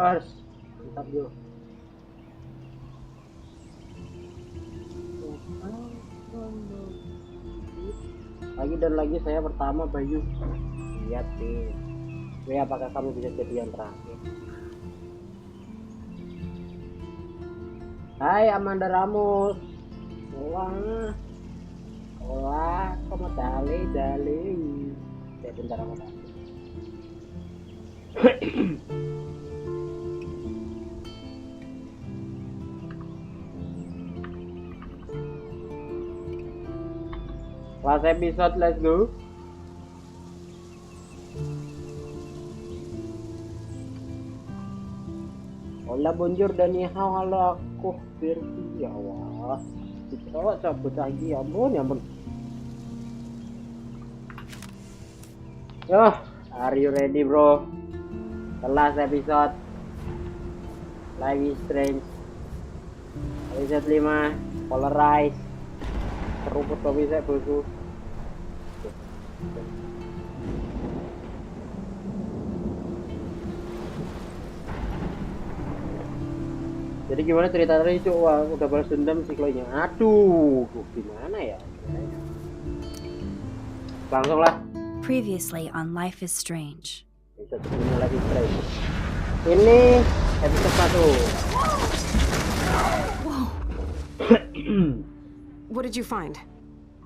Wars. Mantap yo. Lagi dan lagi saya pertama Bayu. Lihat sih. Apakah kamu bisa jadi yang terakhir? Hai Amanda Ramos. Hola, como dale. Ya bentar aku. Last episode, let's go. Hola, bonjour dan ni hao, halo aku Firsi. Ya Allah, kita cabut lagi, ya ampun. Yo, are you ready bro? The last episode, Life is Strange, episode 5, Polarize. Seruput kok bisa bosku. Jadi gimana cerita tadi itu? Wah, udah balas dendam si Chloe-nya. Aduh, gimana ya? Langsung lah. Previously on Life is Strange. Episode ini Life is Strange. Ini episode 1. Whoa. What did you find?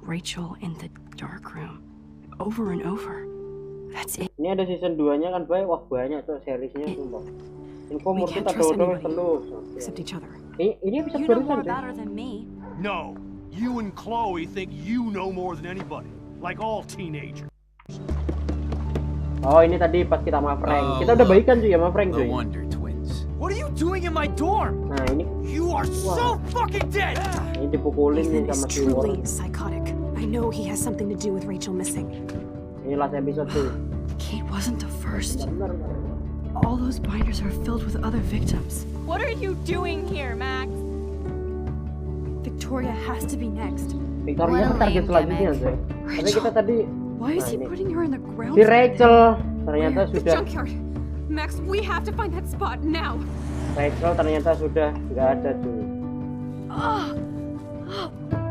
Rachel in the dark room. Over and over. That's it. Ini ada season 2-nya kan, Bay? Wah, banyak tuh seriesnya sumpah. Info We murti can't tak trust ada anybody terus. except each other. Ini episode You know barusan more deh. about her than me. No, you and Chloe think you know more than anybody, like all teenagers. Oh, ini tadi pas kita sama Frank. Kita udah baikan cuy sama Frank The cuy. Wonder Twins. What are you doing in my dorm? Nah, ini You are so fucking dead! ini dipukulin nih Nathan is sama si truly Warren. psychotic. I know he has something to do with Rachel missing. Ini last episode tuh. Kate wasn't the first. Bener. All those binders are filled with other victims. What are you doing here, Max? Victoria has to be next. Victoria What a target lame selanjutnya gimmick. sih. Tapi kita tadi Why is Nah, he ini. putting her in the ground? si Rachel ternyata The sudah junkyard. Max, we have to find that spot now. Rachel ternyata sudah nggak ada cuy.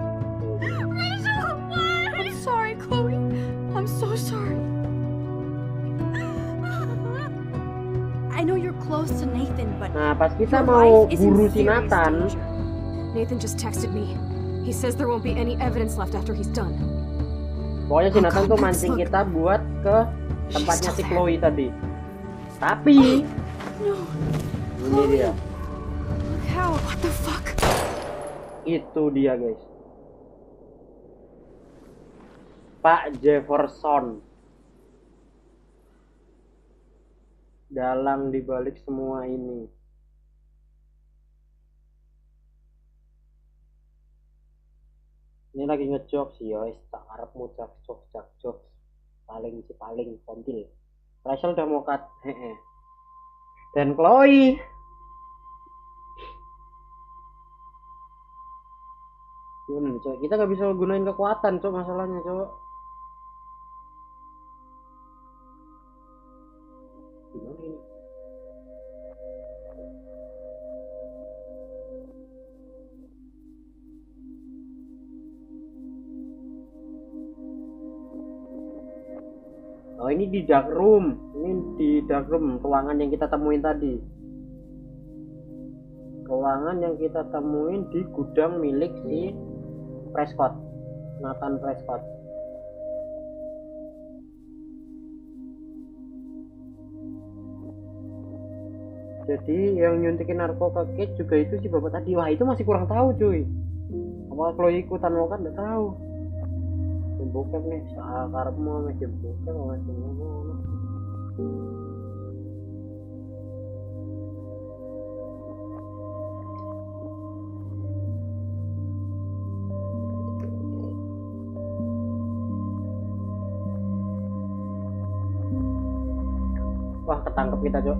Rachel, why? I'm sorry, Chloe. I'm so sorry. I know you're close to Nathan, but Nah, pas kita your mau life is in buru si serious Nathan, danger. Nathan just texted me. He says there won't be any evidence left after he's done. pokoknya si Oh, Nathan God, tuh Max, mancing look. kita buat ke tempatnya still si there. Chloe tadi. Tapi No, ini dia. look how. What the fuck? Itu dia guys. Pak Jefferson. Dalang dibalik semua ini. Ini lagi ngejok sih guys. Tak harapmu jak-jok. Paling kontil. Rachel udah mau cut. Dan Chloe. Gimana nih cowok? Kita nggak bisa gunain kekuatan cowok, masalahnya cowok. Gimana ini? Oh, ini di dark room. Ini di dark room, ruangan yang kita temuin tadi. Ruangan yang kita temuin di gudang milik si Prescott, Nathan Prescott. Jadi yang nyuntikin narko ke Kate juga itu si bapak tadi. Wah, itu masih kurang tahu cuy. Apa Chloe ikutan mau kan nggak tahu. Bokep nih, karepmu sama bokep masih ngomong. Wah, ketangkep kita, Cok.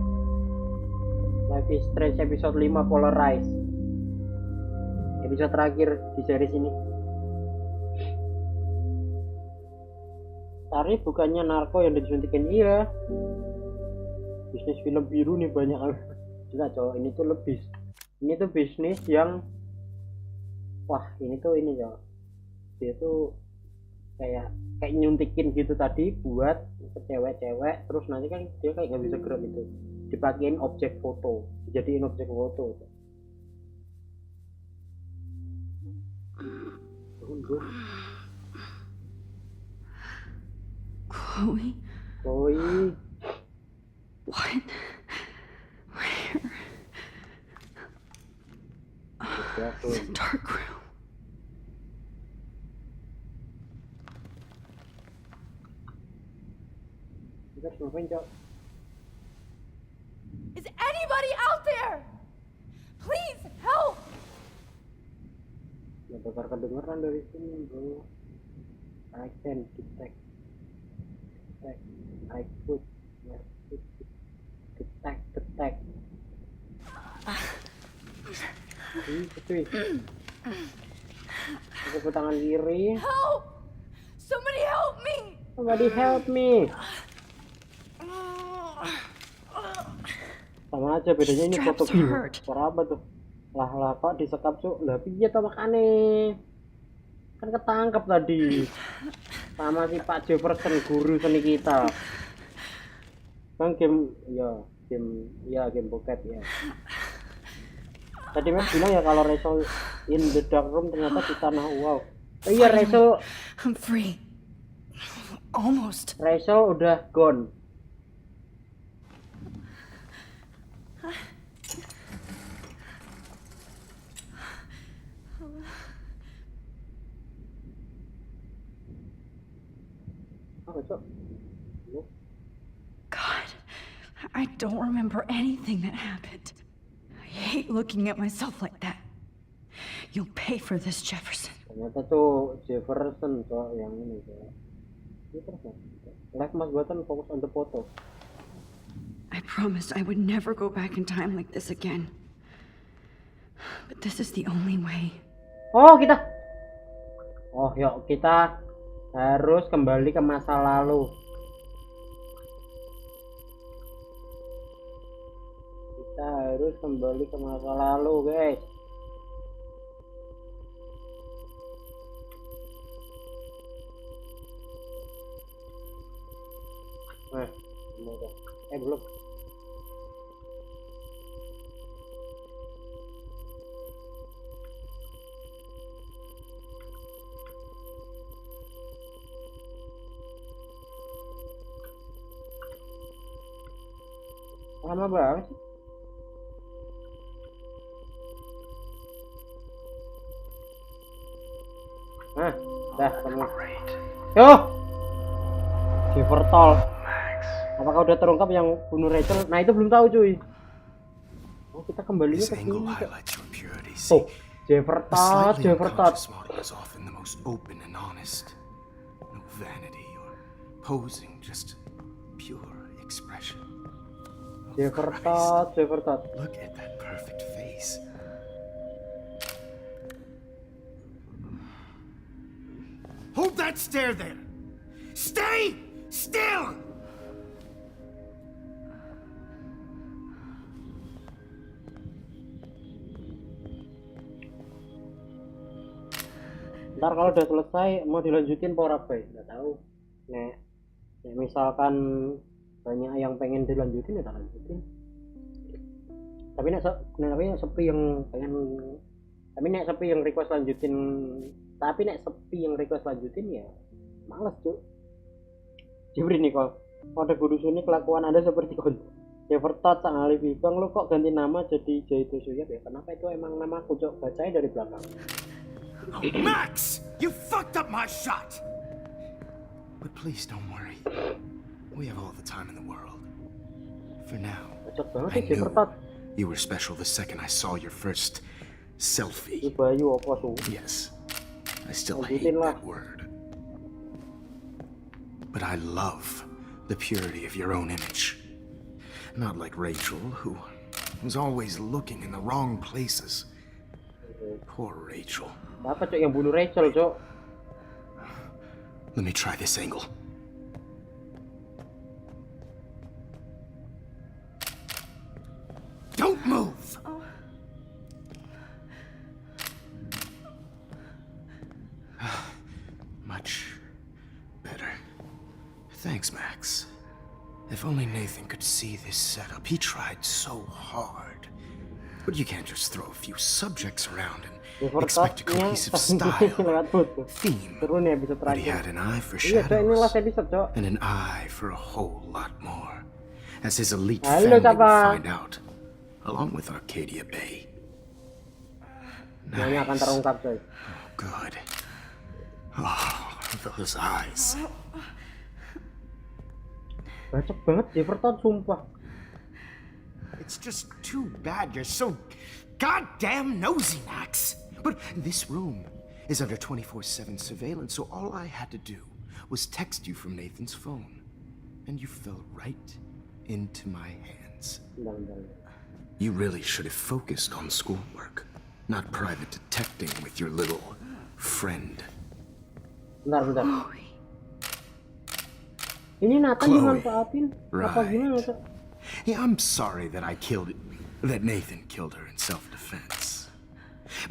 Life is Strange episode 5 Polarize. Episode terakhir di series ini. Tari bukannya narko yang disuntikin, iya. Bisnis film biru nih banyak. Enggak cowok, ini tuh bisnis yang wah ini cowok, dia tuh kayak nyuntikin gitu tadi buat ke cewek-cewek, terus nanti kan dia kayak nggak bisa gerak gitu, dipakein objek foto, dijadiin objek foto. Chloe? Chloe, What? Where? It's a dark room. kita harus ngapain cowok? Is anybody out there? Please help! Ya bakal kedengeran dari sini bro. I can detect, I could detect. Cuy. Aku tangan kiri. Help! Somebody help me! Somebody help me. Sama aja bedanya ini foto Straps film. hurt. Suara apa tuh? Lah kok disekap cuk? Lah piye to makane? Kan ketangkep tadi. Sama si Pak Jefferson, guru seni kita. Kan game bokep ya. Tadi Mas bilang ya kalau Rachel in the dark room ternyata di tanah wow. Oh iya Rachel I'm free. Almost. Rachel udah gone. Apa cok? God, I don't remember anything that happened. I hate looking at myself like that. You'll pay for this, Jefferson. Ternyata tuh Jefferson cok yang ini cok. Ini terus like mas button focus on the photo. I promised I would never go back in time like this again. But this is the only way. Oh yuk kita harus kembali ke masa lalu. Kita harus kembali ke masa lalu guys. Nah, belum. Lama banget sih. Nah, dah semua. Yo, Jefferson. Apakah udah terungkap yang bunuh Rachel? Nah itu belum tahu cuy. Oh kita kembali ke sini. Oh, Jefferson. Open and honest. No vanity or posing, just pure expression. Jefferson. Look at that perfect face. Hold that stare there. Stay still. Ntar kalau udah selesai mau dilanjutin ora bay? Nggak tahu. Nek misalkan banyak yang pengen dilanjutin ya tak lanjutin. Tapi nek sepi yang pengen, tapi nek sepi yang request lanjutin, ya males tuh. Jibri nih kok. Pada guru sini kelakuan Anda seperti Jefferson sang ahli bibang, lu kok ganti nama jadi ijaitesuyab ya? Kenapa itu emang nama aku cok? Bacanya dari belakang. Max, you fucked up my shot. But please don't worry. We have all the time in the world. For now, I knew you were special the second I saw your first selfie. Yes, I still hate that word. But I love the purity of your own image. Not like Rachel, who was always looking in the wrong places. Poor Rachel. Apa cok yang bunuh Rachel cok? Let me try this angle. Don't Thanks, Max. If only Nathan could see this setup. He tried so hard. But you can't just throw a few subjects around and expect a cohesive style, theme. But he had an eye for shadows and an eye for a whole lot more, as his elite family would find out, along with Arcadia Bay. Nice. Oh, good. Oh, those eyes. Bacok banget Jefferson, sumpah. It's just too bad you're so goddamn nosy, Max. But this room is under 24/7 surveillance, so all I had to do was text you from Nathan's phone. And you fell right into my hands. You really should have focused on schoolwork, not private detecting with your little friend. Bentar. Ini Nathan dimanfaatin. Apa gimana, Cok? Yeah, I'm sorry that Nathan killed her in self-defense.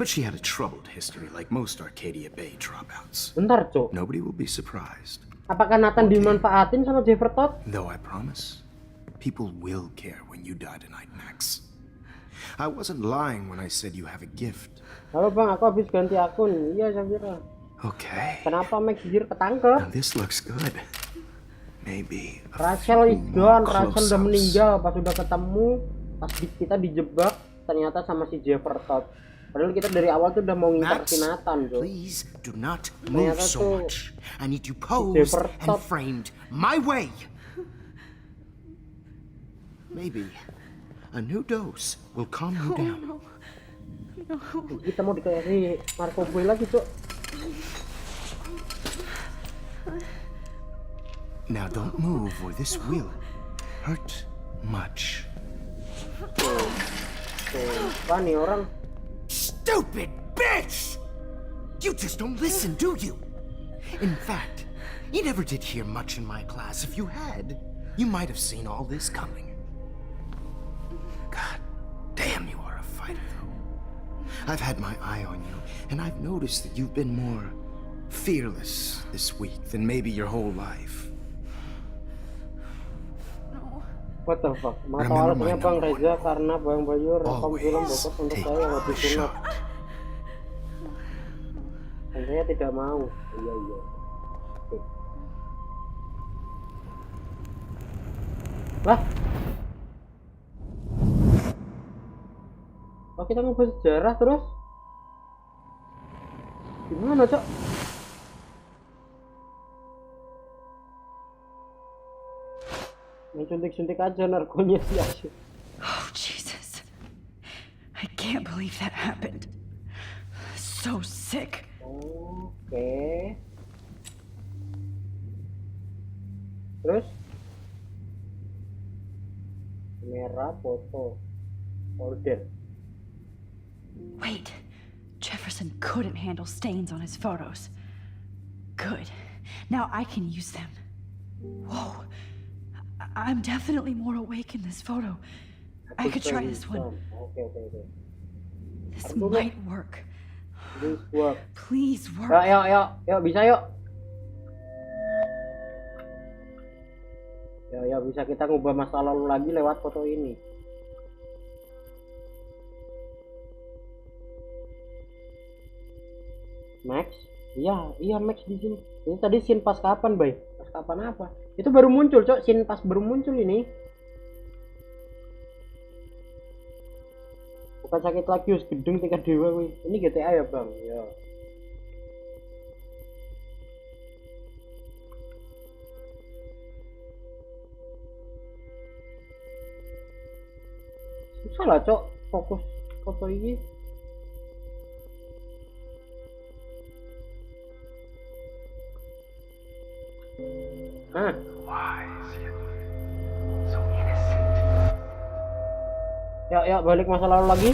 But she had a troubled history like most Arcadia Bay dropouts. Bentar, Cok. Nobody will be surprised. Apakah Nathan dimanfaatin sama Jefferson? Though I promise, people will care when you die tonight, Max. I wasn't lying when I said you have a gift. Halo bang, aku habis ganti akun. Iya, Safira. Okay. Kenapa Max Jir ketangkep? Now this looks good. Maybe Rachel is gone. Rachel udah meninggal. Pas udah ketemu, pas kita dijebak, ternyata sama si Jefferson. Padahal kita dari awal tuh udah mau ngincar si Nathan, Cok. Please do not move so much. I need you posed and framed my way. Maybe a new dose will calm you down. Kita mau dikasih Marco Boy lagi, Cok. Now don't move or this will hurt much. Apa nih orang? Stupid bitch! You just don't listen, do you? In fact, you never did hear much in my class. If you had, you might have seen all this coming. God damn, you are a fighter, though. I've had my eye on you, and I've noticed that you've been more fearless this week than maybe your whole life. What the fuck? Mata alasannya Bang Reza karena Bang Bayu rekam film bokep untuk saya yang habis sunat. Dan saya tidak mau. Iya. Oke. Lah? Oh, kita ngobrol sejarah terus? Gimana, Cok? Suntik-suntik aja narkonya sih aja. Oh, Jesus. I can't believe that happened. So sick. Oke. Terus? Merah foto. Order. Wait. Jefferson couldn't handle stains on his photos. Good. Now I can use them. Whoa. I'm definitely more awake in this photo. I could try this one. Okay. This might work. Please work. Please work. Yuk, bisa yuk. Ya bisa kita ngubah masa lalu lagi lewat foto ini. Max? Iya Max di sini. Ini tadi scene pas kapan, Bay? Pas kapan apa? Itu baru muncul, Cok. Scene pas baru muncul ini. Bukan sakit lagi, us gedung tingkat dewa, wih. Ini GTA ya, Bang? Ya. Susah lah, Cok. Fokus foto ini. Ya balik masa lalu lagi.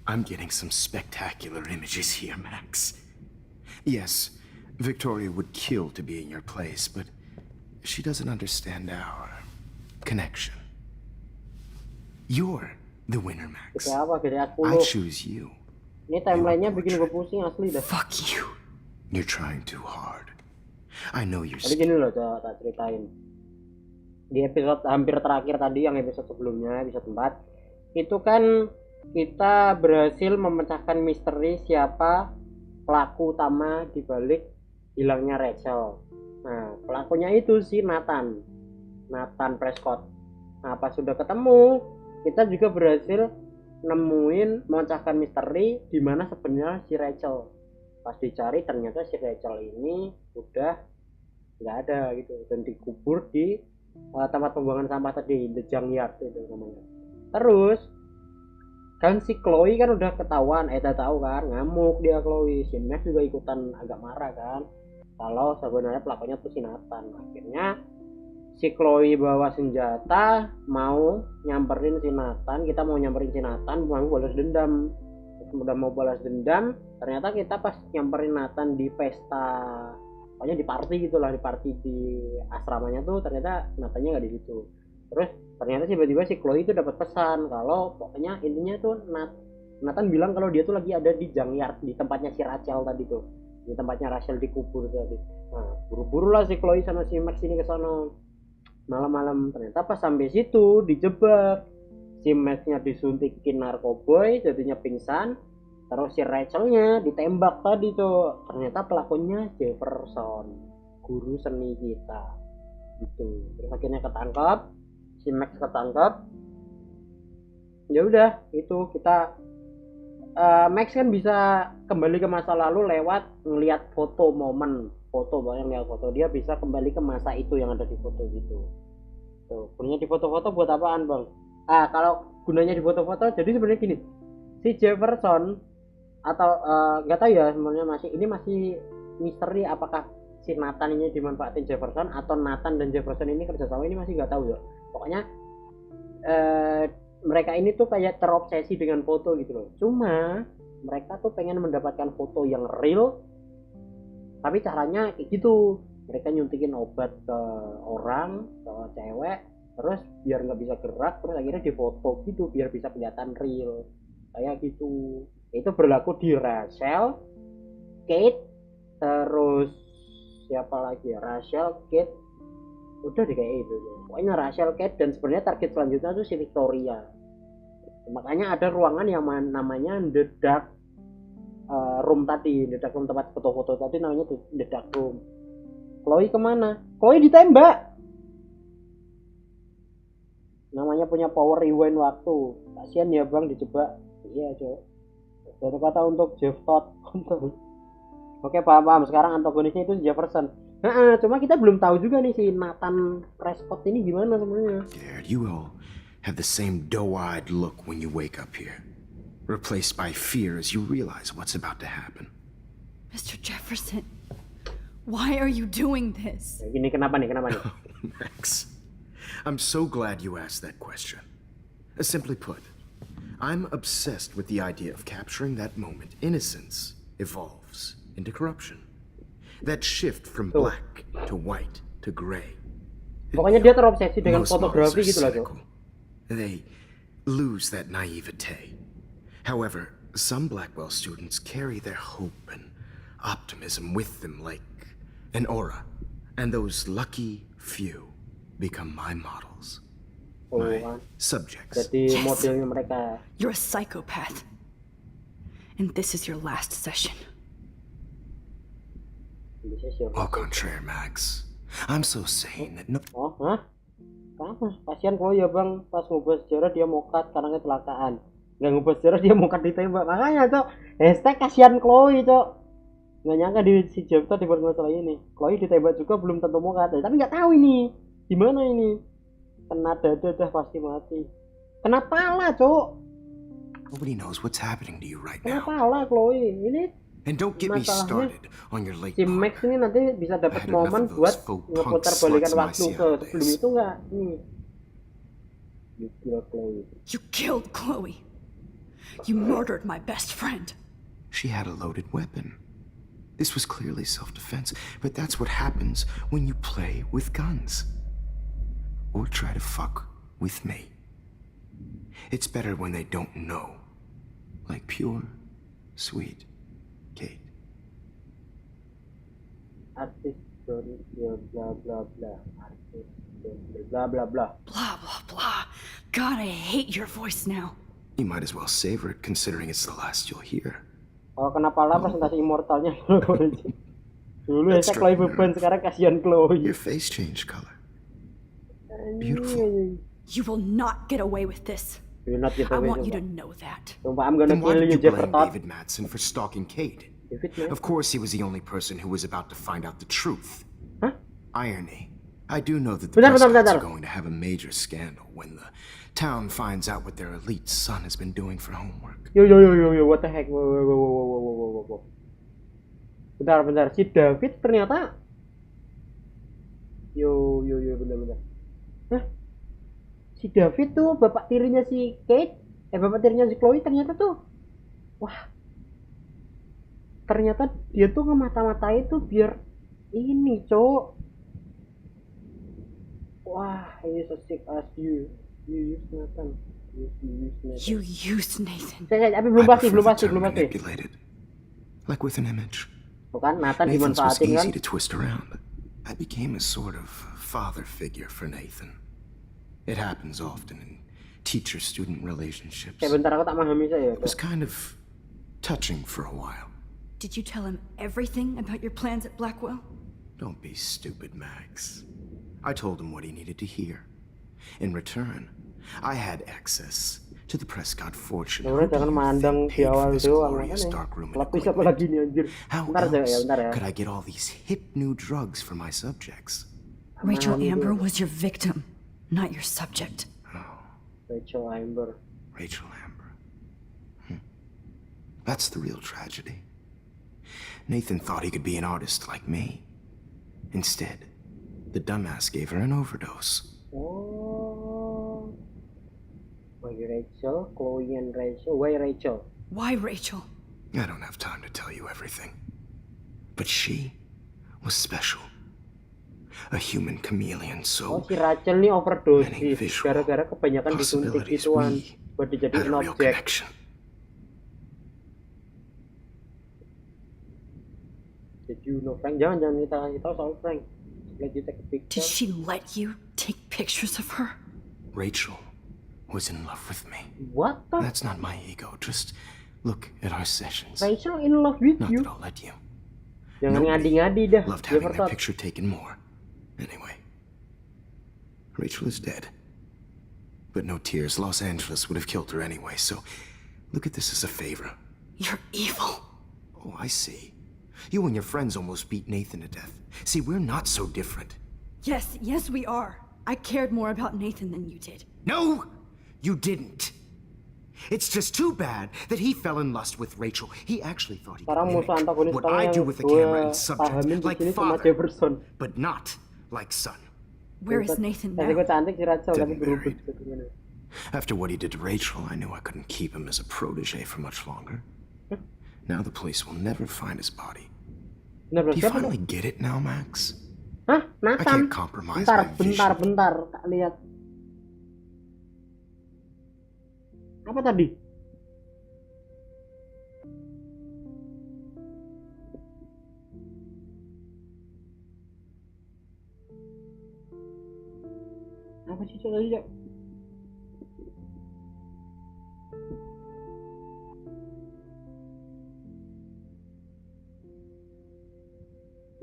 I'm getting some spectacular images here, Max. Yes, Victoria would kill to be in your place, but she doesn't understand our connection. You're the winner, Max. I choose you. Ini timelinenya bikin gue pusing asli dah. Fuck you. You're trying too hard. I know you're. Jadi gini loh, coba tak ceritain. Di episode hampir terakhir tadi, yang episode sebelumnya, episode 4, itu kan kita berhasil memecahkan misteri siapa pelaku utama di balik hilangnya Rachel. Nah, pelakunya itu si Nathan Prescott. Nah, pas sudah ketemu, kita juga berhasil nemuin, memecahkan misteri di mana sebenarnya si Rachel. Pas dicari ternyata si Rachel ini udah nggak ada gitu, dan dikubur di tempat pembuangan sampah tadi, the junkyard itu namanya. Terus kan si Chloe kan udah ketahuan, tahu kan, ngamuk dia Chloe. Si Max juga ikutan agak marah kan, kalau sebenarnya pelakunya tuh si Nathan. Akhirnya si Chloe bawa senjata mau nyamperin si Nathan. Kita mau nyamperin si Nathan, mau balas dendam. Udah mau balas dendam, ternyata kita pas nyamperin Nathan di pesta, pokoknya di party gitulah, di party di asramanya tuh, ternyata Nathannya nggak di situ. Terus ternyata tiba-tiba si Chloe itu dapat pesan kalau pokoknya intinya tuh Nathan bilang kalau dia tuh lagi ada di junkyard, di tempatnya si Rachel tadi tuh, di tempatnya Rachel dikubur tadi. Nah, buru-buru lah si Chloe sama si Max ini ke sono malam-malam. Ternyata pas sampai situ dijebak, si Maxnya disuntikin narkoboy jadinya pingsan, terus si Rachelnya ditembak tadi tuh. Ternyata pelakunya Jefferson, guru seni kita gitu. Terus akhirnya ketangkap, si Max ketangkap. Ya udah, itu kita Max kan bisa kembali ke masa lalu lewat ngelihat foto banyak lihat foto. Dia bisa kembali ke masa itu yang ada di foto gitu. Tuh, gunanya di foto-foto buat apaan, Bang? Kalau gunanya di foto-foto, jadi sebenarnya gini, si Jefferson atau nggak tahu ya sebenarnya, ini masih misteri apakah si Nathan ini dimanfaatin Jefferson atau Nathan dan Jefferson ini kerjasama, ini masih nggak tahu ya. Pokoknya mereka ini tuh kayak terobsesi dengan foto gitu loh. Cuma mereka tuh pengen mendapatkan foto yang real, tapi caranya kayak gitu. Mereka nyuntikin obat ke orang, ke cewek, terus biar nggak bisa gerak, terus akhirnya difoto gitu biar bisa kelihatan real kayak gitu. Itu berlaku di Rachel, Kate, terus siapa lagi ya, Rachel, Kate, udah deh kayak itu. Pokoknya Rachel, Kate, dan sebenarnya target selanjutnya tuh si Victoria. Makanya ada ruangan yang namanya The Dark Room tadi, The Dark Room, tempat foto-foto tadi namanya The Dark Room. Chloe kemana? Chloe ditembak. Namanya punya power rewind waktu. Kasian ya Bang, dijebak. Iya Cok. Satu kata untuk Jeff Todd. Oke, paham. Sekarang antagonisnya itu Jefferson. Cuma kita belum tahu juga nih si Nathan Prescott ini gimana sebenarnya. You all have the same doe-eyed look when you wake up here, replaced by fear as you realize what's about to happen. Mr. Jefferson, why are you doing this? Gini, kenapa nih? Max, I'm so glad you asked that question. Simply put, I'm obsessed with the idea of capturing that moment innocence evolves into corruption. That shift from black to white to gray. Pokoknya dia terobsesi dengan fotografi gitu lah, Cok. They lose that naivete. However, some Blackwell students carry their hope and optimism with them like an aura, and those lucky few become my models, my subjects. Jadi modelnya mereka. You're a psychopath, and this is your last session. Au contraire, Max. I'm so sane that no. Kenapa? Kasihan Chloe ya Bang, pas ngubah sejarah dia mokat karena kecelakaan. Nggak ngubah sejarah dia mokat ditembak. Makanya Cok, hashtag kasihan Chloe Cok. Nggak nyangka si Jeff tadi buat masalah ini. Chloe ditembak juga belum tentu mokat. Tapi nggak tahu ini gimana ini. Kena dada dah pasti mati. Kena pala Cok. Nobody knows what's happening to you right Kena now. pala Chloe. Ini And don't get me started on your late si Max ini nanti bisa dapat momen buat ngeputar balikan waktu ke sebelum itu nggak? You killed Chloe. You killed Chloe. You murdered my best friend. She had a loaded weapon. This was clearly self-defense, but that's what happens when you play with guns. Or try to fuck with me. It's better when they don't know. Like pure Sweet Kate. Artis donet bla bla bla. Artis donet bla bla bla. Blah, blah, blah. God, I hate your voice now. You might as well savor it, considering it's the last you'll hear. Oh, kenapa lah presentasi immortalnya dulu That's ya Chloe true. beban, sekarang kasihan Chloe. Your face changed color. Beautiful. You will not get away with this. Do not get I away, want you to sumpah. know that. Sumpah, I'm gonna Then why kill did you, you blame Jefferson. David Madsen for stalking Kate? David, man. Of course, he was the only person who was about to find out the truth. Hah? Irony. I do know that the Bentar, bentar, Prescotts bentar. are going to have a major scandal when the town finds out what their elite son has been doing for homework. Yo, what the heck? Wow. Bentar. Si David ternyata. Yo, bentar. Hah? Si David tuh bapak tirinya si Kate, bapak tirinya si Chloe ternyata tuh. Wah. Ternyata dia tuh ngemata-matai tuh biar ini, cowok. Wah, he's as sick as you. You use Nathan. You used Nathan. Tapi belum I pasti. prefer the term manipulated. Like with an image. Bukan, Nathan Nathan's was dimanfaatin kan? easy to twist around. I became a sort of father figure for Nathan. It happens often in teacher-student relationships. Kayak bentar aku tak memahami saya. It was kind of touching for a while. Did you tell him everything about your plans at Blackwell? Don't be stupid, Max. I told him what he needed to hear. In return, I had access to the Prescott fortune. Udah jangan mandang di awal doang, makanya. Lapis apa lagi nih anjir? How Bentar ya. could I get all these hip new drugs for my subjects? Rachel Amber was your victim, not your subject. Rachel Amber. Rachel Amber. That's the real tragedy. Nathan thought he could be an artist like me. Instead, the dumbass gave her an overdose. Oh. Why Rachel? Chloe and Rachel. Why Rachel? Why Rachel? I don't have time to tell you everything. But she was special. A human chameleon, Oh, so si Rachel nih overdosis many visual gara-gara kebanyakan disuntik possibilities. gituan We buat had dijadiin a real objek. connection. Did you know Frank? Jangan kita kasih tahu soal Frank. Let you take a picture. Did she let you take pictures of her? Rachel was in love with me. What the? That's not my ego. Just look at our sessions. Rachel in love with Not you? that I'll let you. Jangan Nobody ngadi-ngadi dah. loved having their Jefferson. picture taken more. Anyway, Rachel is dead. But no tears. Los Angeles would have killed her anyway, so look at this as a favor. You're evil. Oh, I see. You and your friends almost beat Nathan to death. See, we're not so different. Yes, we are. I cared more about Nathan than you did. No, you didn't. It's just too bad that he fell in lust with Rachel. He actually thought he could Sekarang mimic musuh antagonis what kamu I yang do with the gue camera and subject, pahamin di like sini cuma father, Jefferson. but not like son. Where is Nathan Tadi now? gue cantik si Rachel tapi Didn't berubah. marry. After what he did to Rachel, I knew I couldn't keep him as a protege for much longer. Now the police will never find his body. Benar, Do you siapa finally tuh? get it now, Max? Hah? I Nathan? can't compromise my Bentar, vision. tak lihat. Apa tadi? Apa sih tadi, Cok?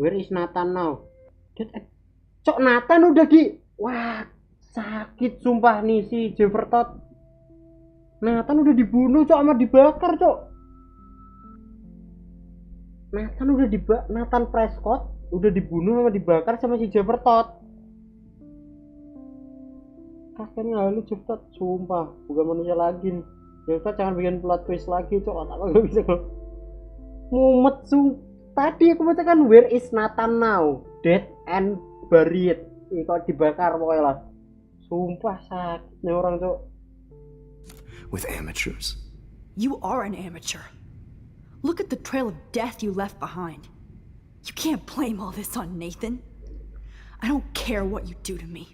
Where is Nathan now? Cok, Nathan udah wah, sakit sumpah nih si Jefferson. Nathan udah dibunuh, Cok, sama dibakar, Cok. Nathan Prescott udah dibunuh sama dibakar sama si Jefferson. Kakeknya lalu Jefferson, sumpah, bukan manusia lagi nih. Jefferson jangan bikin plot twist lagi, Cok. Otak gak bisa mumet, sumpah. Tadi aku baca kan where is Nathan now? Dead and buried. Ih, kok dibakar pokoknya lah. Sumpah sakitnya orang, Cok. With amateurs. You are an amateur. Look at the trail of death you left behind. You can't blame all this on Nathan. I don't care what you do to me.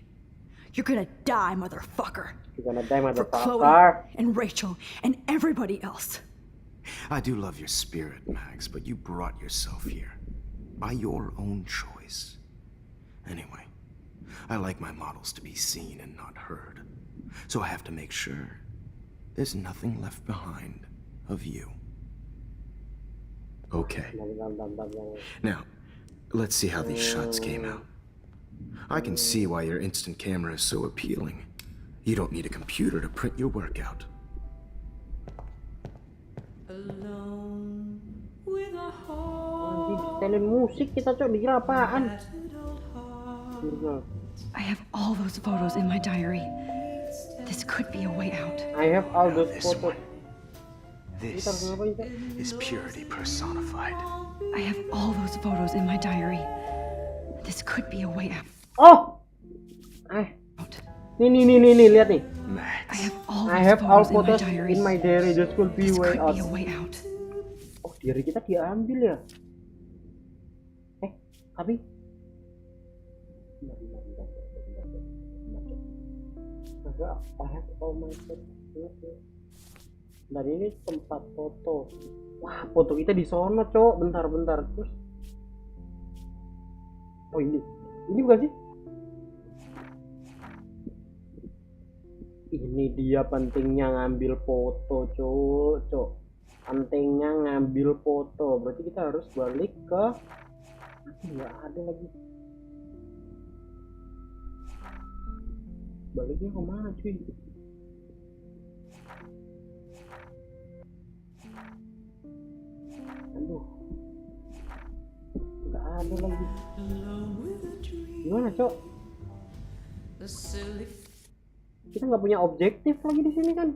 You're gonna die, motherfucker. You're gonna die, For Chloe motherfucker. and Rachel and everybody else. I do love your spirit, Max, but you brought yourself here by your own choice. Anyway, I like my models to be seen and not heard, so I have to make sure there's nothing left behind of you. Okay. Now, let's see how these shots came out. I can see why your instant camera is so appealing. You don't need a computer to print your work out. Setelin musik kita cok, dikira apaan? I have all those photos in my diary. This could be a way out. I have all those This photos. one. This is purity personified. I have all those photos in my diary. This could be a way out. Oh, nih, lihat nih. I have all I those have all photos photos in my diary. in my diary. This could be This way could out. be a way out. Oh, diary kita diambil ya? Tapi enggak, I have all my photos. Dan ini tempat foto. Wah, foto kita di sono, cok. Bentar. Terus, oh ini bukan sih? Ini dia pentingnya ngambil foto, cok. Pentingnya ngambil foto. Berarti kita harus balik ke, nggak ada lagi. Baliknya kemana, cuy? Aduh, nggak ada lagi. Gimana, cok? Kita nggak punya objektif lagi di sini kan?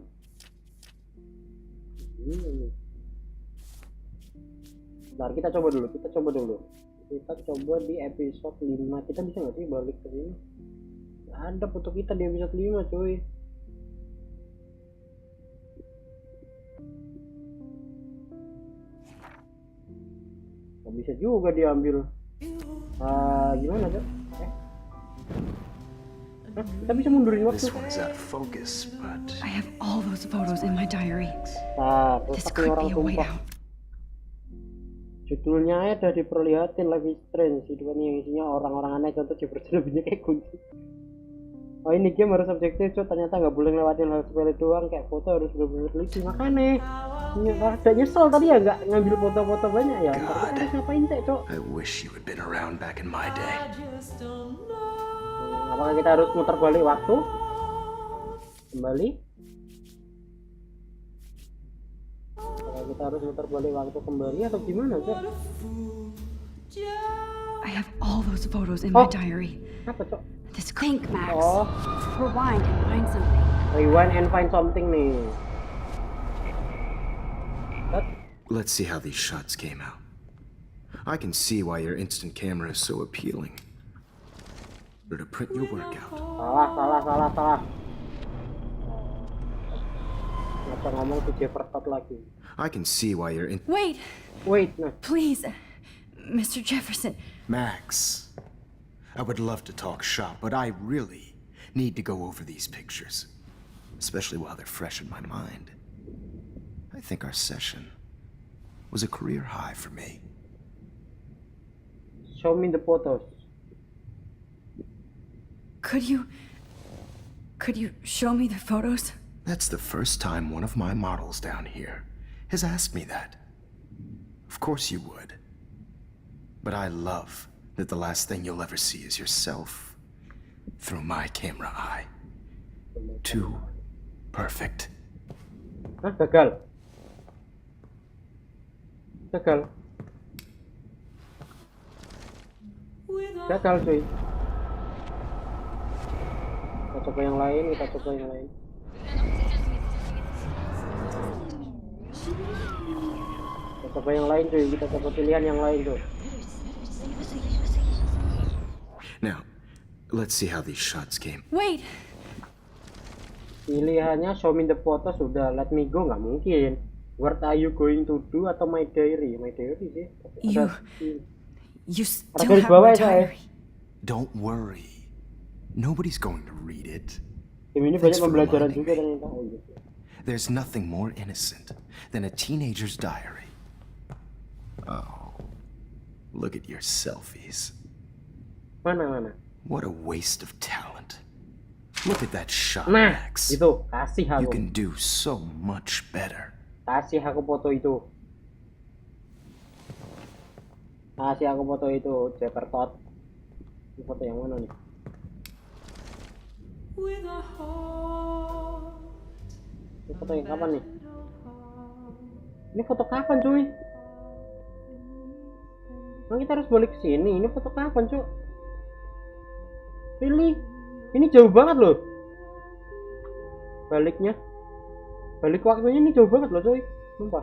Bentar, kita coba dulu. Kita coba di episode 5. Kita bisa nggak sih balik ke sini? Nggak ada foto kita di episode 5, cuy. Nggak bisa juga diambil. Gimana, cok? Kita bisa mundurin waktu. This one's out of focus, but I have all those photos in my diary. Nah, This terus could orang be a way tumpah. out. Judulnya udah diperlihatin, Life is Strange. Hidupan yang isinya orang-orang aneh, contoh Jefferson lebihnya kayak kunci. Oh, ini game harus objektif, cok. Ternyata nggak boleh ngelewatin hal sepele doang, kayak foto harus bener-bener teliti. Makanya ada nyesel tadi ya nggak ngambil foto-foto banyak ya. Ntar kita harus ngapain, cok? I wish you had been around back in my day. Apakah kita harus muter balik waktu? Kembali? Apakah kita harus muter balik waktu kembali atau gimana, cok? I have all those photos in my diary. Apa, cok? This Think, Max. Oh, Rewind and find something. rewind and find something nih. Let's see how these shots came out. I can see why your instant camera is so appealing. Or to print your work out. Salah. Ngapa ngomong tuh Jefferson lagi. I can see why your Wait, Nah. please, Mr. Jefferson. Max, I would love to talk shop, but I really need to go over these pictures, especially while they're fresh in my mind. I think our session was a career high for me. Show me the photos. Could you show me the photos? That's the first time one of my models down here has asked me that. Of course you would. But I love that the last thing you'll ever see is yourself through my camera eye. Too perfect. Hah, gagal. Gagal, cuy. Kita coba yang lain. Kita coba pilihan yang lain tuh. Now, let's see how these shots came. Wait, Pilihannya show me the photos, sudah let me go nggak mungkin. What are you going to do atau my diary? My diary sih. you Ada still garis have bawah my ya, saya. diary. Don't worry. Nobody's going to read it. Game ini Thanks banyak for pembelajaran reminding juga me. ternyata. Oh, gitu. There's nothing more innocent than a teenager's diary. Oh, look at your selfies. Mana? What a waste of talent. Look at that shot, Nah, Max. itu kasih You aku. can do so much better. Kasih aku foto itu. Kasih aku foto itu, Jefferson. Ini foto yang mana nih? Ini foto yang kapan nih? Ini foto kapan, cuy? Nah, kita harus balik ke sini. Ini foto kapan, cuy? Really? Ini jauh banget loh. Balik waktunya ini jauh banget loh, cuy. Sumpah.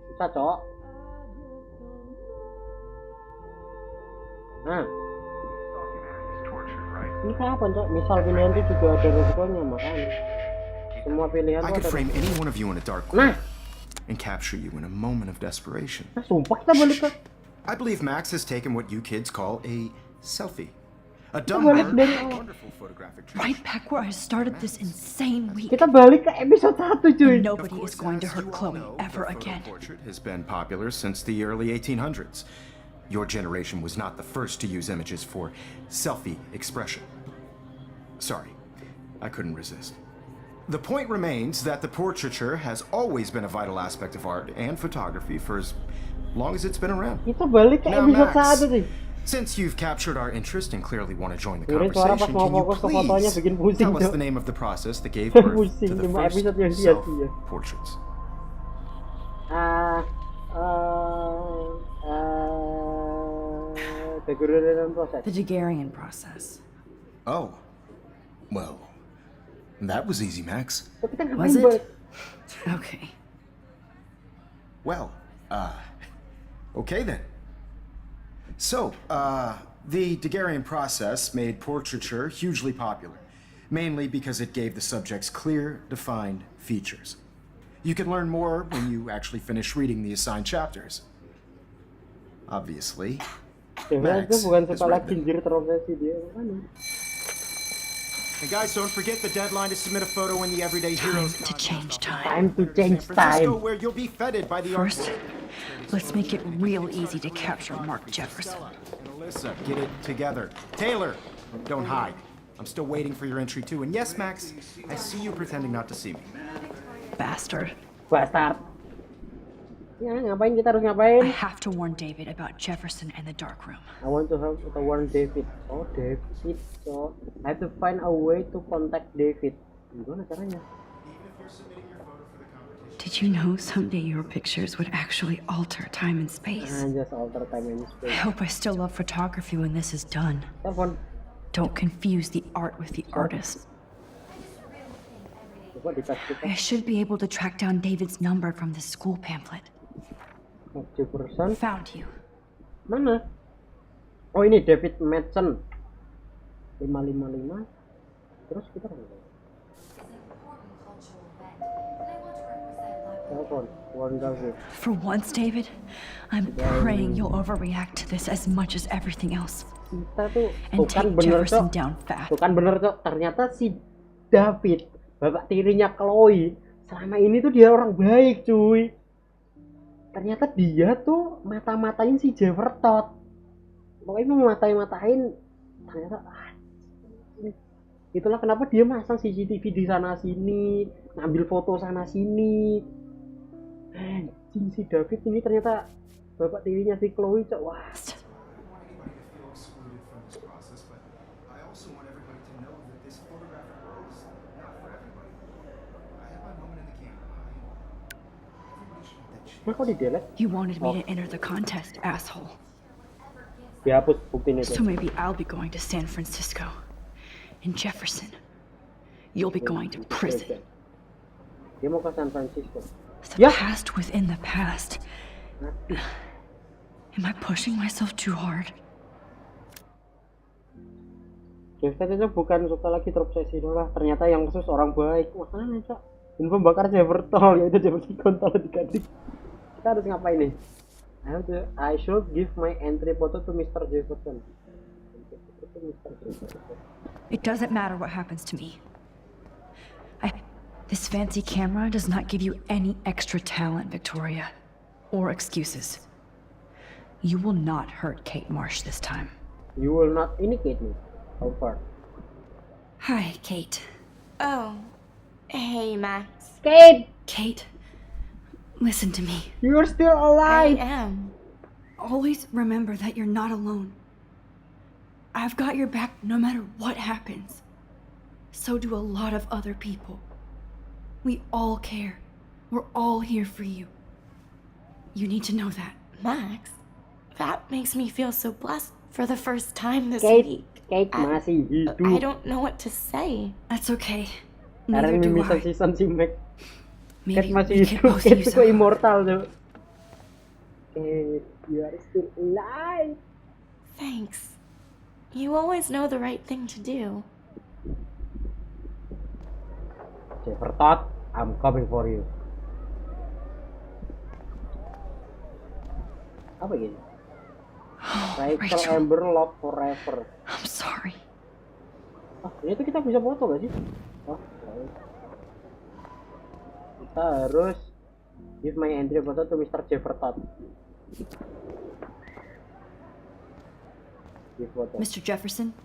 Bisa, Cok. Nah, ini kapan, Cok? Misal pilihan itu juga ada resikonya, makanya semua pilihan I tuh could ada. frame any one of you in a dark Nah, corner and capture you in a moment of desperation. sumpah kita balik ke I believe Max has taken what you kids call a selfie. A kita dumb balik dari bird, awal. wonderful photographic treat. Right back where I started this insane week. Kita balik ke episode 1, cuy. Of Nobody course, is going to as hurt you all Chloe know, ever the photo again. portrait has been popular since the early 1800s. Your generation was not the first to use images for selfie expression. Sorry, I couldn't resist. The point remains that the portraiture has always been a vital aspect of art and photography for as long as it's been around. Kita balik ke Now, episode Max, 1 sih. since you've captured our interest and clearly want to join the Dengerin suara pas conversation, mau can you fokus ke fotonya please bikin pusing, tell us Cok. the name of the process that gave birth Pusing, to the cuma first episode yang sia-sia. self-portraits? Degradation process. The Daguerrean process. Oh, well, that was easy, Max. Kok kita Was ngapain balik? it? Okay. Well, okay then. So, the Daguerrean process made portraiture hugely popular, mainly because it gave the subjects clear, defined features. You can learn more when you actually finish reading the assigned chapters. Obviously, Sebenarnya itu Max bukan has sekolah read them. kinjir terobsesi dia. Mana? And guys, don't forget the deadline to submit a photo in the Everyday Heroes To change time. Time to change San Francisco, time. where you'll be feted by the art First, let's make it real easy to capture Mark Jefferson. And Alyssa, get it together. Taylor, don't hide. I'm still waiting for your entry too. And yes, Max, I see you pretending not to see me. Bastard. Bastard. Ya, ngapain kita harus I ngapain? have to warn David about Jefferson and the dark room. I want to help to warn David. Oh, David. So, I have to find a way to contact David. Gimana caranya? Did you know someday your pictures would actually alter time and space? Just alter time and I space. hope I still love photography when this is done. Telepon. Don't confuse the art with the artist. Coba di tas kita. I should be able to track down David's number from the school pamphlet. Jefferson. Found you. Mana? Oh, ini David Madsen. 555. Terus kita apa? Telepon. Warn David. For once, David, I'm praying you'll overreact to this as much as everything else. Kita tuh And bukan take bener, Jefferson Cok. down fast. Bukan bener, Cok. Ternyata si David, bapak tirinya Chloe, selama ini tuh dia orang baik, cuy. Ternyata dia tuh mata-matain si Jefferson. Pokoknya mau matain-matain. Ternyata itulah kenapa dia masang CCTV di sana sini, ngambil foto sana sini. Anjing, si David ini ternyata bapak tirinya si Chloe, Cok. Wah. Nah, kok di delete? You wanted me to enter the contest, asshole. Dihapus bukti ini. So maybe I'll be going to San Francisco. And Jefferson, you'll be going to prison. Dia mau ke San Francisco. The Yeah. past within the past. Am I pushing myself too hard? Jeff itu bukan suka lagi terobsesi lah. Ternyata yang khusus orang baik. Makanya cok. Dan pembakar Jefferson yaitu Jefferson kontol dikasih. Kita harus ngapain nih? I should give my entry photo to Mr. Jefferson. It doesn't matter what happens to me. This fancy camera does not give you any extra talent, Victoria, or excuses. You will not hurt Kate Marsh this time. You will not indicate me. How far? Hi, Kate. Oh. Hey, Max. Kate, listen to me. You're still I alive. am. Always remember that you're not alone. I've got your back no matter what happens. So do a lot of other people. We all care. We're all here for you. You need to know that. Max, that makes me feel so blessed for the first time this Kate, week. Kate masih I hidup. don't know what to say. That's okay. Karena Neither do ini I. season si Mac. Kate Maybe masih we can hidup. both Kate use kok a immortal tuh. Kate, you are still alive. Thanks. You always know the right thing to do. Jefferson, I'm coming for you. Apa gini? Rachel Amber love forever. I'm sorry. Ah, ini tuh kita bisa foto gak sih? Oh, baik. Kita harus give my entry photo to Mr. Jefferson. Give photo. Mr. Jefferson,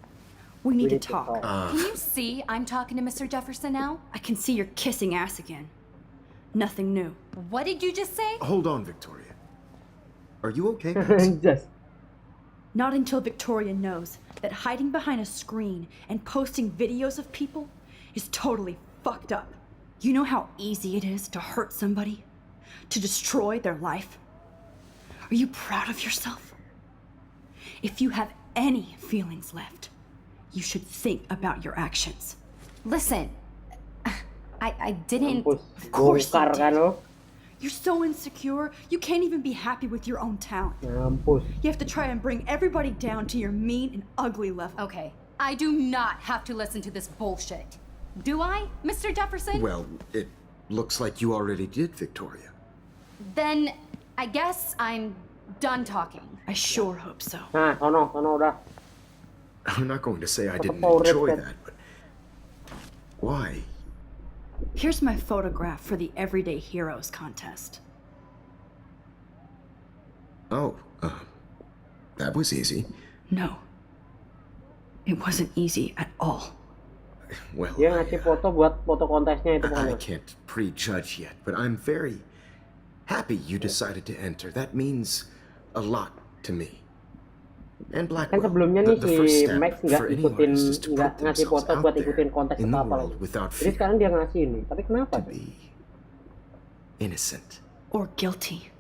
we need to talk. Can you see I'm talking to Mr. Jefferson now? I can see you're kissing ass again. Nothing new. What did you just say? Hold on, Victoria. Are you okay, Max? Just. Not until Victoria knows that hiding behind a screen and posting videos of people is totally fucked up. You know how easy it is to hurt somebody? To destroy their life? Are you proud of yourself? If you have any feelings left, you should think about your actions. Listen, I didn't. Mampus. Of course you Bongkar did. kan lo? You're so insecure, you can't even be happy with your own talent. Mampus. You have to try and bring everybody down to your mean and ugly level. Okay, I do not have to listen to this bullshit. Do I, Mr. Jefferson? Well, it looks like you already did, Victoria. Then I guess I'm done talking. I sure hope so. Nah, sono udah. I'm not going to say I didn't Power enjoy Red that, but why? Here's my photograph for the Everyday Heroes contest. Oh, that was easy. No. It wasn't easy at all. Well, Dia ngasih foto buat foto kontesnya itu I pokoknya. can't prejudge yet, but I'm very happy you decided to enter. That means a lot to me. And Kan Blackwell, sebelumnya nih the si first step Max nggak for any ikutin, artist is to nggak put ngasih themselves foto out buat there ikutin kontes in atau the apa world lagi. without Jadi fear, sekarang dia ngasih ini. Tapi kenapa? to be innocent. Or guilty.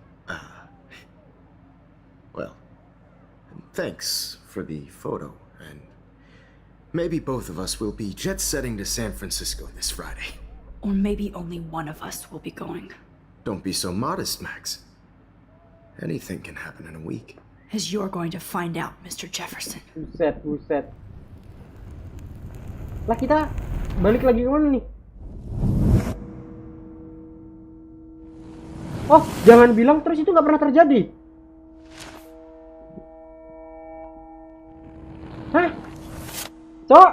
Well, thanks for the photo, and maybe both of us will be jet-setting to San Francisco this Friday. Or maybe only one of us will be going. Don't be so modest, Max. Anything can happen in a week. As you're going to find out, Mr. Jefferson. Buset. Lah kita balik lagi ke mana nih? Oh, jangan bilang terus itu nggak pernah terjadi. Hah? Cok?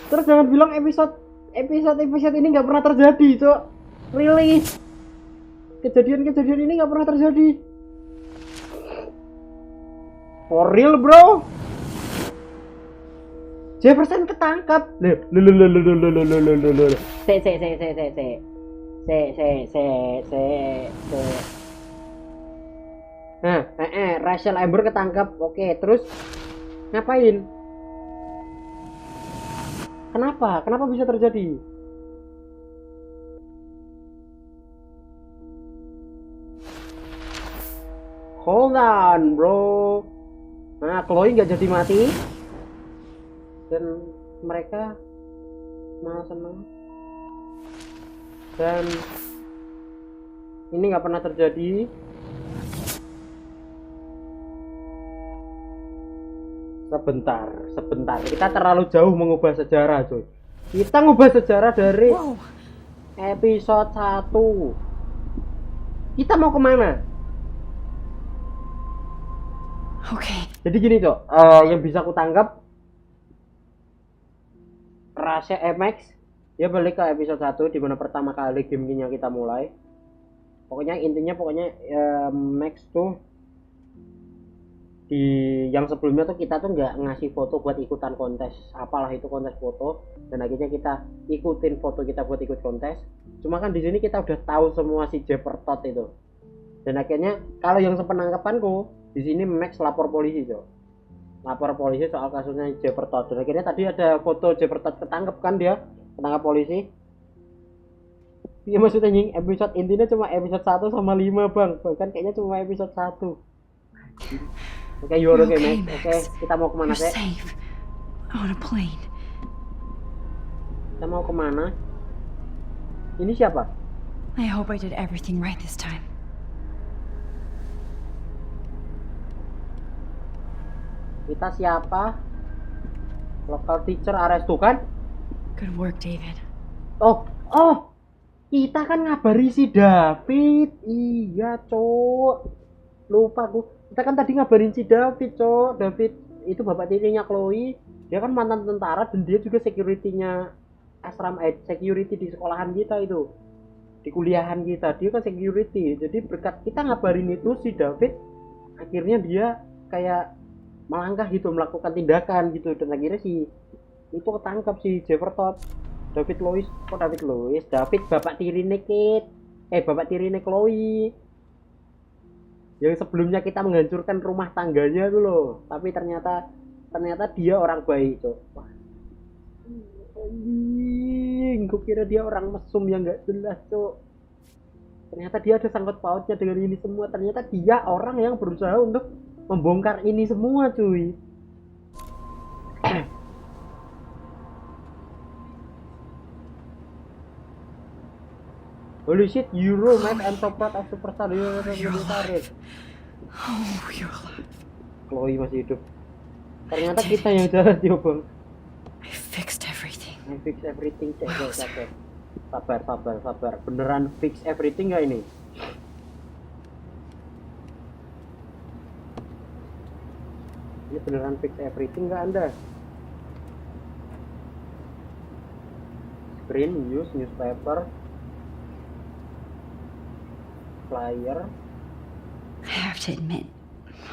Terus jangan bilang episode ini nggak pernah terjadi, Cok. Really? Kejadian-kejadian ini nggak pernah terjadi. For real, bro? Jefferson ketangkap. Rachel Amber ketangkap. Oke, terus ngapain? Kenapa? Kenapa bisa terjadi? Hold on, bro. Nah, Chloe nggak jadi mati. Dan mereka malah senang. Dan ini nggak pernah terjadi. Sebentar. Kita terlalu jauh mengubah sejarah, cuy. Kita ngubah sejarah dari episode 1. Kita mau kemana? Okay. Jadi gini, Cok. Yang bisa aku tangkap, rahasia MX dia balik ke episode 1 di mana pertama kali gamenya kita mulai. Pokoknya intinya Max tuh di yang sebelumnya tuh kita tuh nggak ngasih foto buat ikutan kontes, apalah itu kontes foto, dan akhirnya kita ikutin foto kita buat ikut kontes. Cuma kan di sini kita udah tahu semua si Jefferson itu, dan akhirnya kalau yang sepenangkapanku di sini Max lapor polisi, Cok. Lapor polisi soal kasusnya Jefferson, dan akhirnya tadi ada foto Jefferson ketangkep kan, dia ketangkap polisi. Iya, maksudnya nying episode intinya cuma episode 1 sama 5, Bang. Bahkan kayaknya cuma episode 1. Oke, you're okay, Max. Oke, kita mau kemana, You're Sek? safe. On a plane. Kita mau kemana? Ini siapa? I hope I did everything right this time. Kita siapa? Local teacher arrest tuh kan? Good work, David. Oh, kita kan ngabari si David. Iya, Cok. Lupa aku. Kita kan tadi ngabarin si David, Cok. David itu bapak tirinya Chloe. Dia kan mantan tentara dan dia juga security-nya security di sekolahan kita itu. Di kuliahan kita. Dia kan security. Jadi berkat kita ngabarin itu si David, akhirnya dia kayak melangkah gitu, melakukan tindakan gitu, dan akhirnya si itu ketangkap si Jefferson. David bapak tirine bapak tirine Chloe yang sebelumnya kita menghancurkan rumah tangganya tuh loh, tapi ternyata dia orang baik, Cok. Wah, anjing, gue kira dia orang mesum yang nggak jelas, Cok. Ternyata dia ada sangkut pautnya dengan ini semua. Ternyata dia orang yang berusaha untuk membongkar ini semua, cuy. Holy shit, Euro, Max, I'm so proud of superstar. Oh, you're alive. Chloe masih hidup. Ternyata kita yang jalan, yo, Bang. I fixed everything. I fix everything, cek. Sabar. Beneran fix everything nggak ini? Ini beneran fix everything nggak Anda? Screen, use, newspaper, flyer. I have to admit,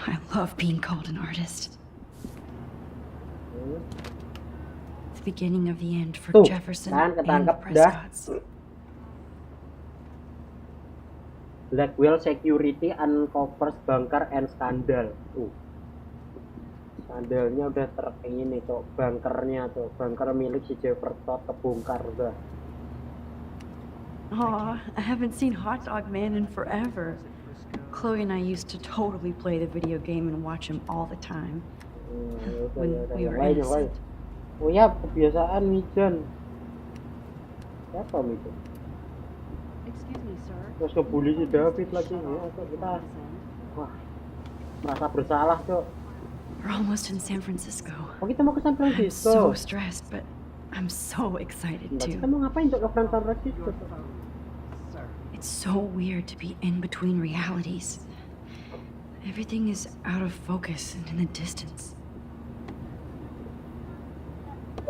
I love being called an artist. The beginning of the end for Tuh, Jefferson kan and the ketangkep dah. Prescotts. Blackwell Security uncovers bunker and scandal. Skandalnya udah ini, Cok. Bunkernya tuh, bunker milik si Jefferson kebongkar udah. Aw, I haven't seen Hot Dog Man in forever. Chloe and I used to totally play the video game and watch him all the time. When we were innocent. Oh ya, kebiasaan mijan. Siapa mijan? Excuse me, sir. Terus ngebully si David lagi ya, Cok. Kita wah, merasa bersalah, Cok. We're almost in San Francisco. Oh, kita mau ke San I'm Francisco. so stressed, but I'm so excited Kita too. mau ngapain, Cok, ke San Francisco? It's so weird to be in between realities. Everything is out of focus and in the distance.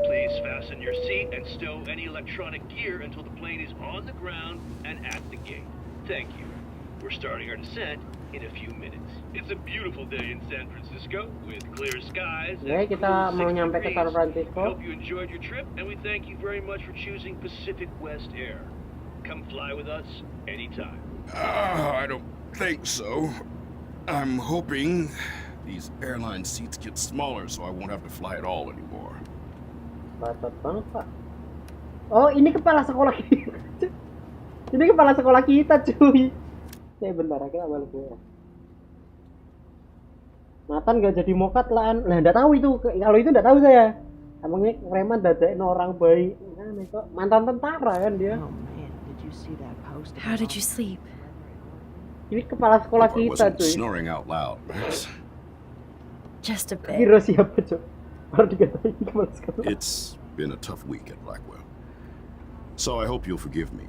Please fasten your seat and stow any electronic gear until the plane is on the ground and at the gate. Thank you. We're starting our descent in a few minutes. It's a beautiful day in San Francisco with clear skies Ya, and kita cool mau 60 nyampe ke San degrees. Francisco. Hope you enjoyed your trip and we thank you very much for choosing Pacific West Air. Come fly with us anytime. I don't think so. I'm hoping these airline seats get smaller so I won't have to fly at all anymore. Batat banget, Pak. Oh, ini kepala sekolah kita. Ini kepala sekolah kita, cuy. Bentar, kita balik ya. Nathan gak jadi mokat lah. Nah, enggak tahu itu. Kalau itu enggak tahu saya. Emangnya preman dadain orang baik. Nah, kok mantan tentara kan dia. Oh man, did you see that post? How did you sleep? Ini kepala sekolah Hope I kita, wasn't cuy. snoring out loud, Max. Just a bit. Kira siapa cok? Baru dikatain kepala sekolah. It's been a tough week at Blackwell. So I hope you'll forgive me.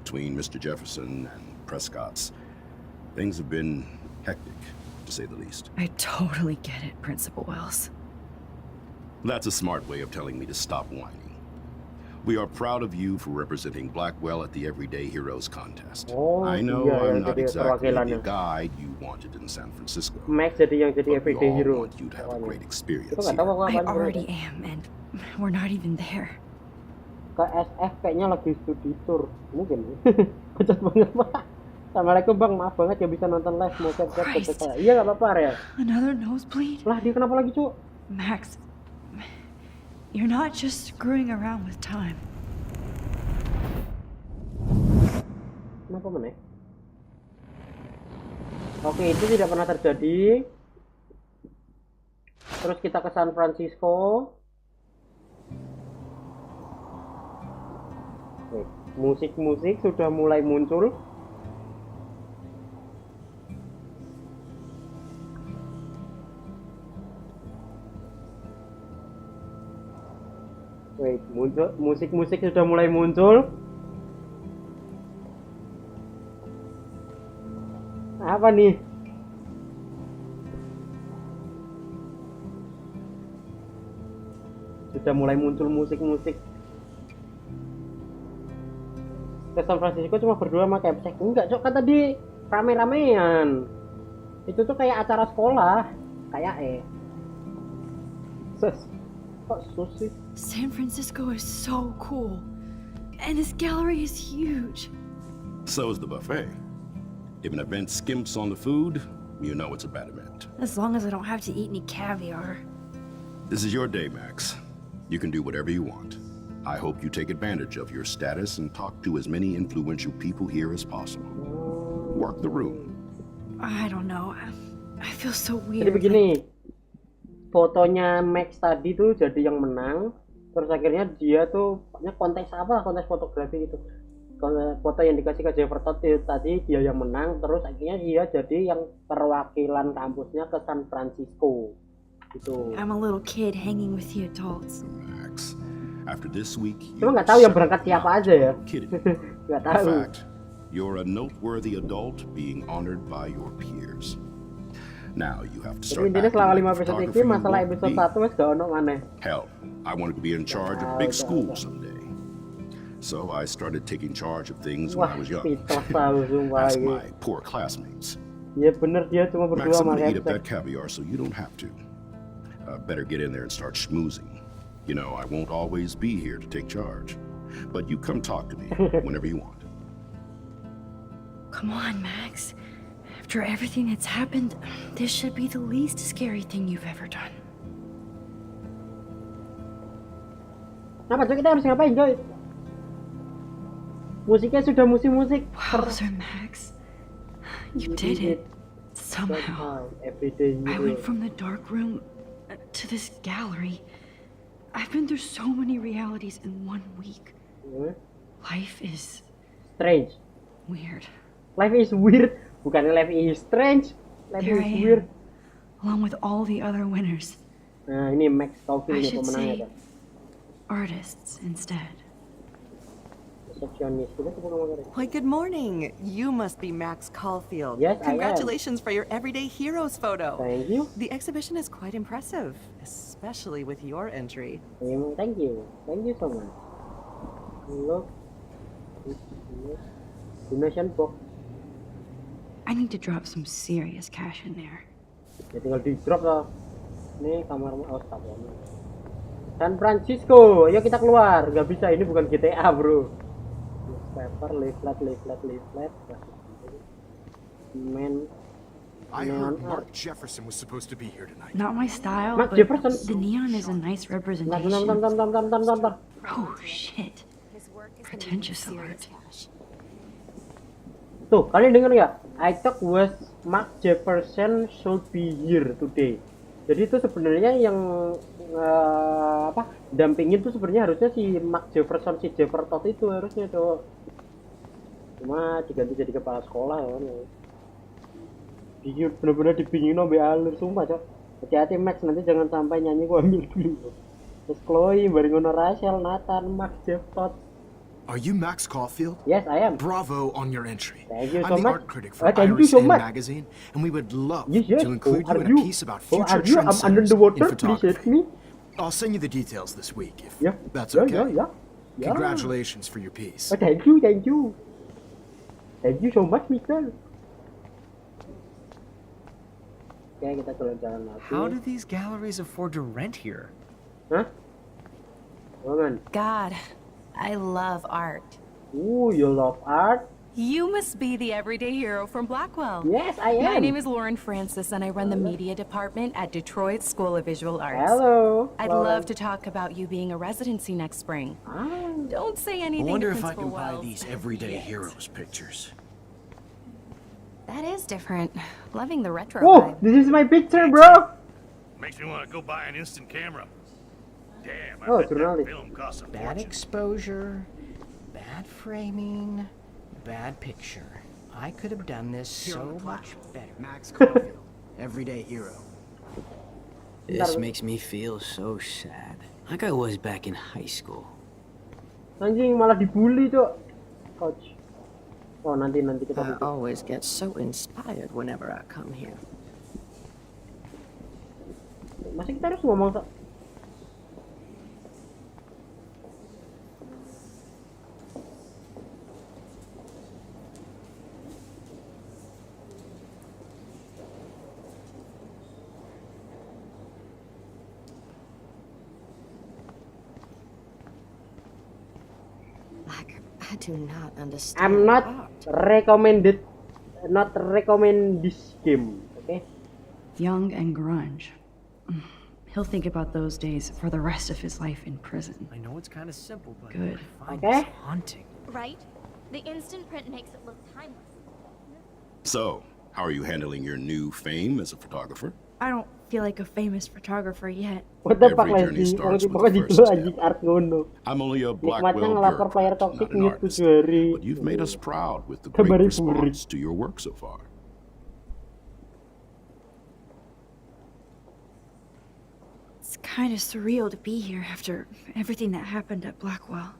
Between Mr. Jefferson and Prescott's, things have been hectic, to say the least. I totally get it, Principal Wells. That's a smart way of telling me to stop whining. We are proud of you for representing Blackwell at the Everyday Heroes contest. Oh, I know iya, I'm not jadi exactly the perwakilannya. guide you wanted in San Francisco. Max jadi yang jadi But we everyday all hero. want you to have a great experience Itu nggak here. tahu apa I already am, and we're not even there. Ke SF kayaknya lagi studi tour mungkin. Bacot banget pak. Assalamualaikum bang, maaf banget ya bisa nonton live mau chat saya. Iya nggak apa-apa ya. Another nosebleed? Lah dia kenapa lagi cuk? Max, you're not just screwing around with time. Kenapa meneh? Oke, itu tidak pernah terjadi. Terus kita ke San Francisco. Musik-musik sudah mulai muncul. Wait, musik-musik sudah mulai muncul. Apa nih? Sudah mulai muncul musik-musik. Ke San Francisco cuma berdua sama Capsek. Enggak, Cok, kan tadi rame-ramean. Itu tuh kayak acara sekolah. Kayak Kok sus sih? San Francisco is so cool. And this gallery is huge. So is the buffet. If an event skimps on the food, you know it's a bad event. As long as I don't have to eat any caviar. This is your day, Max. You can do whatever you want. I hope you take advantage of your status and talk to as many influential people here as possible. Work the room. I don't know. I feel so Jadi weird. begini. Fotonya Max tadi tuh jadi yang menang. Terus akhirnya dia tuh kontes apa? Kontes fotografi gitu. Foto yang dikasih ke Jefferson tadi dia yang menang, terus akhirnya dia jadi yang perwakilan kampusnya ke San Francisco gitu. I'm a little kid hanging with the adults. Max, after this week, Cuma nggak tahu yang berangkat siapa aja ya. Nggak In tahu. fact, you're a noteworthy adult being honored by your peers. Now you have to Jadi start intinya selama 5 acting like episode ini photography masalah won't episode be. 1 wes gak ono maneh. Hell, I wanted to be in charge of big school someday. So I started taking charge of things when Wah, I was young. pitos tahu sumpah Ask ini. my poor classmates. Ya bener dia cuma Max, berdua I'm sama gonna eat up Capsek. that caviar so you don't have to. Better get in there and start schmoozing. You know, I won't always be here to take charge. But you come talk to me whenever you want. Come on, Max. After everything that's happened, this should be the least scary thing you've ever done. Apa coy, kita harus ngapain coy? Musiknya sudah musik-musik. Wowzer, Max. You did it. Somehow. Everyday I hero. went from the dark room to this gallery. I've been through so many realities in 1 week. Life is Strange. weird. Life is weird. Bukan life is strange. Life There is I weird. am, along with all the other winners. Nah ini Max Caulfield I nih should pemenangnya say kan. artists instead. Resepsionis. Kita sebut nama dia. Why, good morning. You must be Max Caulfield. Yes, I am. Congratulations for your Everyday Heroes photo. Thank you. The exhibition is quite impressive, especially with your entry. Thank you. Thank you so much. Look. Donation box. I need to drop some serious cash in there. Ya tinggal di drop lah. Nih kamarmu. Oh stop. San Francisco. Ayo kita keluar. Gak bisa, ini bukan GTA bro. Newspaper, leaflet. Man. I Neon heard art. Mark Jefferson was supposed to be here tonight. Not my style, Mark but Jefferson. the neon is a nice Bentar. representation. Oh shit. Pretentious alert. Tuh, kalian denger nggak? I thought was Mark Jefferson should be here today. Jadi itu sebenarnya yang dampingin tuh sebenarnya harusnya si Mark Jefferson, si Jefferson itu harusnya tuh. Cuma diganti jadi kepala sekolah ya kan. Dia bener-bener dibingungin sampai alur sumpah cok. Hati-hati Max, nanti jangan sampai nyanyi gua ambil dulu. Terus Chloe, bareng ngono Rachel, Nathan, Max, Jeff, Todd. Are you Max Caulfield? Yes, I am. Bravo on your entry. Thank you I'm so the much. art critic for Thank you Iris so In much. magazine, and we would love Yes. to include Who you are in a you? piece about Who future are you? I'm under trendsetters the water. in Please hit photography. me. I'll send you the details this week, if Yeah. that's Yeah, okay. yeah. Congratulations for your piece. Oh, thank you. Thank you so much, Mister. Oke, kita jalan-jalan lagi. How do these galleries afford to rent here? Hah? Woman. God, I love art. Ooh, you love art? You must be the everyday hero from Blackwell. Yes, I am. My name is Lauren Francis, and I run the media department at Detroit School of Visual Arts. Hello. I'd Lauren. love to talk about you being a residency next spring. Don't say I anything wonder to if I Principal can buy Wells. these everyday heroes pictures. That is different. Loving the retro Oh, vibe. this is my picture, bro. Makes me want to go buy an instant camera. Damn, I Oh, bet that jurnalis. film costs a Bad fortune. exposure, bad framing, bad picture. I could have done this so much better. Max Caulfield, everyday hero. This makes me feel so sad. Like I was back in high school. Anjing malah dibully, Cok. Coach. Oh, nanti kita I always get so inspired whenever I come here. Masih kita harus ngomong tak? I do not understand. I'm not recommend this game, okay? Young and grunge. He'll think about those days for the rest of his life in prison. I know it's kind of simple, but Good. I find Okay. this haunting. Right? The instant print makes it look timeless. So, how are you handling your new fame as a photographer? I don't feel like a famous photographer yet. What the fuck Every lagi? journey starts with Pokoknya the gitu first anjing step. art ngono. I'm only a Nikmatnya Blackwell ngelapor player bureaucrat, toxic not an mute artist. 7 hari. But you've made us proud with the Kabari great burik. response to your work so far. It's kind of surreal to be here after everything that happened at Blackwell.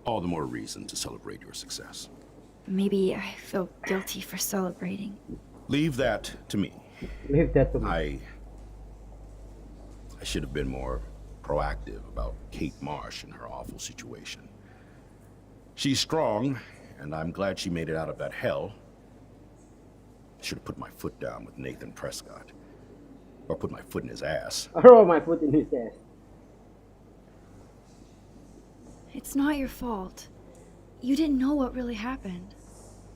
All the more reason to celebrate your success. Maybe I feel guilty for celebrating. Leave that to me. Leave that to me. I should have been more proactive about Kate Marsh and her awful situation. She's strong, and I'm glad she made it out of that hell. Should have put my foot down with Nathan Prescott. Or put my foot in his ass. Oh, my foot in his ass. It's not your fault. You didn't know what really happened.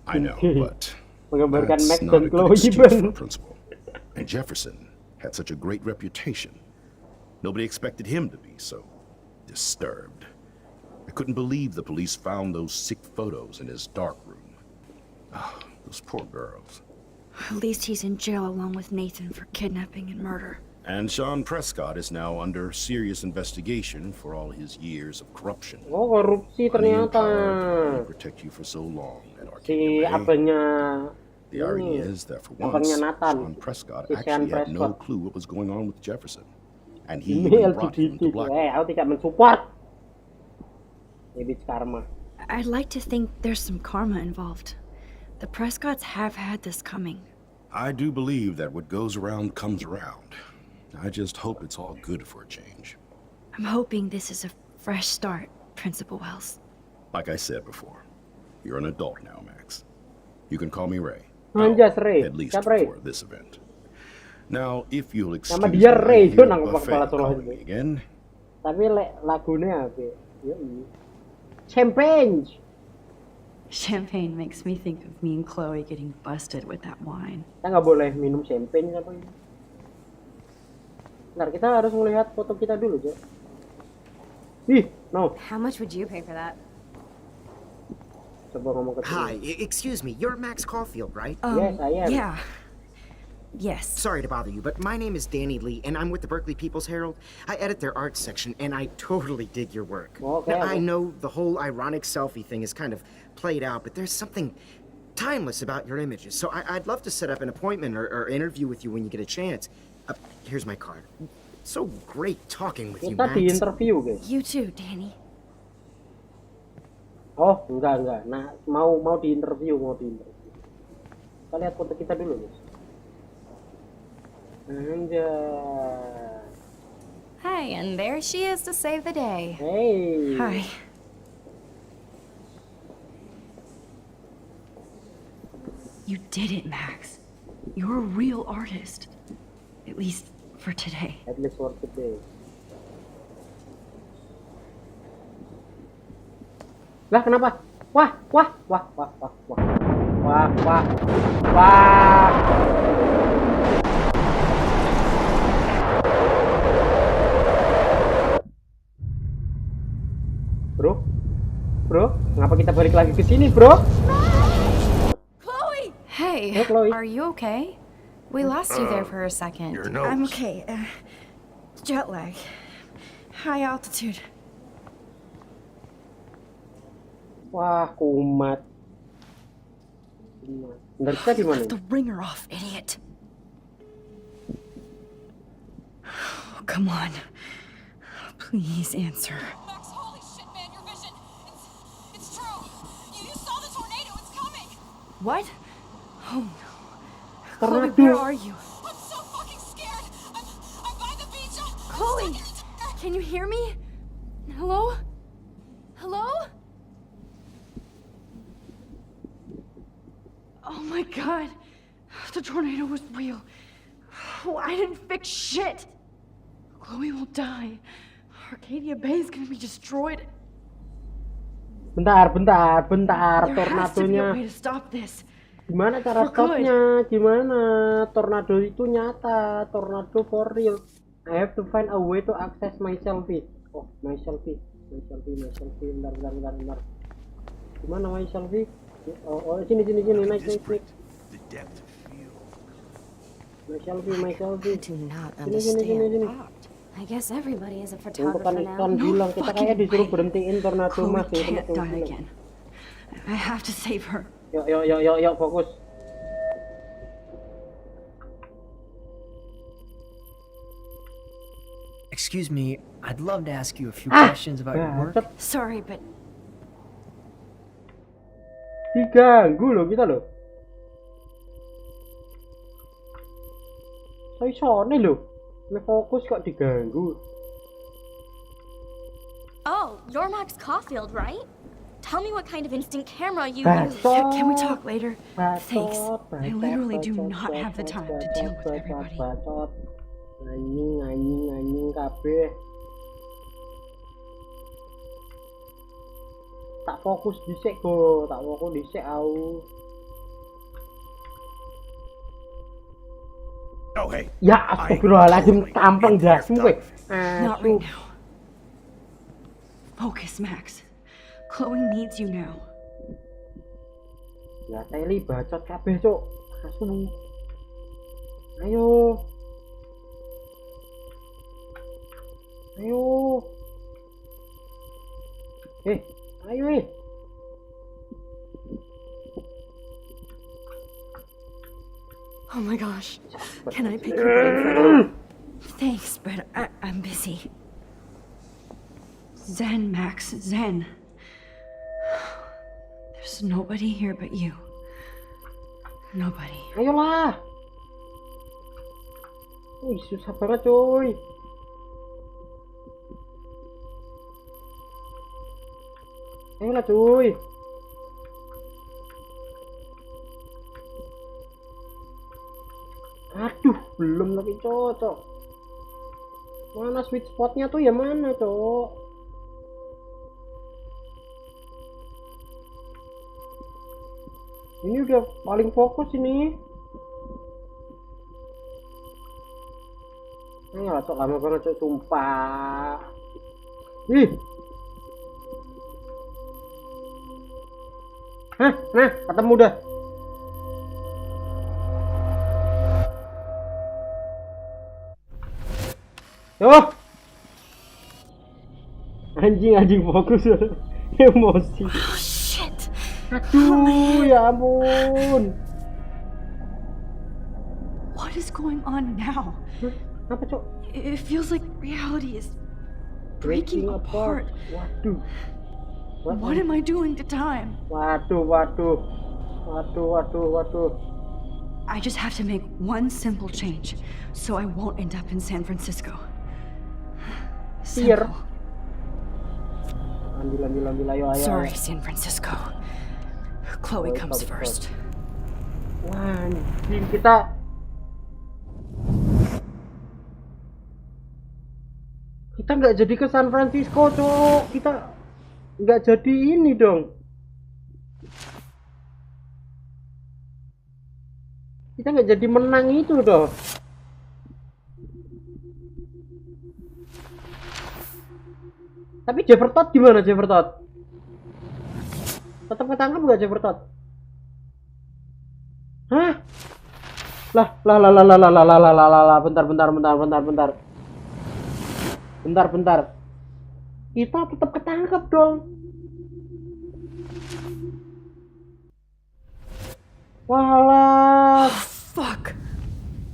I know, but Menggambarkan that's Max not a dan good Chloe excuse for a Bang. principal. And Jefferson had such a great reputation. Nobody expected him to be so disturbed. I couldn't believe the police found those sick photos in his dark room. Ah, those poor girls. At least he's in jail along with Nathan for kidnapping and murder. And Sean Prescott is now under serious investigation for all his years of corruption. Oh, korupsi Money and ternyata. power to protect you for so long at Si Arcadia Bay. abangnya The irony ini, is that for abangnya once, Nathan, Sean Prescott si Sean actually had no Prescott. clue what was going on with Jefferson. And he Ini even brought him to LGBT. Black. Aku tidak mensupport. Ini karma. I'd like to think there's some karma involved. The Prescotts have had this coming. I do believe that what goes around comes around. I just hope it's all good for a change. I'm hoping this is a fresh start, Principal Wells. Like I said before, you're an adult now, Max. You can call me Ray. Anjas Ray. At least Siapa Ray? before this event. Now, if you'll excuse Nama me, dia I Ray, hear itu nang the buffet kepala Solo calling itu. me again. Tapi lagunya apa? Yoi. Champagne. Champagne makes me think of me and Chloe getting busted with that wine. Kita nggak boleh minum champagne apa ini. Bentar, kita harus melihat foto kita dulu, Cok. Ih, no. How much would you pay for that? Coba ngomong ke Hi, excuse me, you're Max Caulfield, right? Yes, I am. Yeah. Yes. Sorry to bother you, but my name is Danny Lee, and I'm with the Berkeley People's Herald. I edit their arts section, and I totally dig your work. Okay, Now, I okay. know the whole ironic selfie thing is kind of played out, but there's something timeless about your images. So I'd love to set up an appointment or interview with you when you get a chance. Here's my card. So great talking with you, Kita di Max. interview, guys. You too, Danny. Oh, enggak. Nah, mau di interview. Kita lihat foto kita dulu, guys. Anjay. Hi, and there she is to save the day. Hey. Hi. You did it, Max. You're a real artist. At least for today. At least for today. Lah, kenapa? Wah. Bro, ngapa kita balik lagi ke sini, bro? Chloe! Hey, Chloe. are you okay? We lost you there for a second. Your nose. I'm okay. Jet lag. High altitude. Wah, kumat. Bentar, kita di mana? The ringer off, idiot. Oh, come on. Please answer. Max, holy shit, man, your vision. It's true. You saw the tornado. It's coming. What? Oh no. Tornado. Chloe, where are you? I'm so fucking scared. I'm by the beach. Chloe! Can you hear me? Hello? Hello? Oh my god. The tornado was real. Oh, I didn't fix shit. Chloe will die. Arcadia Bay is gonna be destroyed. Bentar, There has to be a tornadonya. way to stop this. Gimana cara For good. stopnya? Gimana? Tornado itu nyata, tornado for real. I have to find a way to access my selfie. Oh, my selfie. Bentar. Gimana my selfie? Oh, sini. Nice. The depth of field. My selfie. Do not Sini. I guess everybody is a Untuk photographer now. kan bilang kita kayak disuruh berhentiin tornado Chloe mas. can't die again. I have to save her. Yuk, fokus. Excuse me, I'd love to ask you a few questions about your work. Sorry, but Diganggu loh kita loh. Soalnya loh. Fokus kok diganggu. Oh, you're Max Caulfield, right? Tell me what kind of instant camera you use. can we talk later? Thanks. I literally do not have the time to deal with everybody. Anjing kabeh. Tak fokus dhisik go, tak fokus dhisik au. Oh, hey. Ya astagfirullahaladzim, tampang jasmu kowe. Not right now. Focus, Max. Chloe needs you now. Ya teli bacot kabeh, Cuk. Asu. Ayo. Ayo. Oh my gosh. Can I pick your brain for a minute? Thanks, but I'm busy. Zen, Max, Zen. There's nobody here but you. Nobody. Ayolah. Wih, susah banget, cuy. Ayolah, cuy. Aduh, belum lagi cocok. Mana sweet spotnya tuh ya mana, Cok? Ini udah paling fokus ini. Ayolah, Cok, lama banget, Cok, sumpah. Ih. Hah, nah, ketemu dah. Oh, anjing fokus. Emosi. Oh shit. Aduh, ya ampun. What is going on now? Apa, Cok? It feels like reality is breaking apart. Waduh. What am I doing to time? Waduh. I just have to make one simple change, so I won't end up in San Francisco. Simple. Ambil, ayo. Sorry, San Francisco. Chloe comes first. Wah, anjing, kita nggak jadi ke San Francisco, Cok. Kita nggak jadi ini dong. Kita nggak jadi menang itu dong. Tapi Jefferson gimana, Jefferson? Tetap ketangkap nggak Jefferson? Hah? Lah, bentar. Kita tetap ketangkap dong. Walah. Fuck.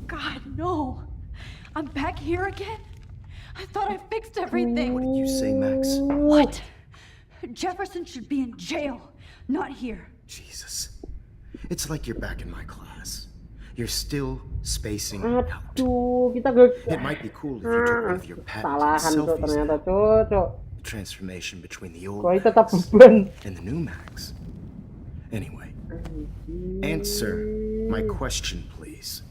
God, no. I'm back here again? I thought I fixed everything. What did you say, Max? What? Jefferson should be in jail, not here. Jesus. It's like you're back in my class. You're still spacing Aduh, out. kita gak... It might be cool if you took one of your patent Salahan, Cok, ternyata, selfies. Cok. The transformation between the old Koi tetap Max beban. and the new Max. Anyway, answer my question, please.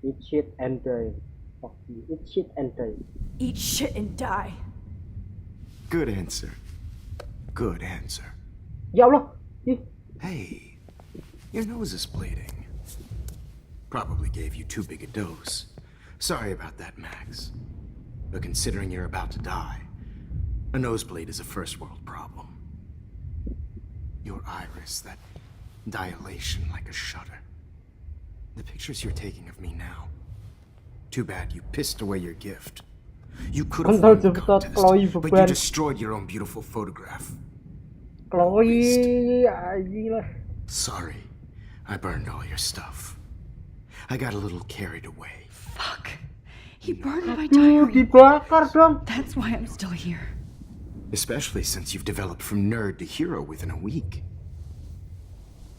Eat shit and die. Fuck you. Eat shit and die. Eat shit and die. Good answer. Good answer. Ya Allah. Hey, your nose is bleeding. Probably gave you too big a dose. Sorry about that, Max. But considering you're about to die, a nosebleed is a first world problem. Your iris, that dilation like a shutter. The pictures you're taking of me now. Too bad you pissed away your gift. You could have won the contest, but you destroyed your own beautiful photograph. Chloe, Sorry, I burned all your stuff. I got a little carried away. Fuck. He burned my diary. Dibakar dong. That's why I'm still here. Especially since you've developed from nerd to hero within a week.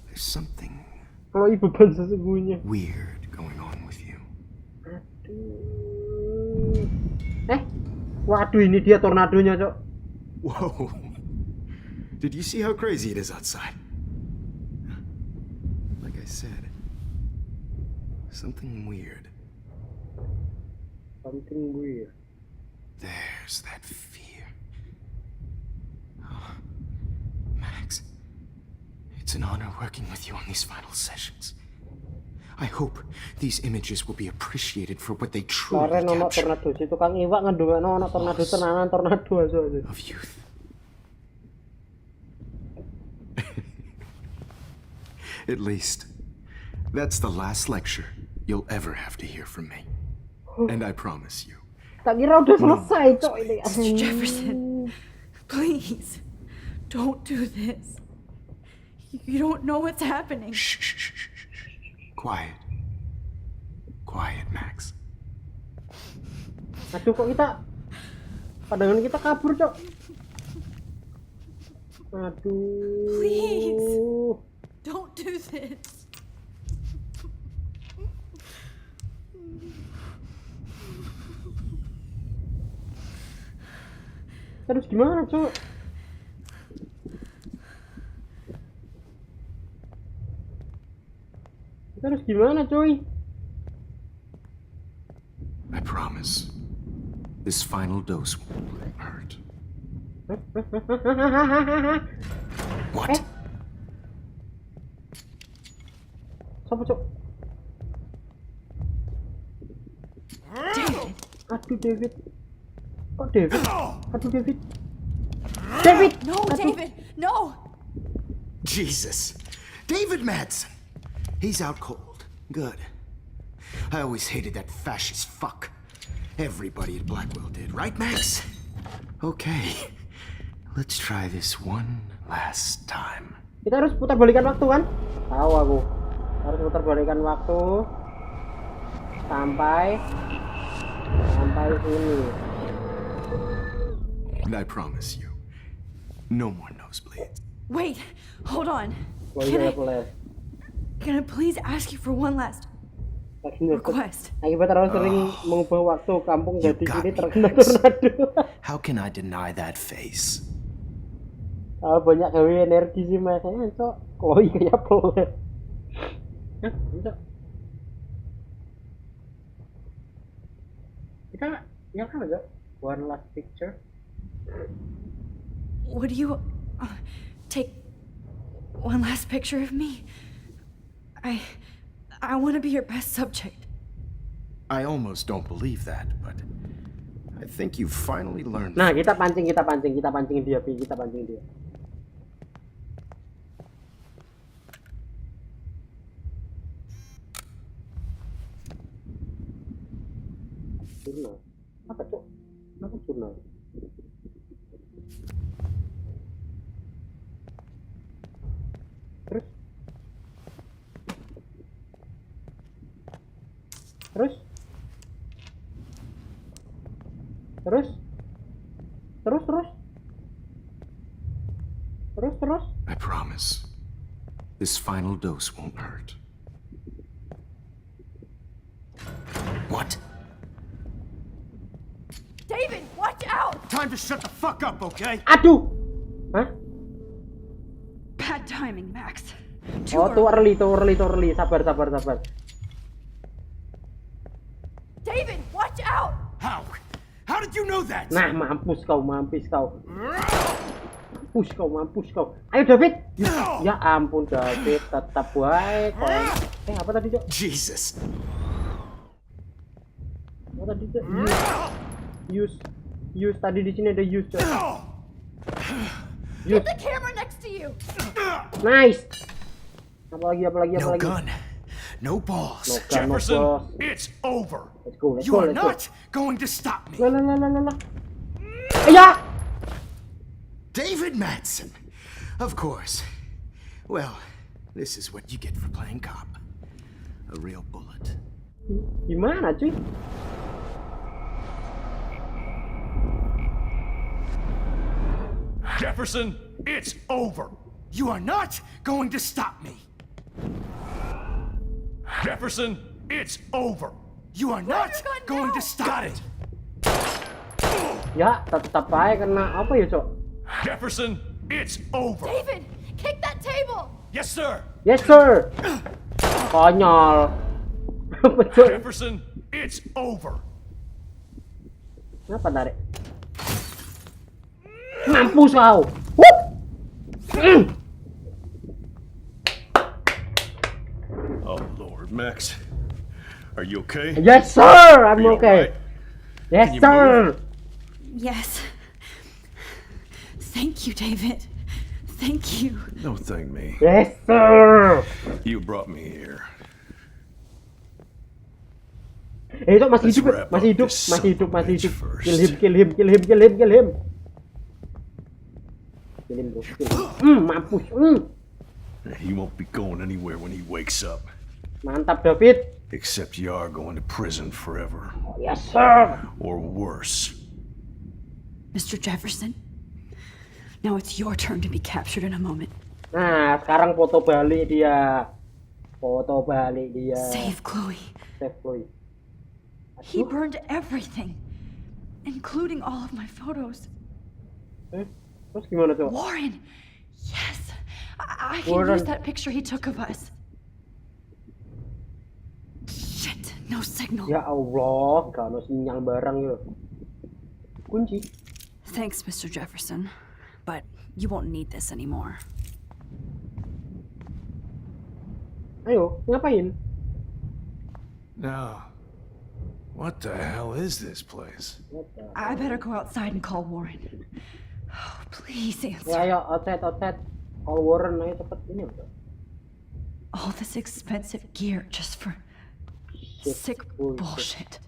There's something Chloe beban sesungguhnya. Weird going on with you. Waduh, ini dia tornadonya, Cok. Whoa. Did you see how crazy it is outside? Like I said, something weird. Something weird. There's that fear. Oh, Max, it's an honor working with you on these final sessions. I hope these images will be appreciated for what they truly capture. Tornado, si tukang iwak ngedungakno ono tornado tenanan tornado aja. Of youth. At least, that's the last lecture you'll ever have to hear from me. And I promise you. Tak kira udah selesai, Cok, ini. Mr. Jefferson, please, don't do this. You don't know what's happening. Shh. Quiet. Quiet, Max. Aduh, kok pandangan kita kabur, Cok. Aduh. Please, don't do this. Terus gimana, Cok? Terus gimana, coy? I promise, this final dose won't hurt. What? Siapa, Cok? David. Aduh, David. Kok David? Aduh, David. David! No, David, no! Jesus. David Madsen. He's out cold. Good. I always hated that fascist fuck. Everybody at Blackwell did, right, Max? Okay. Let's try this one last time. Kita harus putar balikan waktu, kan? Tahu aku. Harus putar balikan waktu sampai sini. And I promise you, no more nosebleeds. Wait, hold on. Boleh. Can I please ask you for one last request? Akibat terlalu sering mengubah waktu, kampung jadi sini terkena tornado. How can I deny that face? Banyak gawe energi sih masanya, so Chloe kayak pelet. Kita yang kan aja one last picture. Would you take one last picture of me? I want to be your best subject. I almost don't believe that, but I think you finally learned. Nah, kita pancing dia, Pi. Jurnal. Apa, Cok? Apa jurnal? Terus. I promise. This final dose won't hurt. What? David, watch out! Time to shut the fuck up, okay? Aduh! Hah? Bad timing, Max. Oh, too early. Sabar. David, watch out! How did you know that? Nah, mampus kau. Mampus kau. Ayo, David. Ya ampun, David, tetap baik. Apa tadi, Cok? Jesus. Apa tadi, Cok? Use. Tadi di sini ada use, Cok. Get the camera next to you. Nice. Apalagi. No gun. No balls. No gun, Jefferson, no balls. it's over. Let's go. You are not going to stop me. Lah. Ya. David Madsen. Of course. Well, this is what you get for playing cop. A real bullet. Gimana, cuy? Jefferson, it's over. You are not going to stop me. Jefferson, it's over. You are not going to stop it. Ya, tetap aja kena apa ya, Cok? Jefferson, it's over. David, kick that table. Yes, sir. Yes, sir. Konyol. Betul. Jefferson, it's over. Kenapa tarik? Mampus kau. Oh, Lord, Max. Are you okay? Yes, sir. I'm you okay. Right? Yes, sir. Yes. Thank you, David. Thank you. Don't thank me. Yes, sir. You brought me here. Itu masih hidup. Kill him, bro. Mampus. He won't be going anywhere when he wakes up. Mantap, David. Except you are going to prison forever. Yes, sir. Or worse. Mr. Jefferson, now it's your turn to be captured in a moment. Nah, sekarang foto balik dia. Save Chloe. He burned everything, including all of my photos. Terus gimana, Cok? Warren! Yes! I can use that picture he took of us. Shit, no signal. Ya Allah, gak ada sinyal barang ya. Kunci. Thanks, Mr. Jefferson, but you won't need this anymore. Ayo, ngapain? Now, what the hell is this place? I better go outside and call Warren. Oh, please answer. Ya, ayo, outside. Call Warren, ayo cepet ini. All this expensive gear just for sick bullshit.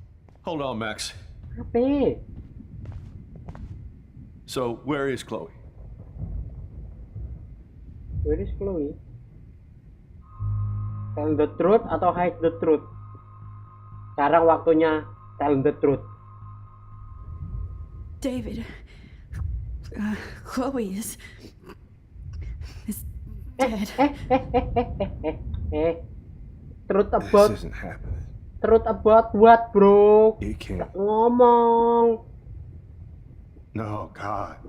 Hold on, Max. Apa? So, where is Chloe? Where is Chloe? Tell the truth atau hide the truth? Sekarang waktunya tell the truth. David, Chloe is dead. Truth about This isn't happening. Truth about what, bro? You can't. Ngomong. No, God.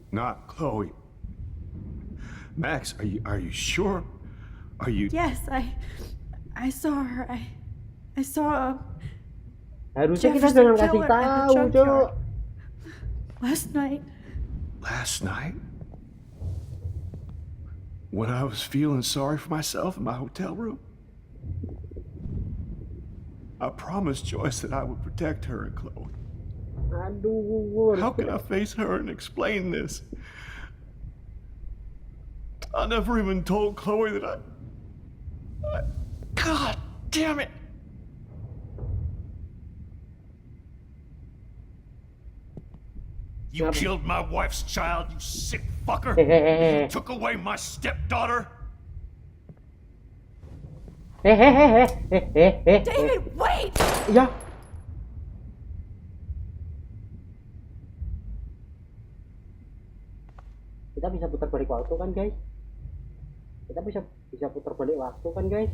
Not Chloe. Max, are you sure? Are you? Yes, I saw her. I saw Harusnya kita jangan kasih tahu, Cok. Last night. Last night? When I was feeling sorry for myself in my hotel room? I promised Joyce that I would protect her and Chloe. Aduh. How can I face her and explain this? I never even told Chloe that I... God damn it! You killed my wife's child, you sick fucker! You took away my stepdaughter! David, wait! Ya. Kita bisa putar balik waktu kan, guys? Kita bisa putar balik waktu kan, guys?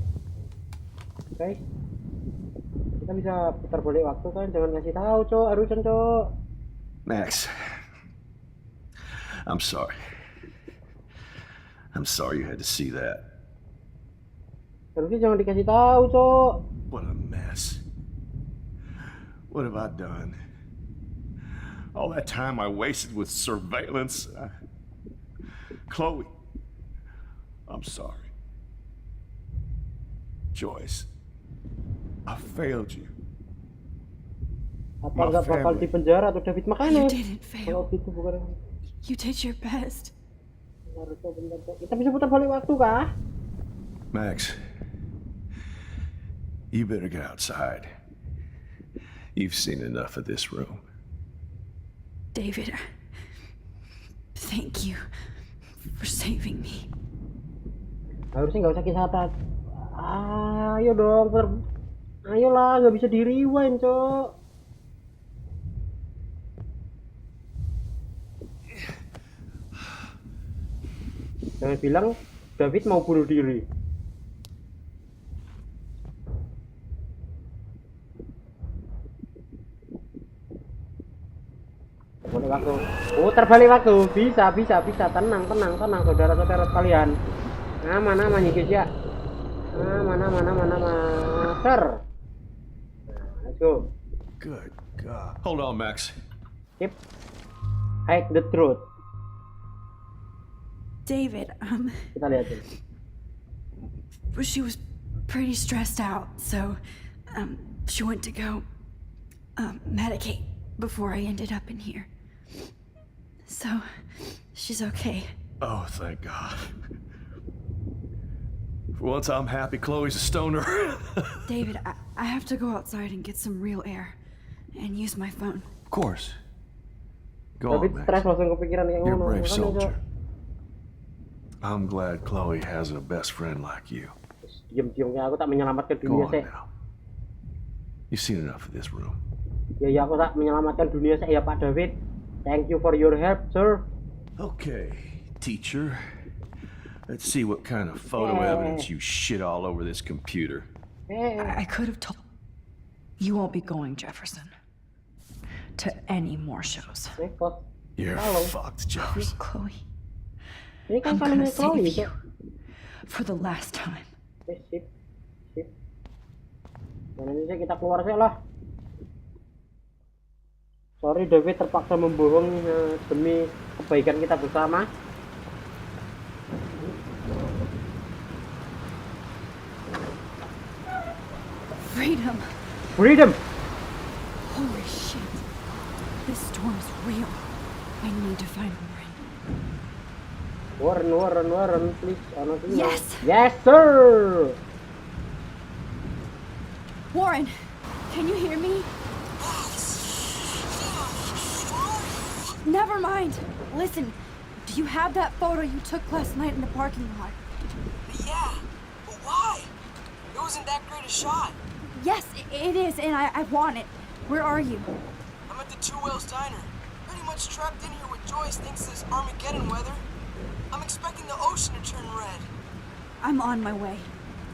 Guys, kita bisa putar balik waktu kan? Jangan kasih tahu, Cok. Harusan, Cok. Max, I'm sorry. I'm sorry you had to see that. Harusnya jangan dikasih tahu, Cok. What a mess. What have I done? All that time I wasted with surveillance. Chloe, I'm sorry. Joyce, I failed you. Apa nggak bakal di penjara atau David makanya? You didn't fail. Itu bukan. You did your best. Harusnya benar, Cok. Kita bisa putar balik waktu kah? Max, you better get outside. You've seen enough of this room. David, thank you for saving me. Harusnya nggak usah kisah hati. Ayo dong, ayolah, nggak bisa di rewind, Cok. Jangan bilang David mau bunuh diri. Boleh waktu. Putar balik waktu. Bisa. Tenang, saudara-saudara kalian. Aman ya guys ya. Aman. Sir. Let's go. Good God. Hold on, Max. Keep. Hide the truth. David, kita lihatin. She was pretty stressed out, so she went to go medicate before I ended up in here. So she's okay. Oh, thank God. For once I'm happy Chloe's a stoner. David, I have to go outside and get some real air and use my phone. Of course. Go David on, stres langsung kepikiran kayak You're a ngono. brave soldier. I'm glad Chloe has a best friend like you. Diam-diamnya aku tak menyelamatkan dunia, Go on Sek. now. You've seen enough of this room. Ya, aku tak menyelamatkan dunia, Sek, ya Pak David. Thank you for your help, sir. Okay, teacher. Let's see what kind of photo evidence you shit all over this computer. I could have told you won't be going, Jefferson, to any more shows. You're fucked, Jefferson. Chloe. Ini kan I'm gonna kalungnya Chloe, save you Cok. for the last time. Sip. Dan ini kita keluar saja lah. Sorry David terpaksa membohong demi kebaikan kita bersama. Freedom. Holy shit. This storm's real. I need to find Warren, please. Yes, sir. Warren, can you hear me? Never mind. Listen, do you have that photo you took last night in the parking lot? Yeah, but wasn't that great a shot. Yes, it is, and I want it. Where are you? I'm at the Two Whales Diner. Pretty much trapped in here with Joyce thinks this Armageddon weather. I'm expecting the ocean to turn red. I'm on my way.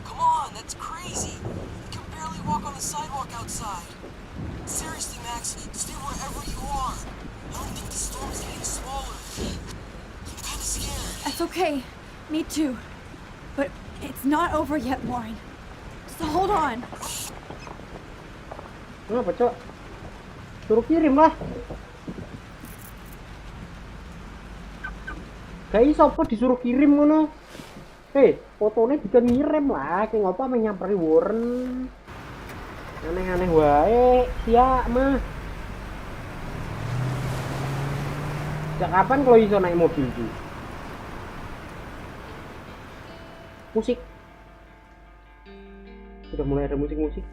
Come on, that's crazy. You can barely walk on the sidewalk outside. Seriously, Max, stay wherever you are. I don't think the storm is getting smaller. I'm kind of scared. That's okay. Me too. But it's not over yet, Lauren. So hold on. Kenapa, Cok? Suruh kirim lah. Gak iso apa disuruh kirim ngono. Fotonya juga ngirim lah, kayak ngapa menyamperin Warren. Aneh-aneh wae, siap mah. Sejak kapan kalau iso naik mobil sih? Musik. Udah mulai ada musik-musik.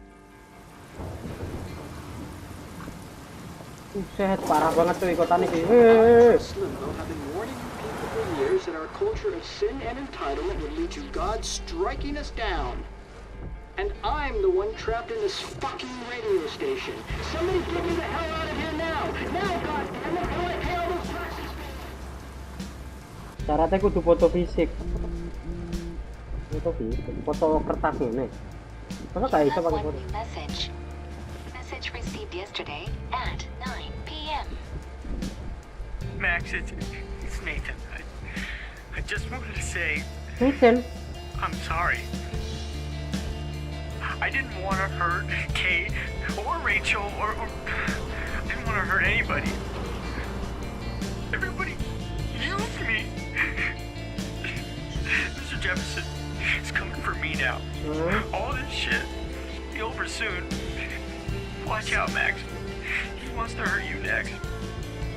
Set parah banget tuh ikotannya sih. Years that our culture of sin and entitlement would lead to God striking us down. And I'm the one trapped in this fucking radio station. Somebody get me the hell out of here now! Now, goddammit, how do I pay all those taxes? Syaratnya kudu foto fisik. Foto fisik, foto kertas nih. Masa gak bisa pakai foto? Message received yesterday at 9 p.m. Max, it's Nathan. I just wanted to say, Nathan, I'm sorry. I didn't want to hurt Kate or Rachel or I didn't want to hurt anybody. Everybody used me. Mr. Jefferson is coming for me now. All this shit will be over soon. Watch out, Max. He wants to hurt you next.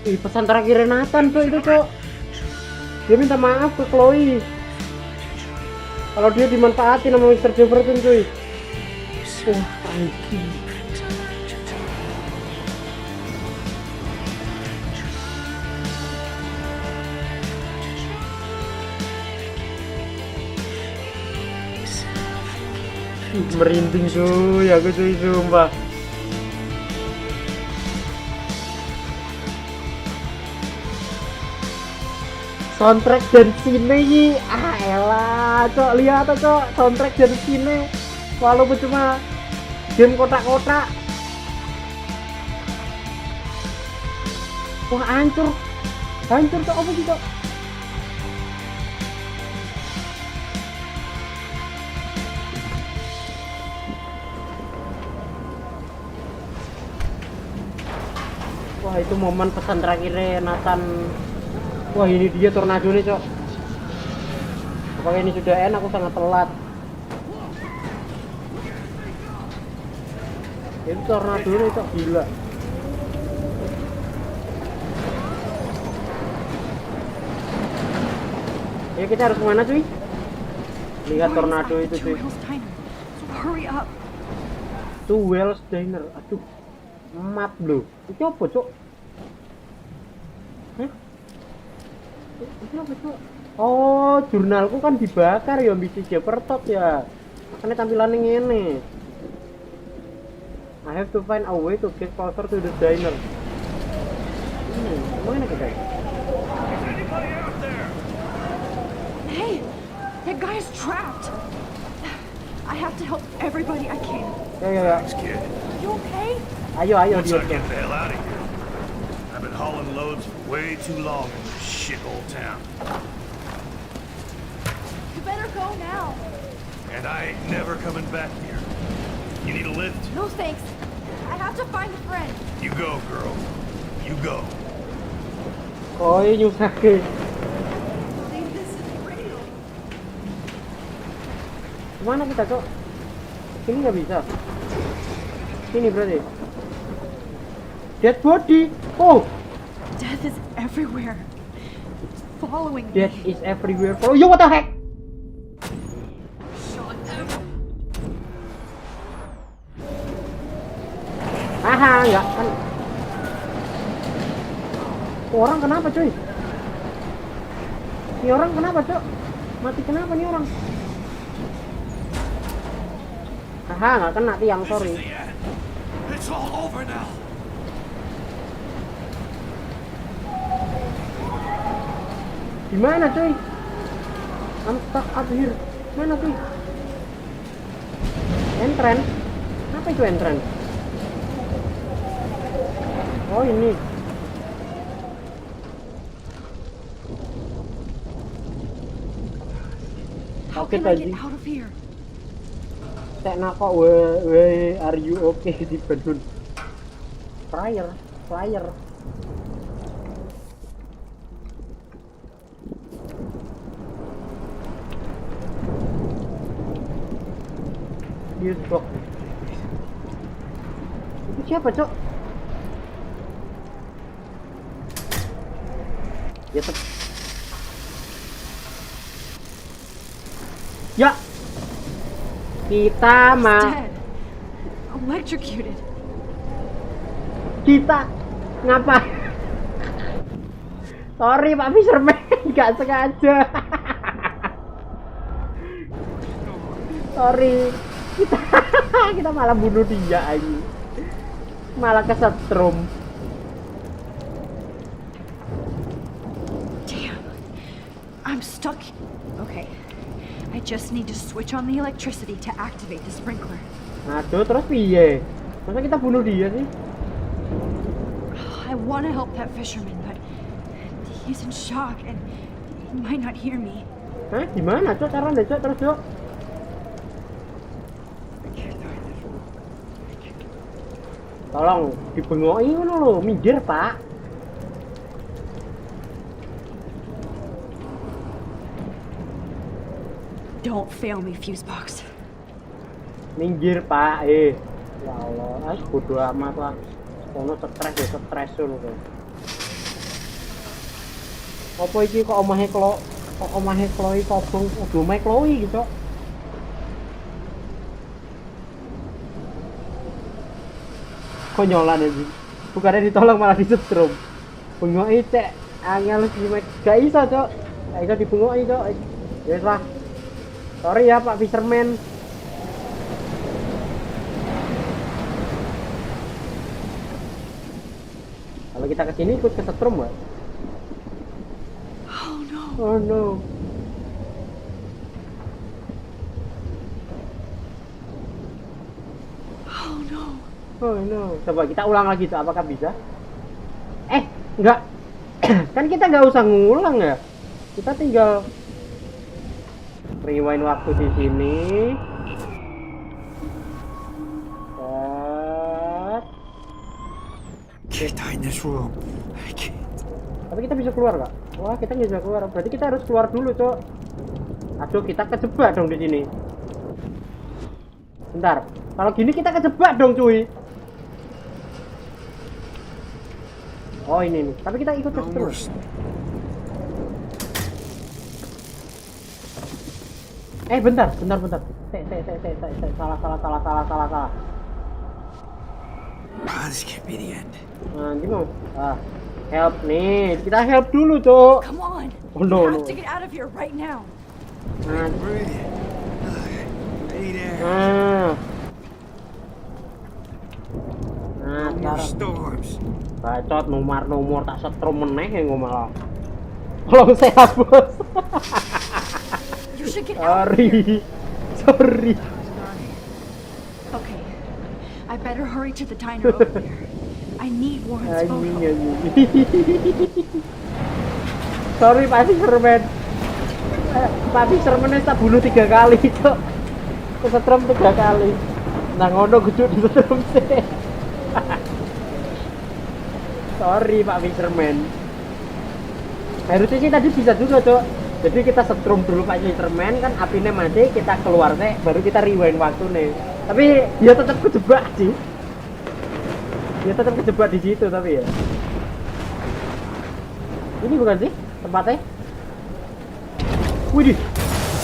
Pesan terakhir Nathan tuh itu, Cok. Dia minta maaf ke Chloe kalau dia dimanfaatin sama Mr. Jefferson, cuy. Anjing. Merinding cuy, aku cuy, sumpah. Soundtrack dari sini, elah, Cok, lihat tuh, Cok, soundtrack dari sini, walaupun cuma game kotak-kotak. Wah, hancur, Cok, apa sih, Cok? Wah, itu momen pesan terakhirnya Nathan. Wah, ini dia tornado nih, Cok. Apakah ini sudah end? Aku sangat telat. Itu tornado nih, Cok, gila. Ya, kita harus kemana, cuy? Lihat tornado itu, cuy. Two Whales Diner. Aduh, map loh. Itu apa, Cok? Hah? Itu apa, Cok? Oh, jurnalku kan dibakar ya, bisa Jefferson ya. Makanya tampilannya ngene. I have to find a way to get closer to the diner. Kemana kita? Hey, that guy's trapped. I have to help everybody I can. Ya. You okay? Ayo, Once I dia. get the hell out of here. I've been hauling loads for way too long in this shithole town. You better go now. And I ain't never coming back here. You need a lift? No thanks. I have to find a friend. You go, girl. You go. Oh, ini nyusake. Kemana kita, Cok? Sini nggak bisa. Sini berarti. Dead body. Oh. Death is everywhere. Following me. Death is everywhere. Oh, yo, what the heck? Aha, enggak kan. Orang kenapa, cuy? Ini orang kenapa, Cok? Mati kenapa nih orang? Haha, nggak kena tiang, sorry. It's all over now. Gimana cuy? I'm stuck up here. Mana cuy? Entrance? Apa itu entrance? Oh ini. How can I get out of here? Cek kok, we, are you okay di bedun? Flyer. Use box. Itu siapa, Cok? Ya Ya. Kita electrocuted. Kita ngapain? Sorry Pak Fisherman, nggak sengaja. Sorry. Kita malah bunuh dia aja. Malah kesetrum. Damn. I'm stuck. Okay. I just need to switch on the electricity to activate the sprinkler. Aduh, terus piye? Masa kita bunuh dia sih? I want to help that fisherman, but he's in shock and he might not hear me. Hah? Gimana, Cok? Cara deh, Cok. Terus, Cok. Tolong dibengoki ngono lho, minggir, Pak. Don't fail me, fuse box. Minggir, Pak. Ya Allah, bodo amat lah. Ono stres lho. Apa iki kok omahe Chloe kobong, omahe Chloe gitu. Konyolan aja. Bukannya ditolong malah disetrum. Bengoki cek angel gimana? Gak iso, Cok. Gak iso dibengoki, Cok. Ya wis lah. Sorry ya Pak Fisherman. Kalau kita kesini ikut kesetrum, Mbak. Oh no. Oh no. Oh no. Oh no. Coba kita ulang lagi tuh, apakah bisa? Enggak. Kan kita nggak usah ngulang ya. Kita tinggal rewind waktu di sini. In this room. I can't. Tapi kita bisa keluar nggak? Wah, kita nggak bisa keluar. Berarti kita harus keluar dulu, Cok. Aduh, kita kejebak dong di sini. Bentar. Kalau gini kita kejebak dong, cuy. Oh, ini nih. Tapi kita ikut terus. Bentar. Salah. This can't be the end. Nanti mau. Help nih. Kita help dulu, Cok. Come on. Oh no. We have to get out of here right now. Storms. Bacot nomor tak setrum meneh ya ngomong malah. Tolong sehat, Bos. You should get out of here. Sorry. Okay. I better hurry to the diner over there. I need Warren's photo. Sorry Pak Fisherman. Pak Fisherman tak bunuh 3 kali, Cok. Kesetrum 3 kali. Nah ngono guduk disetrum sih. Sorry Pak Fisherman. Harusnya sih tadi bisa juga, Cok. Jadi kita setrum dulu Pak Fisherman, kan apinya mati, kita keluar teh, baru kita rewind waktu nih. Tapi dia tetap kejebak sih. Dia tetap kejebak di situ tapi ya. Ini bukan sih tempatnya? Widih.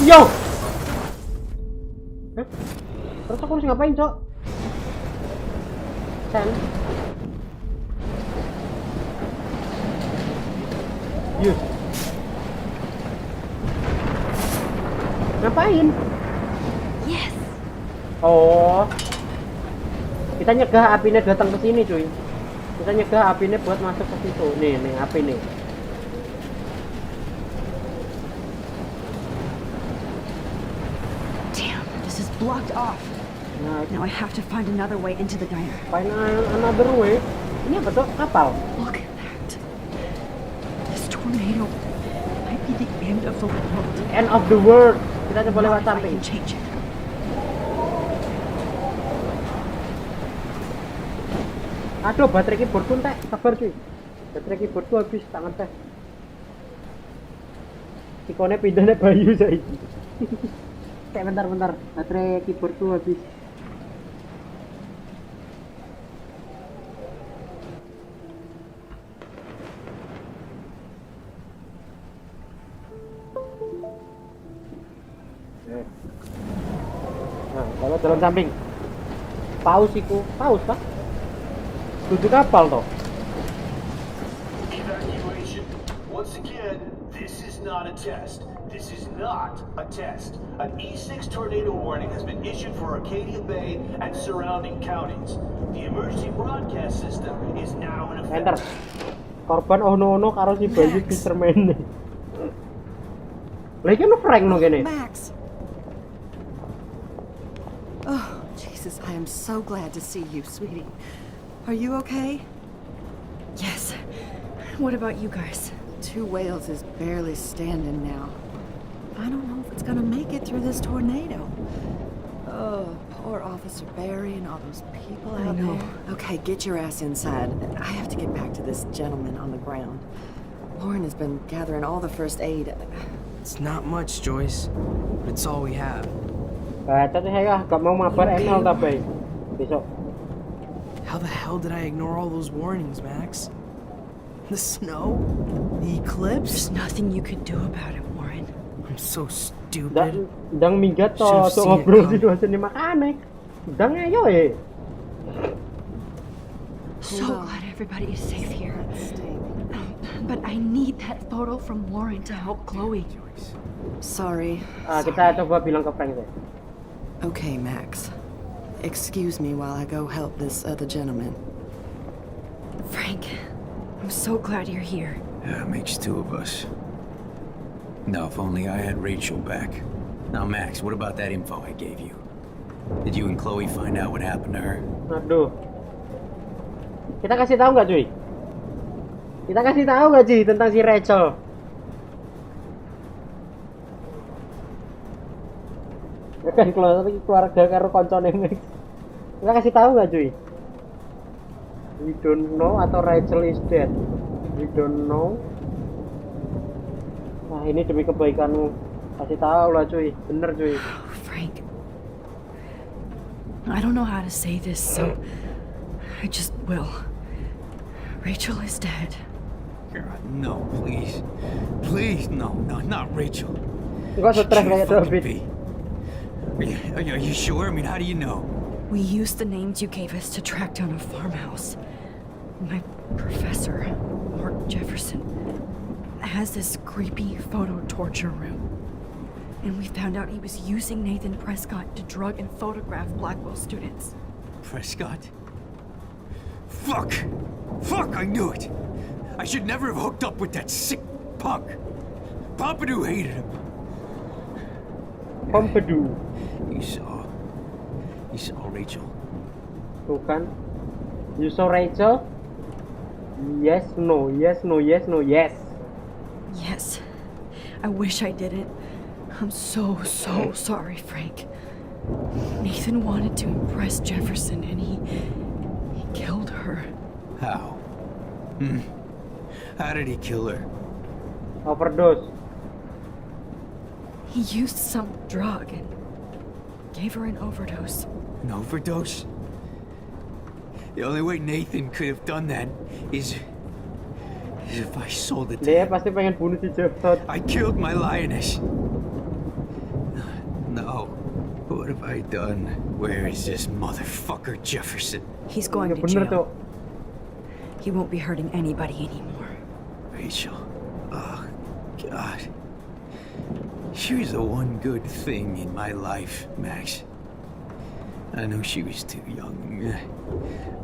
Yo. Terus aku harus ngapain, Cok? Sen. Yus. Ngapain? Yes. Oh, kita nyegah apinya datang ke sini cuy. Kita nyegah apinya buat masuk ke situ. Nih api nih. Damn, this is blocked off. Now I have to find another way into the diner. Find another way. Ini apa tuh? Kapal. Look at that. This tornado might be the end of the world. End of the world. Kita coba lewat samping. Change it. Aduh, baterai keyboardku entek, sabar cuy. Baterai keyboardku habis, tangan teh. Ikonnya pindahnya Bayu saiki. Kayak bentar, baterai keyboardku habis. Nah, kalau jalan samping. Paus iku, paus Pak. Tujuh kapal toh. Evacuation. Once again, this is not a test. This is not a test. An E6 tornado warning has been issued for Arcadia Bay and surrounding counties. The emergency broadcast system is now in effect. Enter. Korban ono karo si Bayu Fisherman. Lagi no prank no gini. Max. Oh, Jesus, I am so glad to see you, sweetie. Are you okay? Yes. What about you guys? Two Whales is barely standing now. I don't know if it's gonna make it through this tornado. Oh, poor Officer Barry and all those people out there. Okay, get your ass inside. I have to get back to this gentleman on the ground. Lauren has been gathering all the first aid. It's not much, Joyce, but it's all we have. Baca saya gak mau mabar ML tapi besok. How the hell did I ignore all those warnings, Max? The snow? The eclipse? There's nothing you can do about it, Warren. I'm so stupid. Dang minggat to ngobrol situasi ini mekanik. Dang ayo So glad everybody is safe here. But I need that photo from Lauren to help Chloe. Sorry. Kita coba bilang ke Frank deh. Okay, Max. Excuse me while I go help this other gentleman. Frank, I'm so glad you're here. Yeah, it makes two of us. Now, if only I had Rachel back. Now, Max, what about that info I gave you? Did you and Chloe find out what happened to her? Aduh. Kita kasih tahu nggak, cuy? Kita kasih tahu nggak, Ji, tentang si Rachel? Kan keluarga karo koncone Max. Kita kasih tahu nggak, cuy? We don't know atau Rachel is dead. We don't know. Nah, ini demi kebaikanmu. Kasih tahu lah, cuy. Bener, cuy. Frank, I don't know how to say this, so I just will. Rachel is dead. God, no, please. Please, no, not Rachel. Enggak stres kayak David. Are you sure? I mean, how do you know? We used the names you gave us to track down a farmhouse. My professor, Mark Jefferson, has this creepy photo torture room. And we found out he was using Nathan Prescott to drug and photograph Blackwell students. Prescott? Fuck! Fuck, I knew it! I should never have hooked up with that sick punk. Pompidou hated him. Pompidou. You saw Rachel. Tuh kan. You saw Rachel? Yes, no, yes, no, yes, no, yes. Yes. I wish I didn't. I'm so sorry, Frank. Nathan wanted to impress Jefferson and he killed her. How? How did he kill her? Overdose. He used some drug and gave her an overdose. An overdose? The only way Nathan could have done that is if I sold it to Dia him. pasti pengen bunuh si Jefferson. I killed my lioness. No. What have I done? Where is this motherfucker Jefferson? He's going to jail. He won't be hurting anybody anymore. Rachel. Oh, God. She was the one good thing in my life, Max. I know she was too young.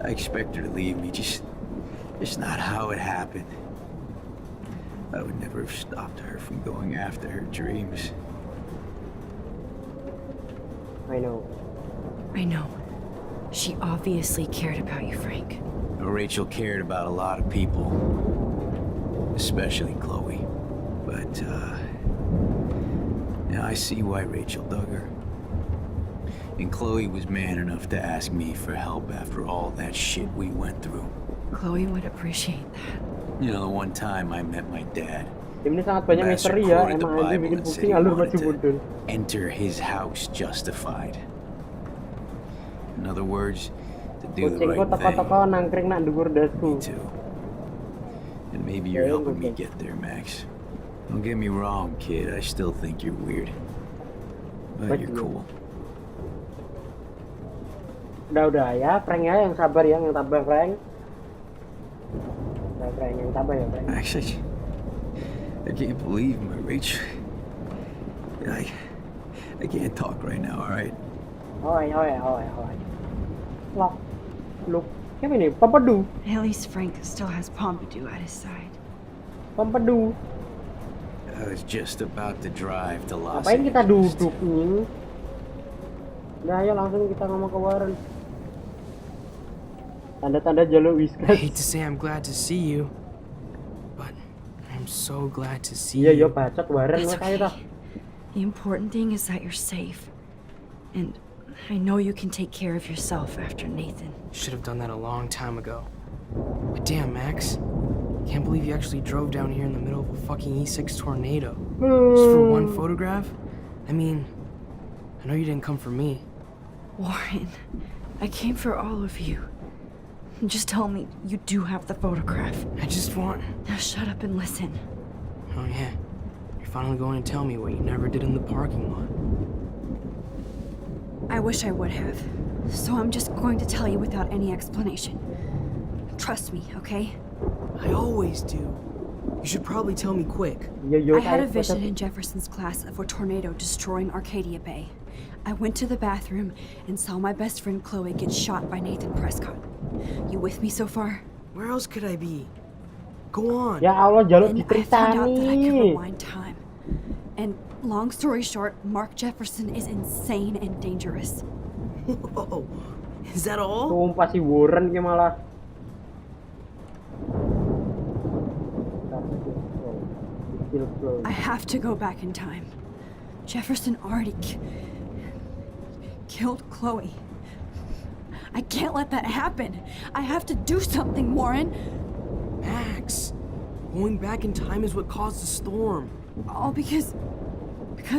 I expect her to leave me. Just not how it happened. I would never have stopped her from going after her dreams. I know. She obviously cared about you, Frank. Rachel cared about a lot of people, especially Chloe. But, now I see why Rachel dug her. And Chloe was man enough to ask me for help after all that shit we went through. Chloe would appreciate that. You know, the one time I met my dad. Ini sangat banyak misteri ya, emang aja bikin pusing alur maju mundur. Enter his house justified. In other words, to do the right thing. Nangkring nak dhuwur dasku. Me too. And maybe you're helping me get there, Max. Don't get me wrong, kid. I still think you're weird. But you're cool. Udah ya, Frank ya, yang sabar ya, yang tabah Frank. Frank, yang tabah ya, Frank. Actually, I can't believe my Rachel. I can't talk right now, alright? Alright. Look, siapa ini? Pompidou. At least Frank still has Pompidou at his side. Pompidou. I was just about to drive to Los Ngapain kita duduk nih? Nah, ayo langsung kita ngomong ke Warren. Tanda-tanda jalur whiskas. I hate to say I'm glad to see you, but I'm so glad to see you. Iya, bacot Warren That's okay. The important thing is that you're safe. And I know you can take care of yourself after Nathan. Should have done that a long time ago. But damn, Max. Can't believe you actually drove down here in the middle of a fucking E6 tornado. Just for one photograph? I mean, I know you didn't come for me. Warren, I came for all of you. Just tell me you do have the photograph. I just want... Now shut up and listen. Oh yeah, you're finally going to tell me what you never did in the parking lot. I wish I would have. So I'm just going to tell you without any explanation. Trust me, okay? I always do. You should probably tell me quick. I had a vision in Jefferson's class of a tornado destroying Arcadia Bay. I went to the bathroom and saw my best friend Chloe get shot by Nathan Prescott. You with me so far? Where else could I be? Go on. Ya Allah, jalur I found out that I could rewind time. And long story short, Mark Jefferson is insane and dangerous. Whoa. Is that all? Sumpah si Warren ki malah. I have to go back in time. Jefferson already killed Chloe. I can't let that happen. I have to do something, Warren. Max, going back in time is what caused the storm. All because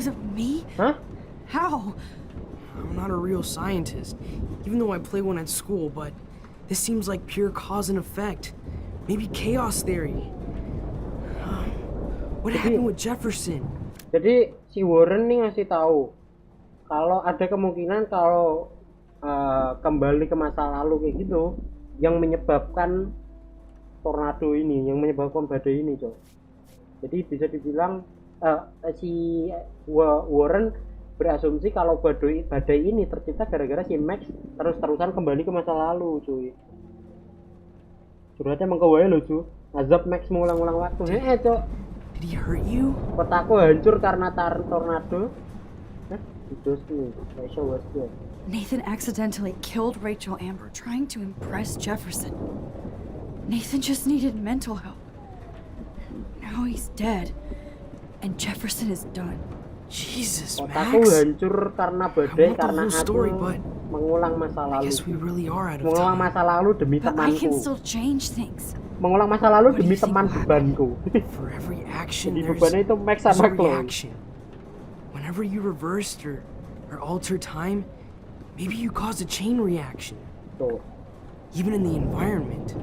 of me? Huh? How? I'm not a real scientist, even though I play one at school, but this seems like pure cause and effect. Maybe chaos theory. What happened with Jefferson? Jadi si Warren nih ngasih tahu kalau ada kemungkinan kalau kembali ke masa lalu kayak gitu yang menyebabkan tornado ini, yang menyebabkan badai ini, coy. Jadi bisa dibilang si Warren berasumsi kalau badai ini tercipta gara-gara si Max terus-terusan kembali ke masa lalu, cuy. Curhatnya emang kewae lho, cuy. Azab Max mengulang-ulang waktu. Cok. Did he hurt you? Kotaku hancur karena tornado. Nathan accidentally killed Rachel Amber trying to impress Jefferson. Nathan just needed mental help. Now he's dead, and Jefferson is done. Jesus, Max. Kotaku hancur karena badai, karena aku mengulang masa lalu. Mengulang masa lalu demi temanku. I can still change things. Mengulang masa lalu demi teman bebanku. For every action, Jadi bebannya itu Max sama Chloe. Whenever you reversed or altered time, maybe you caused a chain reaction. So, even in the environment.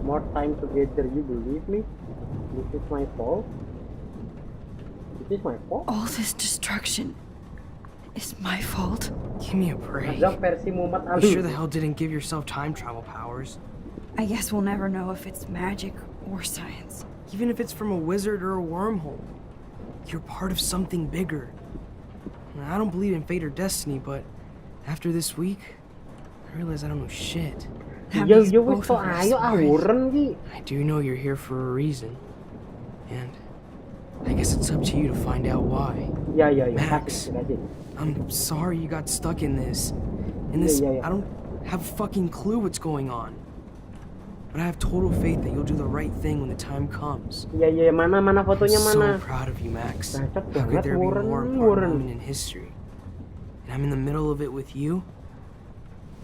More time together, you believe me? This is my fault? This is my fault? All this destruction is my fault? Give me a break. You sure the hell didn't give yourself time travel powers? I guess we'll never know if it's magic or science. Even if it's from a wizard or a wormhole, you're part of something bigger. I don't believe in fate or destiny, but after this week, I realize I don't know shit. I do know you're here for a reason, and I guess it's up to you to find out why. Max, I'm sorry you got stuck in this. I don't have a fucking clue what's going on. But I have total faith that you'll do the right thing when the time comes. Mana fotonya mana? I'm so proud of you, Max. How could there be more important moment in history? And I'm in the middle of it with you.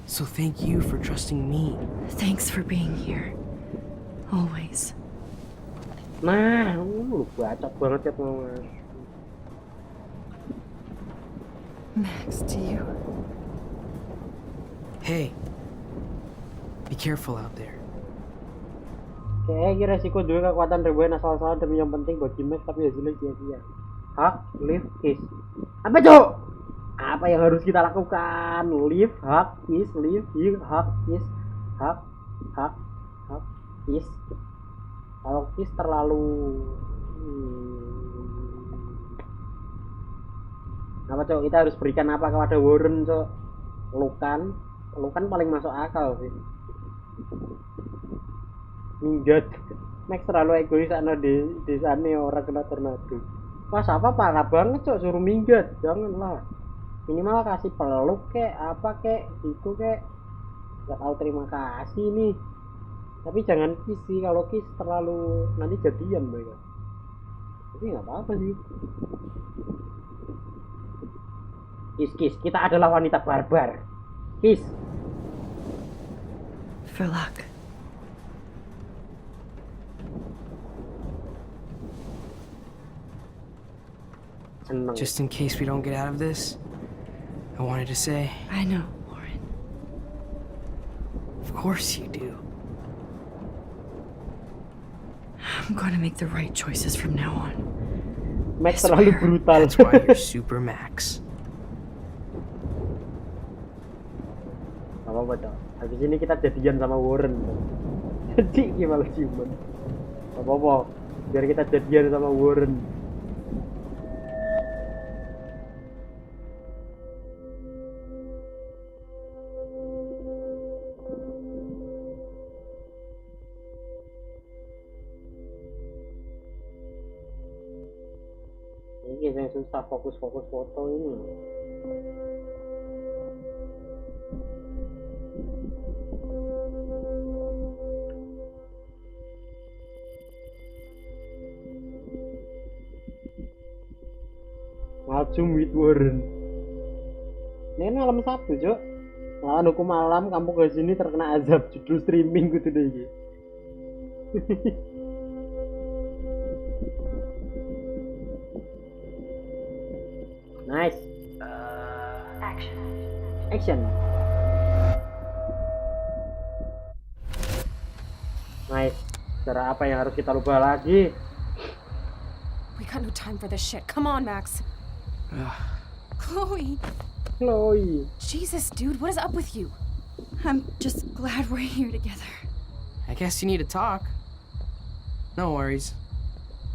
So thank you for trusting me. Thanks for being here. Always. Nah, lu bacot banget ya, Mas. Max, do you? Hey, be careful out there. Kayak resiko juga kekuatan ribuan asal-asalan demi yang penting buat Max tapi hasilnya sia-sia. Hak, live, kiss. Apa cok? Apa yang harus kita lakukan? Live, hak, kiss, live, hak, kiss, hak, kiss. Kalau kiss terlalu apa cok? Kita harus berikan apa kepada Warren cok? Pelukan paling masuk akal sih. Minggat. Max terlalu egois karena di sana orang kena tornado. Pas apa parah banget cok, suruh minggat. Janganlah. Minimal kasih peluk kek apa kek gitu kek. Gak tahu terima kasih nih. Tapi jangan kiss sih, kalau kiss terlalu nanti jadian mereka. Tapi nggak apa-apa sih. Kiss, kita adalah wanita barbar. Kiss. For luck. Just in case we don't get out of this, I wanted to say... I know, Warren. Of course you do. I'm going to make the right choices from now on. Max terlalu brutal. That's why you're Super Max. Apa-apa dong. Habis ini kita jadian sama Warren. Jadi gimana ciuman? Apa-apa. Biar kita jadian sama Warren. Ini yang susah fokus foto ini. Macum with Warren. Ini malam Sabtu, Cok. Malam hukum malam kampung ke sini terkena azab, judul streaming gitu deh iki. Nice. Action. Nice. Cara apa yang harus kita rubah lagi? We got no time for this shit. Come on, Max. Chloe. Jesus, dude, what is up with you? I'm just glad we're here together. I guess you need to talk. No worries.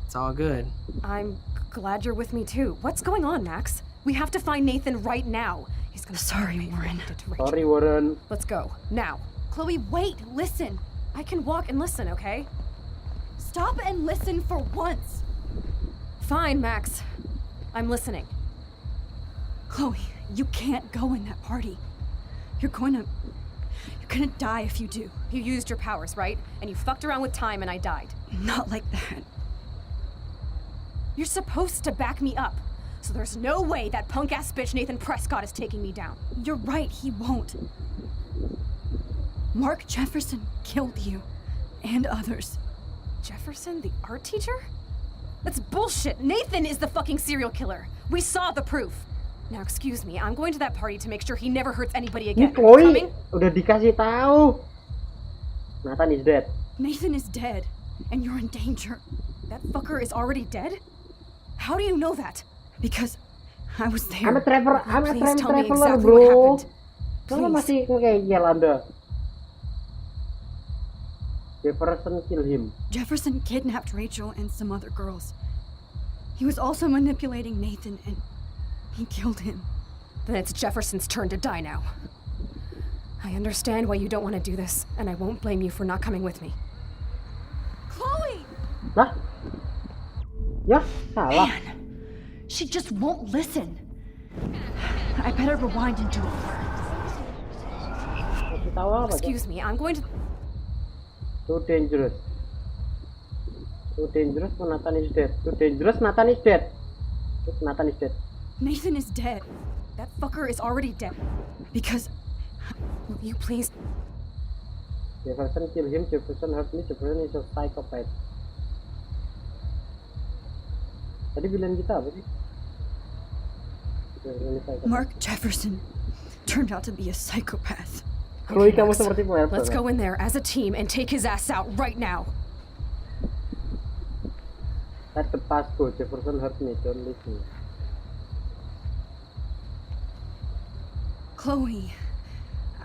It's all good. I'm glad you're with me too. What's going on, Max? We have to find Nathan right now. He's gonna... Sorry, Warren. Sorry, Warren. Let's go. Now. Chloe, wait. Listen. I can walk and listen, okay? Stop and listen for once. Fine, Max. I'm listening. Chloe, you can't go in that party. You're gonna die if you do. You used your powers, right? And you fucked around with time and I died. Not like that. You're supposed to back me up. So there's no way that punk-ass bitch Nathan Prescott is taking me down. You're right, he won't. Mark Jefferson killed you. And others. Jefferson, the art teacher? That's bullshit. Nathan is the fucking serial killer. We saw the proof. Now, excuse me, I'm going to that party to make sure he never hurts anybody again. Chloe, udah dikasih tahu. Nathan is dead. Nathan is dead, and you're in danger. That fucker is already dead? How do you know that? Because I was there. I'm a traveler, exactly bro. Kamu masih ngeyel Anda. Jefferson killed him. Jefferson kidnapped Rachel and some other girls. He was also manipulating Nathan and He killed him. Then it's Jefferson's turn to die now. I understand why you don't want to do this, and I won't blame you for not coming with me. Chloe! Lah? Ya, salah. Man, she just won't listen. I better rewind and do it. Excuse me, I'm going to... Too dangerous. Too dangerous, Nathan is dead. Too dangerous, Nathan is dead. Nathan is dead. Nathan is dead. That fucker is already dead. Because... Will you please... Jefferson kill him, Jefferson hurt me, Jefferson is a psychopath. Tadi bilang kita apa sih? Mark Jefferson turned out to be a psychopath. Chloe, kamu seperti pemain. Let's go in there as a team and take his ass out right now. Let the past go. Jefferson hurt me, don't leave me. Chloe,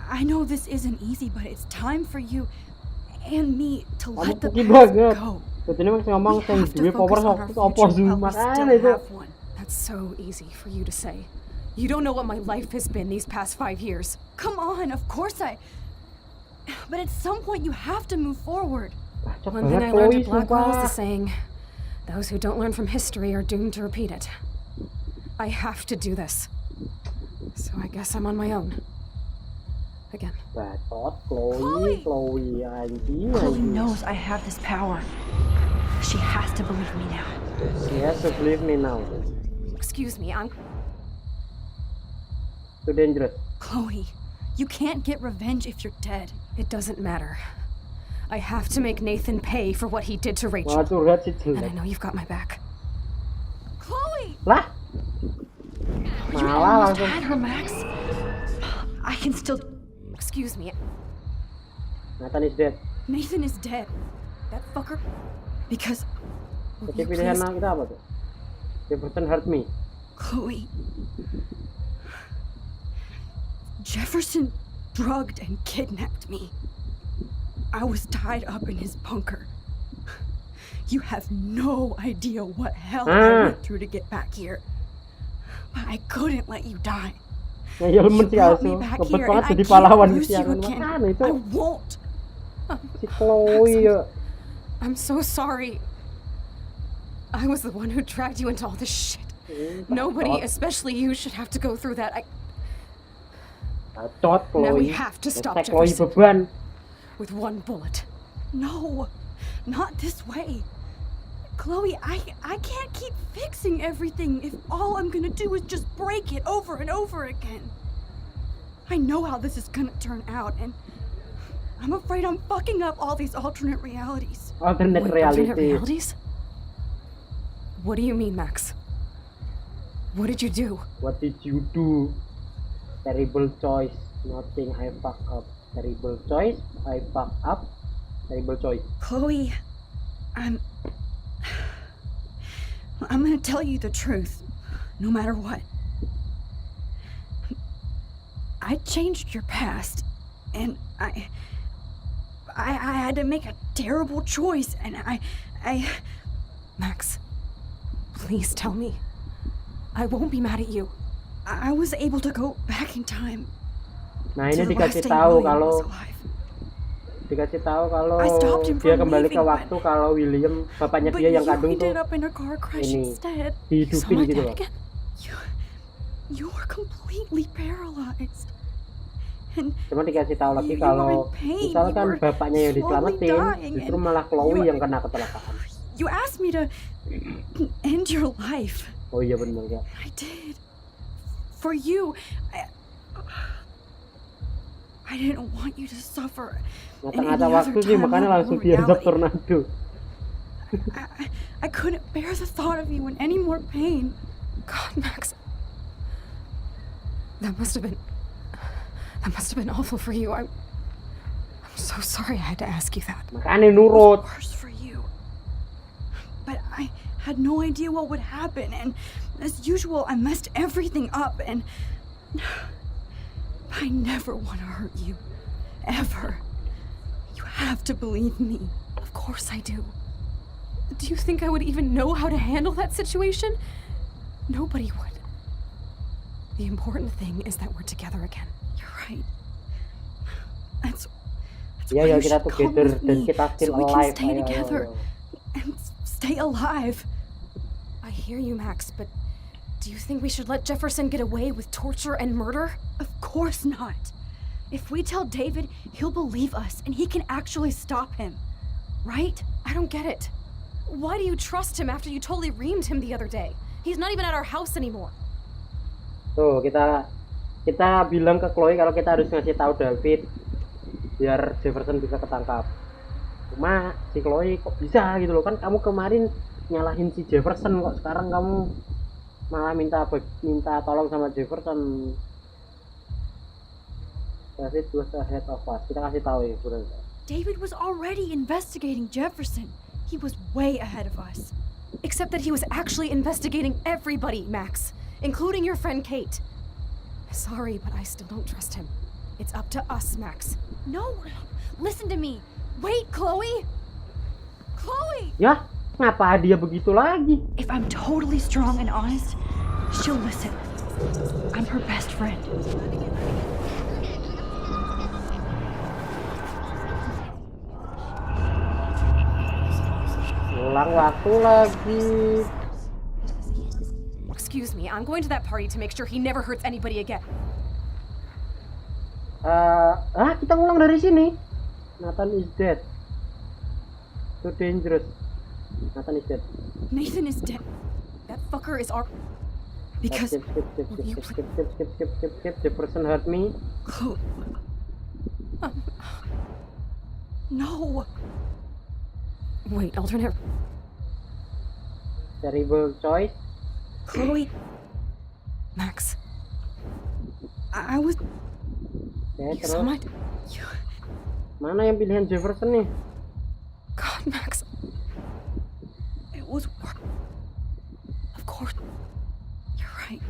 I know this isn't easy, but it's time for you and me to let the past go. We have to focus on our future while we still have one. That's so easy for you to say. You don't know what my life has been these past 5 years. Come on, of course I... But at some point you have to move forward. One thing I learned at Blackwell is the saying, those who don't learn from history are doomed to repeat it. I have to do this. So I guess I'm on my own. Again. Chloe knows I have this power. She has to believe me now. She has to believe me now. Excuse me, I'm... Too dangerous. Chloe, you can't get revenge if you're dead. It doesn't matter. I have to make Nathan pay for what he did to Rachel. And I know you've got my back. Chloe! Lah? You almost had her, Max. I can still... Excuse me. Nathan is dead. Nathan is dead. That fucker... Because... Jadi pilihan kita apa tuh? Jefferson hurt me. Chloe... Jefferson drugged and kidnapped me. I was tied up in his bunker. You have no idea what hell I went through to get back here. But I couldn't let you die. You brought me back here and I can't lose you again. I won't. I'm so sorry. I was the one who dragged you into all this shit. Nobody, especially you, should have to go through that. Now we have to stop Jefferson. With one bullet. No, not this way. Chloe, I can't keep fixing everything if all I'm gonna do is just break it over and over again. I know how this is gonna turn out, and I'm afraid I'm fucking up all these alternate realities. Alternate realities? What do you mean, Max? What did you do? What did you do? Terrible choice. Nothing. I fuck up. Terrible choice. I fuck up. Terrible choice. Chloe, I'm gonna tell you the truth, no matter what. I changed your past, and I had to make a terrible choice, and I... Max, please tell me. I won't be mad at you. I was able to go back in time. Nah, ini dikasih tahu kalau dia kembali ke waktu kalau William, bapaknya dia yang kandung tuh ini dihidupin gitu loh. You were completely paralyzed. Cuma dikasih tahu lagi kalau misalkan bapaknya yang diselamatin, justru malah Chloe yang kena kecelakaan. You asked me to end your life. Oh iya benar ya. I did. For you, I didn't want you to suffer. Ngata-ngata waktu sih makanya langsung diajak tornado. I couldn't bear the thought of you in any more pain. God, Max, that must have been awful for you. I'm so sorry I had to ask you that. Makanya nurut. Worse for you. But I had no idea what would happen, and as usual, I messed everything up, and I never want to hurt you. Ever. You have to believe me. Of course I do. Do you think I would even know how to handle that situation? Nobody would. The important thing is that we're together again. You're right. That's Ya, why ya you kita should come together with dan me kita so still we can alive. stay Ayo, together ayo. and stay alive. I hear you, Max, but do you think we should let Jefferson get away with torture and murder? Of course not. If we tell David, he'll believe us and he can actually stop him. Right? I don't get it. Why do you trust him after you totally reamed him the other day? He's not even at our house anymore. Tuh, kita bilang ke Chloe kalau kita harus ngasih tahu David biar Jefferson bisa ketangkap. Cuma si Chloe kok bisa gitu loh, kan kamu kemarin nyalahin si Jefferson, kok sekarang kamu malah minta tolong sama Jefferson. David was ahead of us. Kita kasih tahu ya, Bro. David was already investigating Jefferson. He was way ahead of us. Except that he was actually investigating everybody, Max, including your friend Kate. Sorry, but I still don't trust him. It's up to us, Max. No, listen to me. Wait, Chloe. Chloe! Ya, ngapa dia begitu lagi? If I'm totally strong and honest, she'll listen. I'm her best friend. Ulang waktu lagi. Excuse me, I'm going to that party to make sure he never hurts anybody again. Kita ngulang dari sini. Nathan is dead. Too dangerous. Nathan is dead. Nathan is dead. That fucker is our... Because... Skip. The person hurt me. No. Wait, alternate... Terrible choice. Chloe. Max. I was... Okay, You saw my... Mana yang pilihan Jefferson nih? God, Max. It was... Of course. You're right.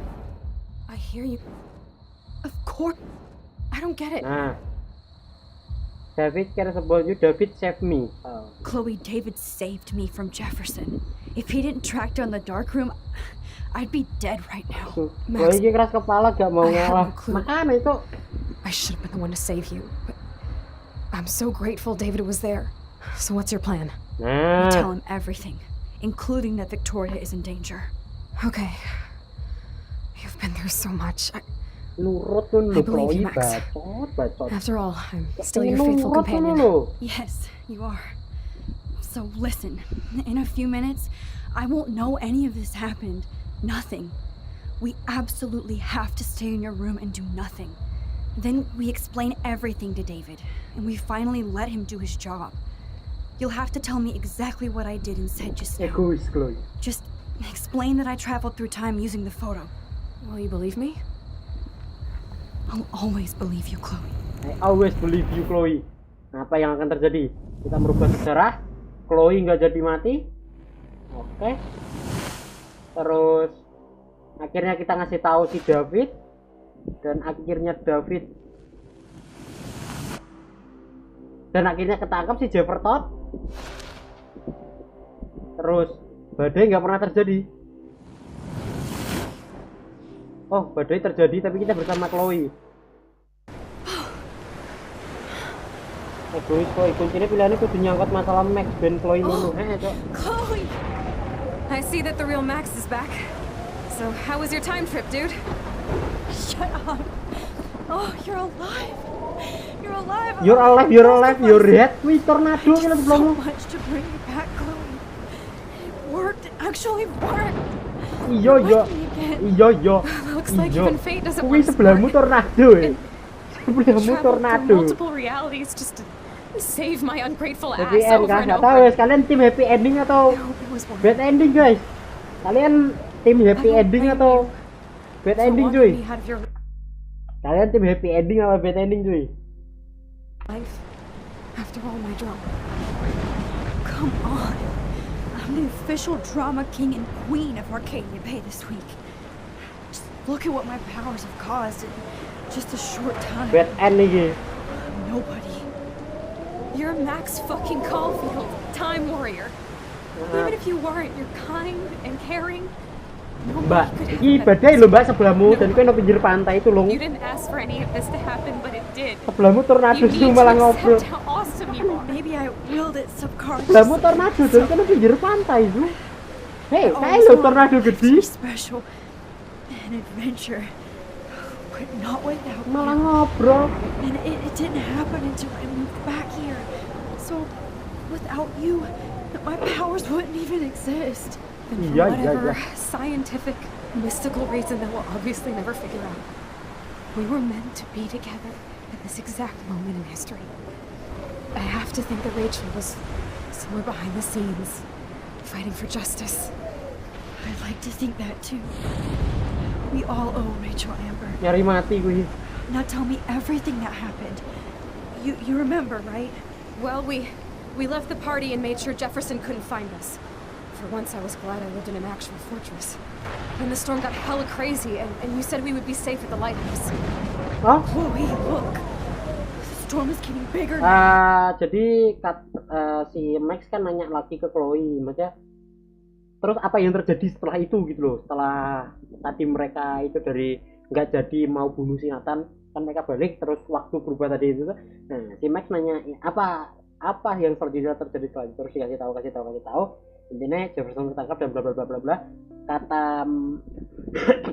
I hear you. Of course. I don't get it. Nah. David cares about you. David saved me. Oh. Chloe, David saved me from Jefferson. If he didn't track down the dark room, I'd be dead right now. Chloe ini keras kepala, gak mau ngalah. Mana itu? I should have been the one to save you, but I'm so grateful David was there. So what's your plan? We tell him everything, including that Victoria is in danger. Okay. You've been through so much. I believe you, Max. Bacot. After all, I'm still your faithful companion. Yes, you are. So listen, in a few minutes, I won't know any of this happened. Nothing. We absolutely have to stay in your room and do nothing. Then we explain everything to David, and we finally let him do his job. You'll have to tell me exactly what I did and said just now. Just explain that I traveled through time using the photo. Will you believe me? I'll always believe you, Chloe. I always believe you, Chloe. Apa yang akan terjadi? Kita merubah sejarah. Chloe nggak jadi mati. Oke. Terus akhirnya kita ngasih tahu si David. Dan akhirnya ketangkap si Jefferson. Terus badai nggak pernah terjadi. Oh, badai terjadi tapi kita bersama Chloe. Chloe kuncinya pilihannya kudu nyangkut masalah Max dan Chloe dulu. Chloe! I see that the real Max is back. So, how was your time trip, dude? Shut up. Oh, you're alive. You're alive. You're alive. You're dead. Wih, tornado kita belum. So much to bring you back, Chloe. It worked. It actually worked. Iyo. Looks like even fate doesn't Wih, sebelahmu tornado. Sebelahmu tornado. Multiple realities just to save my ungrateful ass Happy end, over guys. and Nggak over. tahu ya, kalian tim happy ending atau bad ending, guys? Kalian tim happy ending atau bad ending, cuy? Kalian tim happy ending atau bad ending, cuy? Life after all my drama. Come on. I'm the official drama king and queen of Arcadia Bay this week. Just look at what my powers have caused in just a short time. Bad ending. Nobody. You're Max fucking Caulfield, Time Warrior. Even if you weren't, you're kind and caring. Mbak, ini badai loh mbak sebelahmu, dan kau di pinggir pantai itu loh. You didn't ask for any of this to happen, but it did. Sebelahmu tornado itu malah ngobrol. How awesome you are. Maybe I willed it subconsciously. Sebelahmu tornado, dan kau di pinggir pantai itu. Hei, kayak lo tornado gede. Special, an adventure, but not without malah ngobrol. And it didn't happen until I moved back here. So, without you, my powers wouldn't even exist. And for whatever scientific, mystical reason that we'll obviously never figure out, we were meant to be together at this exact moment in history. I have to think that Rachel was somewhere behind the scenes, fighting for justice. I'd like to think that too. We all owe Rachel Amber. Nyari mati gue. Now tell me everything that happened. You remember, right? Well, we left the party and made sure Jefferson couldn't find us. For once, I was glad I lived in an actual fortress. Then the storm got hella crazy, and you said we would be safe at the lighthouse. Huh? Chloe, look. The storm is getting bigger now. Jadi si Max kan nanya lagi ke Chloe, maksudnya terus apa yang terjadi setelah itu gitu loh, setelah tadi mereka itu dari nggak jadi mau bunuh si Nathan, kan mereka balik terus waktu berubah tadi itu. Nah si Max nanya apa yang terjadi setelah itu, terus kasih tahu intinya Jefferson ketangkap dan bla bla bla bla bla.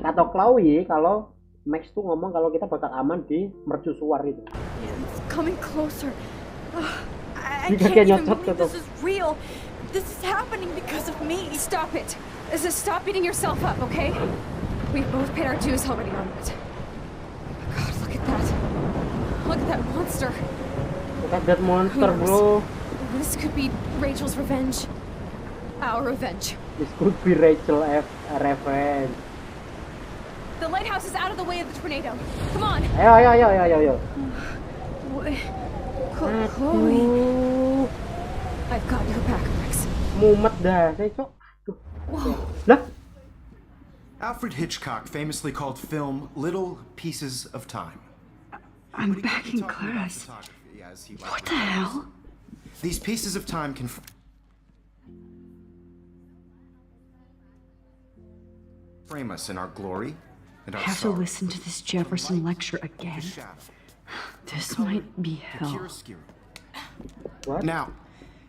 Kata Chloe kalau Max tuh ngomong kalau kita bakal aman di mercusuar itu. It's coming closer. I can't even believe this is real. This is happening because of me. Stop it. Stop beating yourself up, okay? We've both paid our dues already on it. God, look at that. Look at that monster. Look at that monster, bro. This could be Rachel's revenge. Our revenge. This could be Rachel revenge. The lighthouse is out of the way of the tornado. Come on. Ayo. Chloe. I've got your back, Max. Mumet dah, saya cok. Lah. Alfred Hitchcock famously called film little pieces of time. I'm back in class. What the hell? These pieces of time can frame us in our glory and our have to listen to this Jefferson lecture again. This might be hell. What? Now,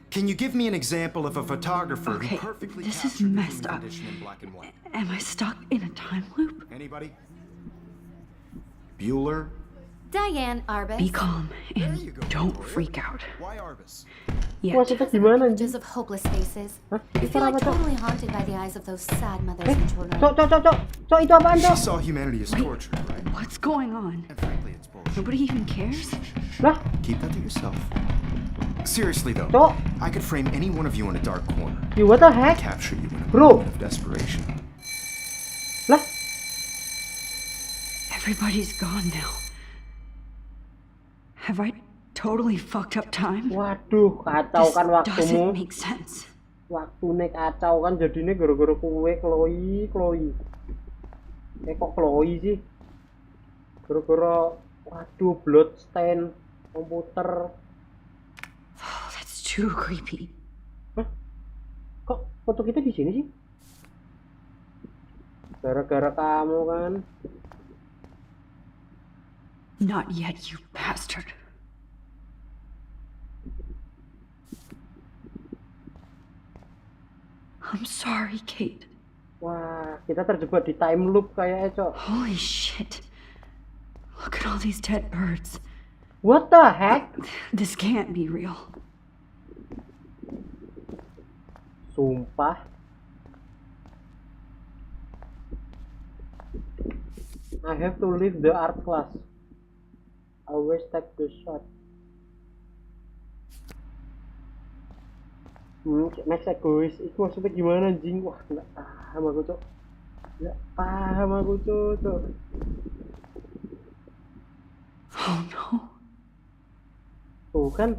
can you give me an example of a photographer who perfectly this is captured messed human up. condition in black and white? Am I stuck in a time loop? Anybody? Bueller? Diane Arbus. Be calm and don't freak out. Why Arbus? Maksudnya gimana? Images of hopeless faces. I Itu feel like apa, Cok? totally haunted by the eyes of those sad mothers and children. Cok, itu apaan, Cok? She saw humanity as torture, right? What's going on? And frankly, it's bullshit. Nobody even cares? Lah, Keep that to yourself. Seriously though, Cok. I could frame any one of you in a dark corner. You what the heck? Capture you in a Bro. moment of desperation. Lah, Everybody's gone now. Have I totally fucked up time? waduh, kacau kan This doesn't waktumu. make sense. Waktune kacau kan jadinya gara-gara kue Chloe. Kok Chloe sih? Gara-gara waduh blood stain komputer. Oh, that's too creepy. Kok foto kita di sini sih? Gara-gara kamu kan. Not yet, you bastard. I'm sorry, Kate. Wah, kita terjebak di time loop kayaknya, Cok. Holy shit. Look at all these dead birds. What the heck? This can't be real. Sumpah. I have to leave the art class. Always take the shot. Next egois itu maksudnya gimana anjing? Wah, nggak paham aku, Cok. Oh no. Tuh kan,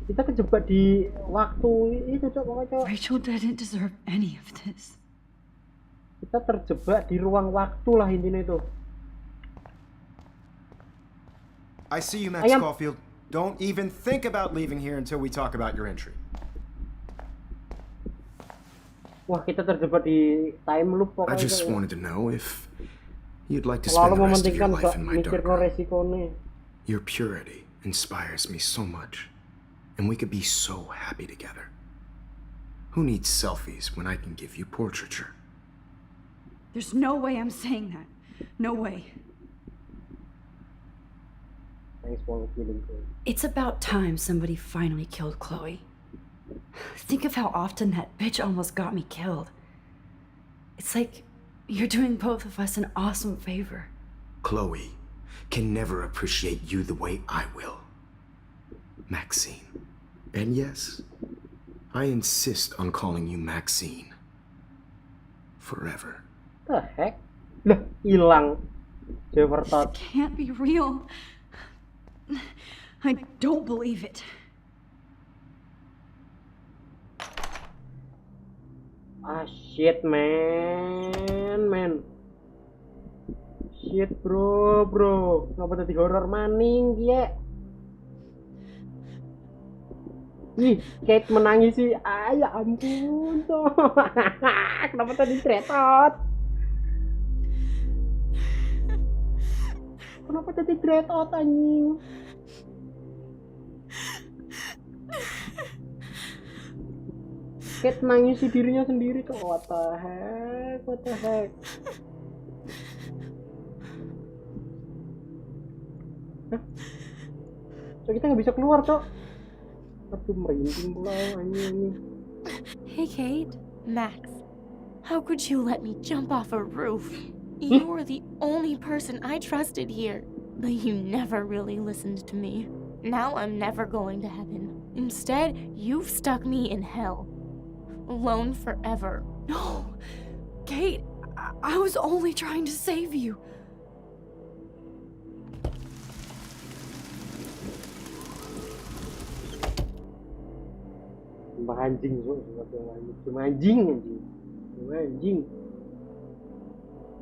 kita kejebak di waktu itu, Cok, pokoknya, Cok. Rachel didn't deserve any of this. Kita terjebak di ruang waktu lah intinya itu. I see you, Max Caulfield. Don't even think about leaving here until we talk about your entry. Wah, kita terjebak di time loop I pokoknya. just wanted to know if you'd like to Selalu spend the rest of your mementingkan life in my dark mikirno room. resikonya. Your purity inspires me so much, and we could be so happy together. Who needs selfies when I can give you portraiture? There's no way I'm saying that. No way. Thanks for feeling good. It's about time somebody finally killed Chloe. Think of how often that bitch almost got me killed. It's like you're doing both of us an awesome favor. Chloe can never appreciate you the way I will, Maxine. And yes, I insist on calling you Maxine. Forever. The heck? Lah, hilang. Jefferson. Can't be real. I don't believe it. Ah, shit, man. Shit, bro. Ngapa tadi horror maning, ya? Ih, Kate menangis sih. Ah, ya ampun, tuh. Kenapa tadi tretot? Kenapa tadi tretot, anjing? Kate nangisi dirinya sendiri tuh. What the heck? Hah? So kita nggak bisa keluar, Cok. Aduh, merinding pula anjing. Hey, Kate. Max, how could you let me jump off a roof? You were the only person I trusted here, but you never really listened to me. Now I'm never going to heaven. Instead, you've stuck me in hell. Alone forever. No! Kate, I was only trying to save you. Anjing.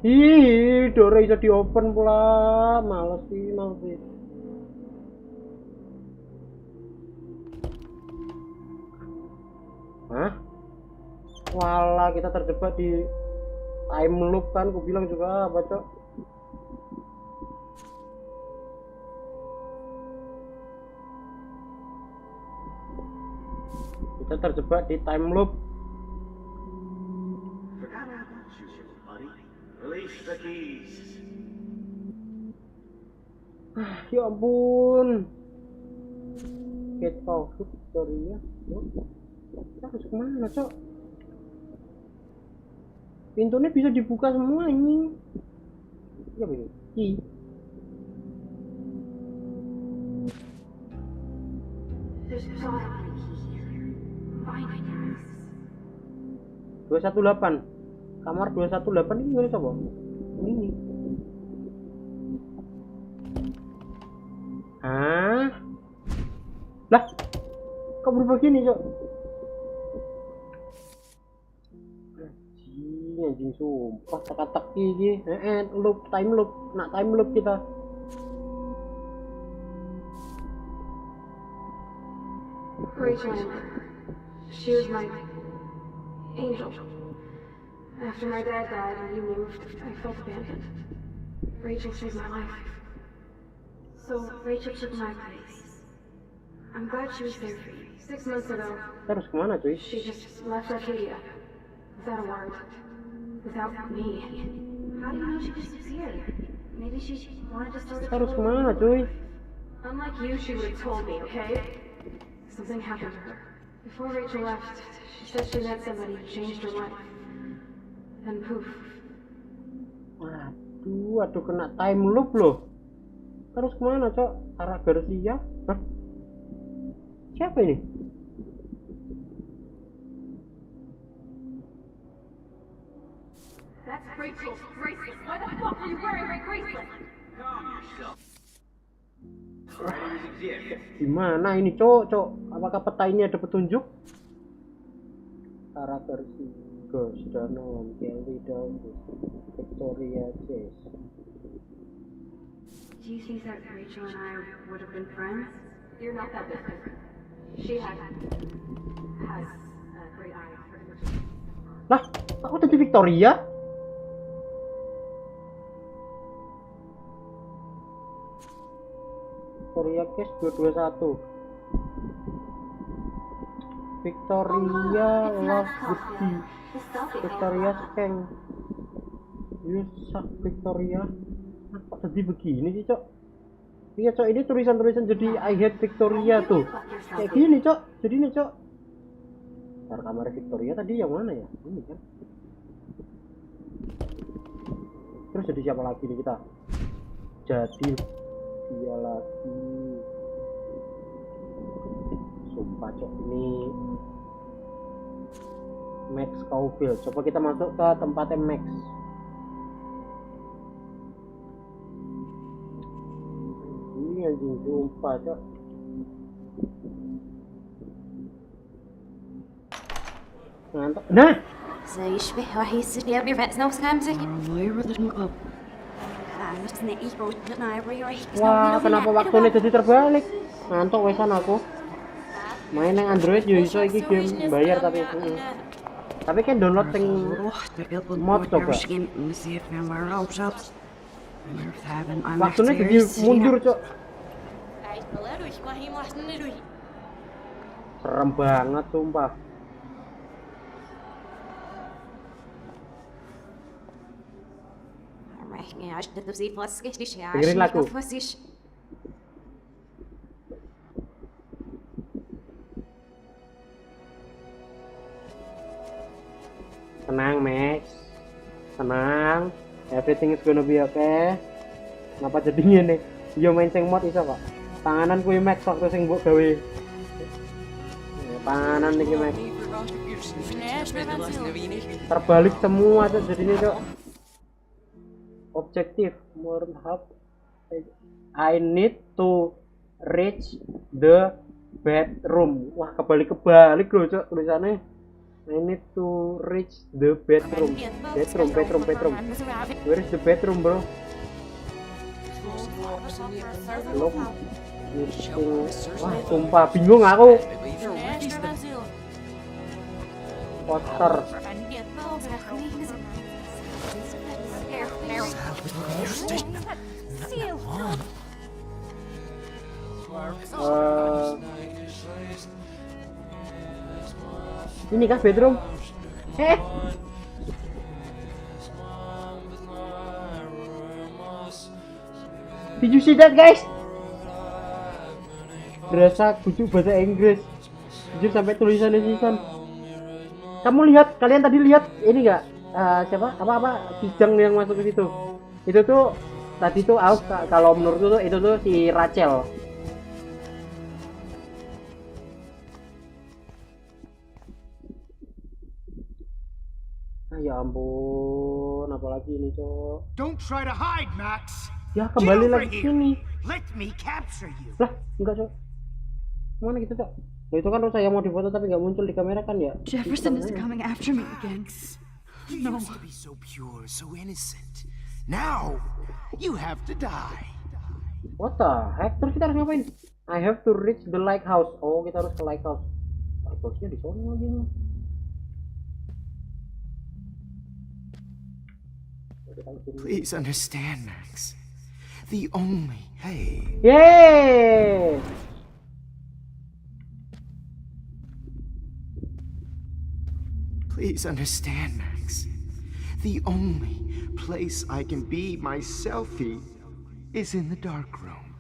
Ih, door bisa di open pula. Males sih. Hah? Walah, kita terjebak di time loop kan, aku bilang juga apa, Cok? Kita terjebak di time loop. Ya ampun. Get out, sorry ya. Kita harus kemana, Cok? Pintunya bisa dibuka semua ini. Ya begini. There's probably a key here. Find it. 218. Kamar 218 ini gimana, coba? Ini. Hah? Lah, kok berubah gini, Cok? Anjing sumpah, teka-teki iki. Loop, time loop. Nak time loop kita. Rachel, she was my angel. After my dad died and you moved, I felt abandoned. Rachel saved my life. So Rachel took my place. I'm glad she was there for you. 6 months ago, Terus kemana, cuy? she just left Arcadia. Without a word. Without me. How do you know she disappeared? Maybe she wanted to start a Terus kemana, cuy? Unlike you, she would have told me, okay? Something happened to her. Before Rachel left, she said she met somebody who changed her life. And poof. Waduh, kena time loop loh. Terus kemana, Cok? Arah Garcia? Hah? Siapa ini? That's Rachel's bracelet. Why the fuck are you wearing my bracelet? Calm yourself. Gimana ini, Cok? Apakah peta ini ada petunjuk? Arah Garcia, Ghost, Danon, Kelly, Dawn, Victoria, Chase. Do you think that Rachel and I would have been friends? You're not that different. She has a great eye for images. Lah, aku tadi Victoria. Victoria case 221. Victoria love Gucci. Victoria Skeng. Yusak Victoria. Kok tadi begini sih, Cok? Iya, Cok, ini tulisan-tulisan jadi I hate Victoria tuh. Kayak gini, Cok. Jadi nih, Cok. Ntar kamar Victoria tadi yang mana ya? Ini kan. Terus jadi siapa lagi nih kita? Jadi dia lagi. Sumpah, Cok, ini Max Caulfield. Coba kita masuk ke tempatnya Max. Ini anjing, sumpah, Cok. Ngantuk. Nah, زي يشبه راح يصير يا بيرفع نفس خمسة. wah, kenapa waktunya jadi terbalik? Ngantuk wesan aku. Main yang Android yo iso iki game bayar tapi tapi kan download sing mod coba. Waktunya jadi mundur, Cok. Serem banget sumpah. Dengerin lagu. Tenang, Max. Tenang. Everything is gonna be okay. Kenapa jadi ngene? Yo main sing mod iso kok. Panganan kuwi Max waktu sing mbok gawe. Panganan iki Max. Terbalik semua, Cok, jadinya, Cok. Objektif Murhab. I need to reach the bedroom. Wah, kebalik-kebalik loh, Cok, tulisannya. I need to reach the bedroom. Bedroom. Where is the bedroom, bro? Belum. Wah, sumpah bingung aku. Poster. Ini kah bedroom? Did you see that, guys? Berasa kudu bahasa Inggris. Jujur sampai tulisannya season. Kamu lihat, kalian tadi lihat ini enggak? Siapa? Apa kijang yang masuk ke situ? Itu tuh tadi tuh kalau menurutku tuh itu tuh si Rachel. Ya ampun, apalagi ini, Cok. Don't try to hide, Max. Ya kembali lagi sini. Let me capture you. Lah, enggak, Cok. Mana gitu, Cok? Nah, itu kan saya mau difoto tapi nggak muncul di kamera kan ya? Jefferson is coming after me again. You used to be so pure, so innocent. Now you have to die. What the heck? Terus kita harus ngapain? I have to reach the lighthouse. Oh, kita harus ke lighthouse. Lighthouse-nya di sana lagi. Please understand, Max. The only Yay! Please understand, Max. The only place I can be my selfie is in the dark room.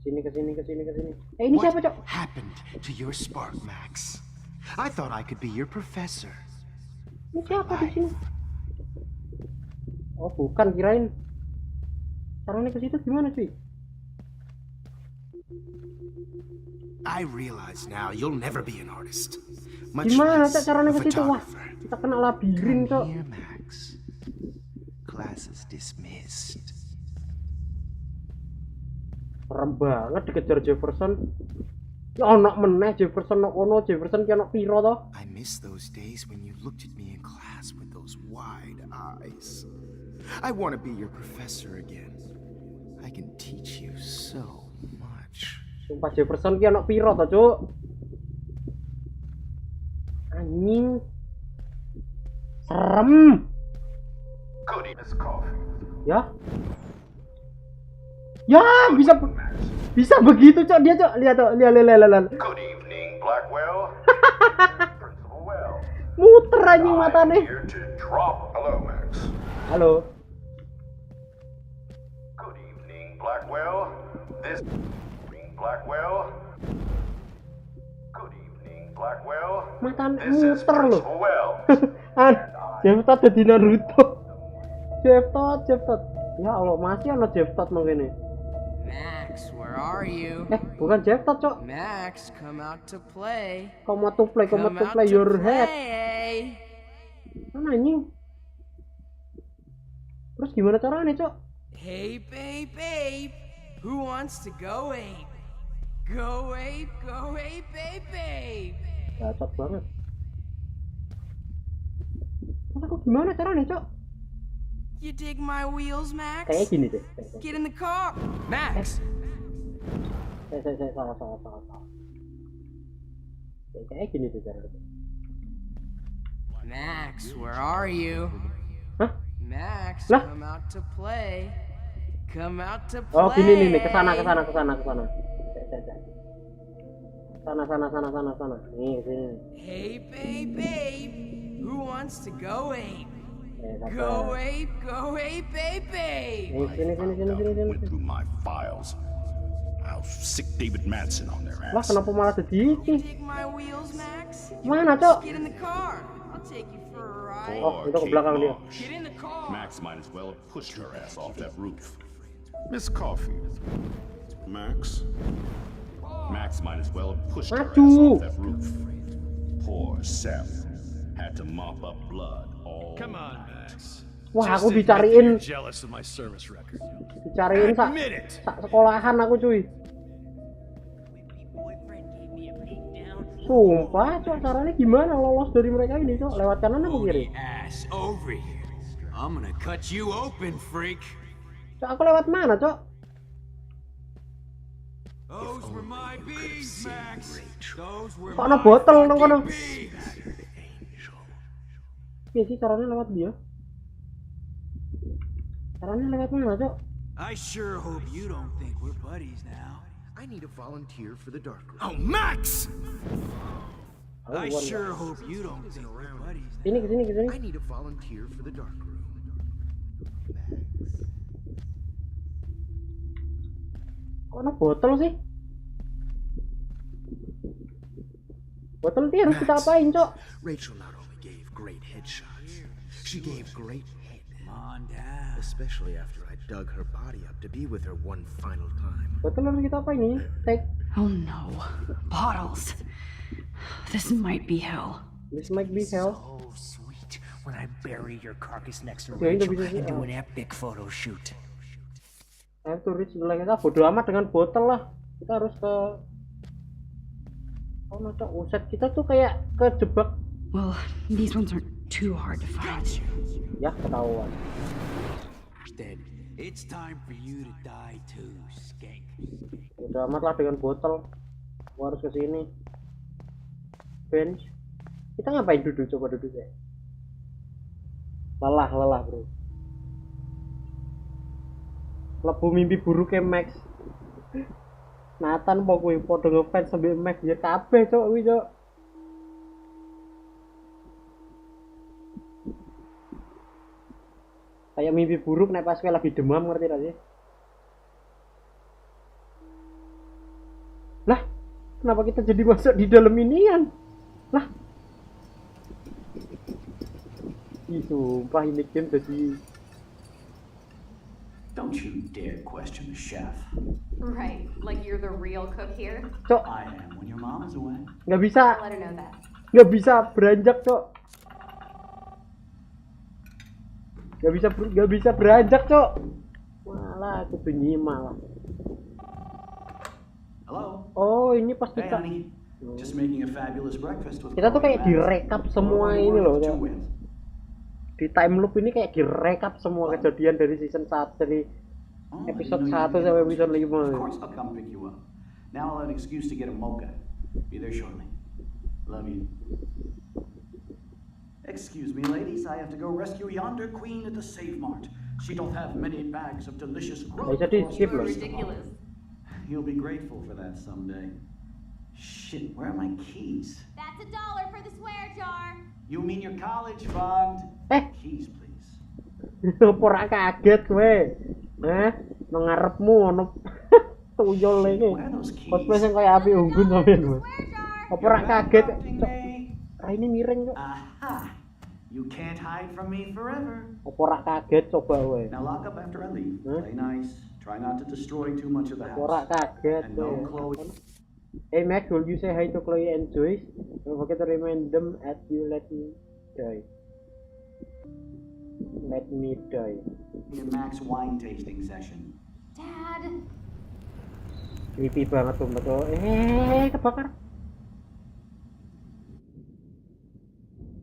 Sini ke sini. Ini siapa, Cok? What happened to your spark, Max? I thought I could be your professor. Ini siapa di sini? Oh, bukan, kirain. Caranya ke situ gimana, cuy? I realize now you'll never be an artist. Gimana, Cok, caranya ke situ? Wah, kita kena labirin, Cok. Max. Class is dismissed. Serem banget dikejar Jefferson. Ya ono meneh Jefferson ono Jefferson ki ono piro to? I miss those days when you looked at me in class with those wide eyes. I want to be your professor again. I can teach you so much. Sumpah Jefferson ki ono piro to, Cuk? Anjing. Serem. Ya. Ya, bisa begitu, Cok. Dia, Cok. Lihat, Cok. Lihat. Good evening, Blackwell. Muter anjing matanya. Here to drop. Hello, Max. Halo. Good evening, Blackwell. This Blackwell. Good evening, Blackwell. Matanya This is muter loh. Principal Wells. Jeftot jadi Naruto. Jeftot. Ya Allah, masih ada Jeftot mungkin nih. Max, where are you? Bukan Jeftot, Cok. Max, come out to play. Come out to play your head. Mana anjing? Terus gimana caranya, Cok? Hey, babe. Who wants to go ape? Go ape, babe. Cocok banget. Terus aku gimana caranya, Cok? You dig my wheels, Max? Kayak gini deh. Get in the car. Max. Saya salah. Kayak gini deh caranya. Max, where are you? Hah? Max, Lah? come out to play. Oh, gini nih, kesana. Sana. Nih, sini. Hey, babe. Who wants to go ape? Go ape, babe. Sini. Went through my files. I'll sick David Madsen on their Lah, ass. kenapa malah jadi? Dig my wheels, Max? Mana, Cok? Get in the car. I'll take you for a ride. Oh, itu ke belakang dia. Get in the car. Max might as well have pushed her ass off that roof. Miss Coffee. Max might as well have pushed her ass off that roof. Poor Seth had to mop up blood all Come on, Max. Wah, Just aku admit dicariin. you're jealous of my service record. Dicariin sak sekolahan aku, cuy. Sumpah, Cok, caranya gimana lolos dari mereka ini, Cok? Lewat kanan aku kiri. Ass over here. I'm gonna cut you open, freak. Cok, aku lewat mana, Cok? Those were my bees, Max. Those were Kok ada botol dong kono? Iya sih, caranya lewat dia. Caranya lewat mana, Cok? I sure hope you don't think we're buddies now. I need a volunteer for the dark room. Oh, Max! I sure hope you don't think we're buddies. Kesini. I need a volunteer for the dark room. Kok ada botol sih? Botol dia harus kita apain, Cok? Rachel not only gave great headshots, she gave great head. Come on down. Especially after I dug her body up to be with her one final time. Botol harus kita apain ini? Take. Oh no. Bottles. This might be hell. This might be hell. So sweet when I bury your carcass next to Ya, itu Rachel bisa sih. and do an epic photo shoot. Ayo turis sebelah kita, bodo amat dengan botol lah. Kita harus ke... Oh, Cok, uset kita tuh kayak kejebak. Well, these ones aren't too hard to find. Ya, ketahuan. Then it's time for you to die too, skank. Bodo amat lah dengan botol. Gua harus ke sini. Bench. Kita ngapain duduk? Coba duduk ya. Lelah, bro. Lebu mimpi buruk ya, Max. Nathan mau gue podo ngefans sambil Max ya kabeh, Cok, kuwi, Cok. Kayak mimpi buruk nek pas kowe lagi demam, ngerti gak sih? Lah, kenapa kita jadi masuk di dalam inian? Lah. Ih, sumpah ini game jadi... Don't you dare question the chef. Right, like you're the real cook here? Cok, I am when your mom is away. nggak bisa. Let her know that. Nggak bisa beranjak, Cok. Nggak bisa beranjak, Cok. Malah aku tuh nyimal. Hello? Oh, ini pas Hey, kita... honey. Just making a fabulous breakfast with Kita tuh kayak Max. direkap semua ini loh, Cok. Di time loop ini kayak direkap semua kejadian dari season 1, dari episode 1 sampai episode 5. Of course I'll come pick you up. Now I'll have an excuse to get a mocha. Be there shortly. Love you. Excuse me, ladies, I have to go rescue yonder queen at the Save Mart. She doth have many bags of delicious growth. Ridiculous. You'll be grateful for that someday. Shit, where are my keys? That's $1 for the swear jar. You mean your college fund? Keys, please. Ora kaget kowe. Nang ngarepmu ono tuyul iki. Cosplay sing kaya api unggun sampean. Apa ora kaget? Ini miring kok. Aha. You can't hide from me forever. Apa ora kaget coba kowe? Now lock up after I leave. Play nice. Try not to destroy too much of the house. Ora kaget. And no Chloe. Hey Max, will you say hi to Chloe and Joyce? Don't forget to remind them at you let me die. Let me die. Your Max wine tasting session. Dad. Creepy banget tuh betul. Kebakar.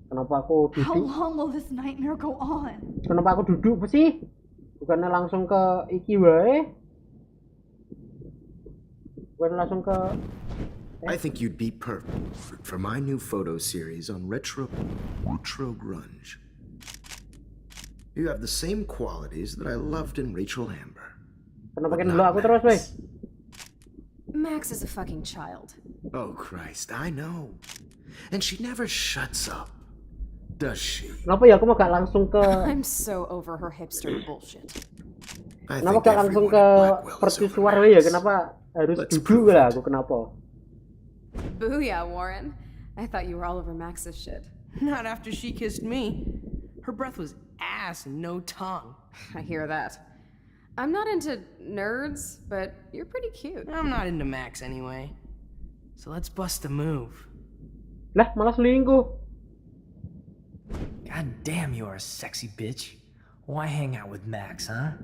Kenapa aku How duduk? long will this nightmare go on? Kenapa aku duduk sih? Bukannya langsung ke iki wae? Bukan langsung ke I think you'd be perfect for my new photo series on retro grunge. You have the same qualities that I loved in Rachel Amber. Kenapa pakai dulu aku terus, weh? Max is a fucking child. Oh Christ, I know. And she never shuts up, does she? Kenapa ya aku mau gak langsung ke I'm so over her hipster bullshit. Kenapa gak langsung ke percusuar ya? Kenapa harus duduk lah aku kenapa? Booyah, Warren. I thought you were all over Max's shit. Not after she kissed me. Her breath was ass and no tongue. I hear that. I'm not into nerds, but you're pretty cute. I'm not into Max anyway. So let's bust a move. Lah, malah selingkuh. God damn, you're a sexy bitch. Why hang out with Max, huh?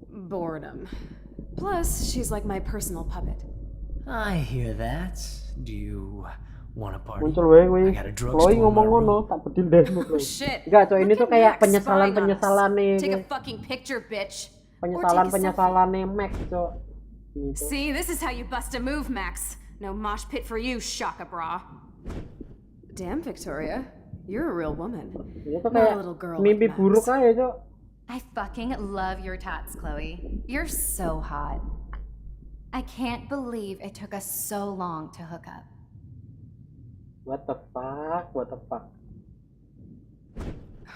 Boredom. Plus, she's like my personal puppet. I hear that. Do you want a party? Muncul weh, I got a drugstore Chloe in my ngomong room. ngono, tak bedil deh. Oh shit. Enggak, coy, ini tuh kayak Max spying penyesalan nih. Take a fucking picture, bitch. Penyesalan nih Max, coy. See, this is how you bust a move, Max. No mosh pit for you, Shaka Bra. Damn, Victoria. You're a real woman. Ini tuh Not a kayak little girl mimpi like buruk Max. aja, coy. I fucking love your tats, Chloe. You're so hot. I can't believe it took us so long to hook up. What the fuck? What the fuck?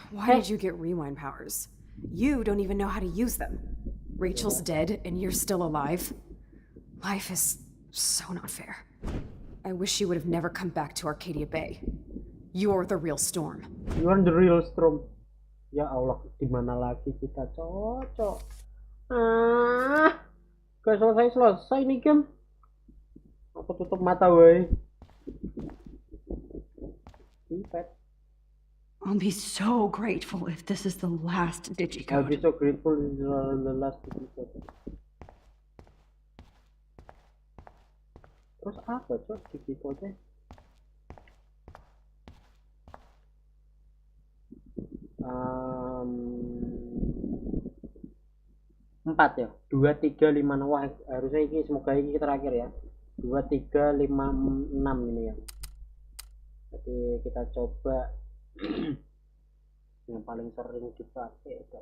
Why did you get rewind powers? You don't even know how to use them. Rachel's dead and you're still alive. Life is so not fair. I wish you would have never come back to Arcadia Bay. You're the real Storm. You are the real Storm. Ya Allah, di mana lagi kita, cocok? Gak selesai nih game. Aku tutup mata, woi. I'll be so grateful if this is the last I'll digicode. be so grateful in the last episode. Terus apa, cok? Digicode-nya? Empat ya, 2, 3, 5, wah harusnya ini semoga ini terakhir ya. 2, 3, 5, 6 ini ya. Jadi kita coba yang paling sering dipakai itu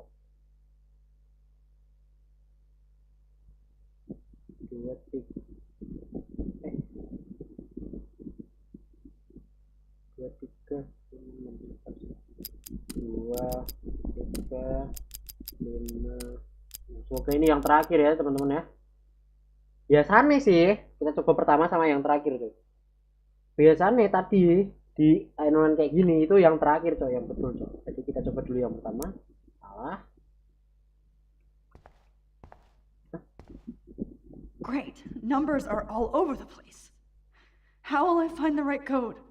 2, 3, 2, 3, 5. Semoga ini yang terakhir ya teman-teman ya. Biasanya sih kita coba pertama sama yang terakhir tuh. Biasanya tadi di anoman kayak gini itu yang terakhir coy, yang betul coy. Jadi kita coba dulu yang pertama. Salah. Great. Numbers are all over the place. How will I find the right code?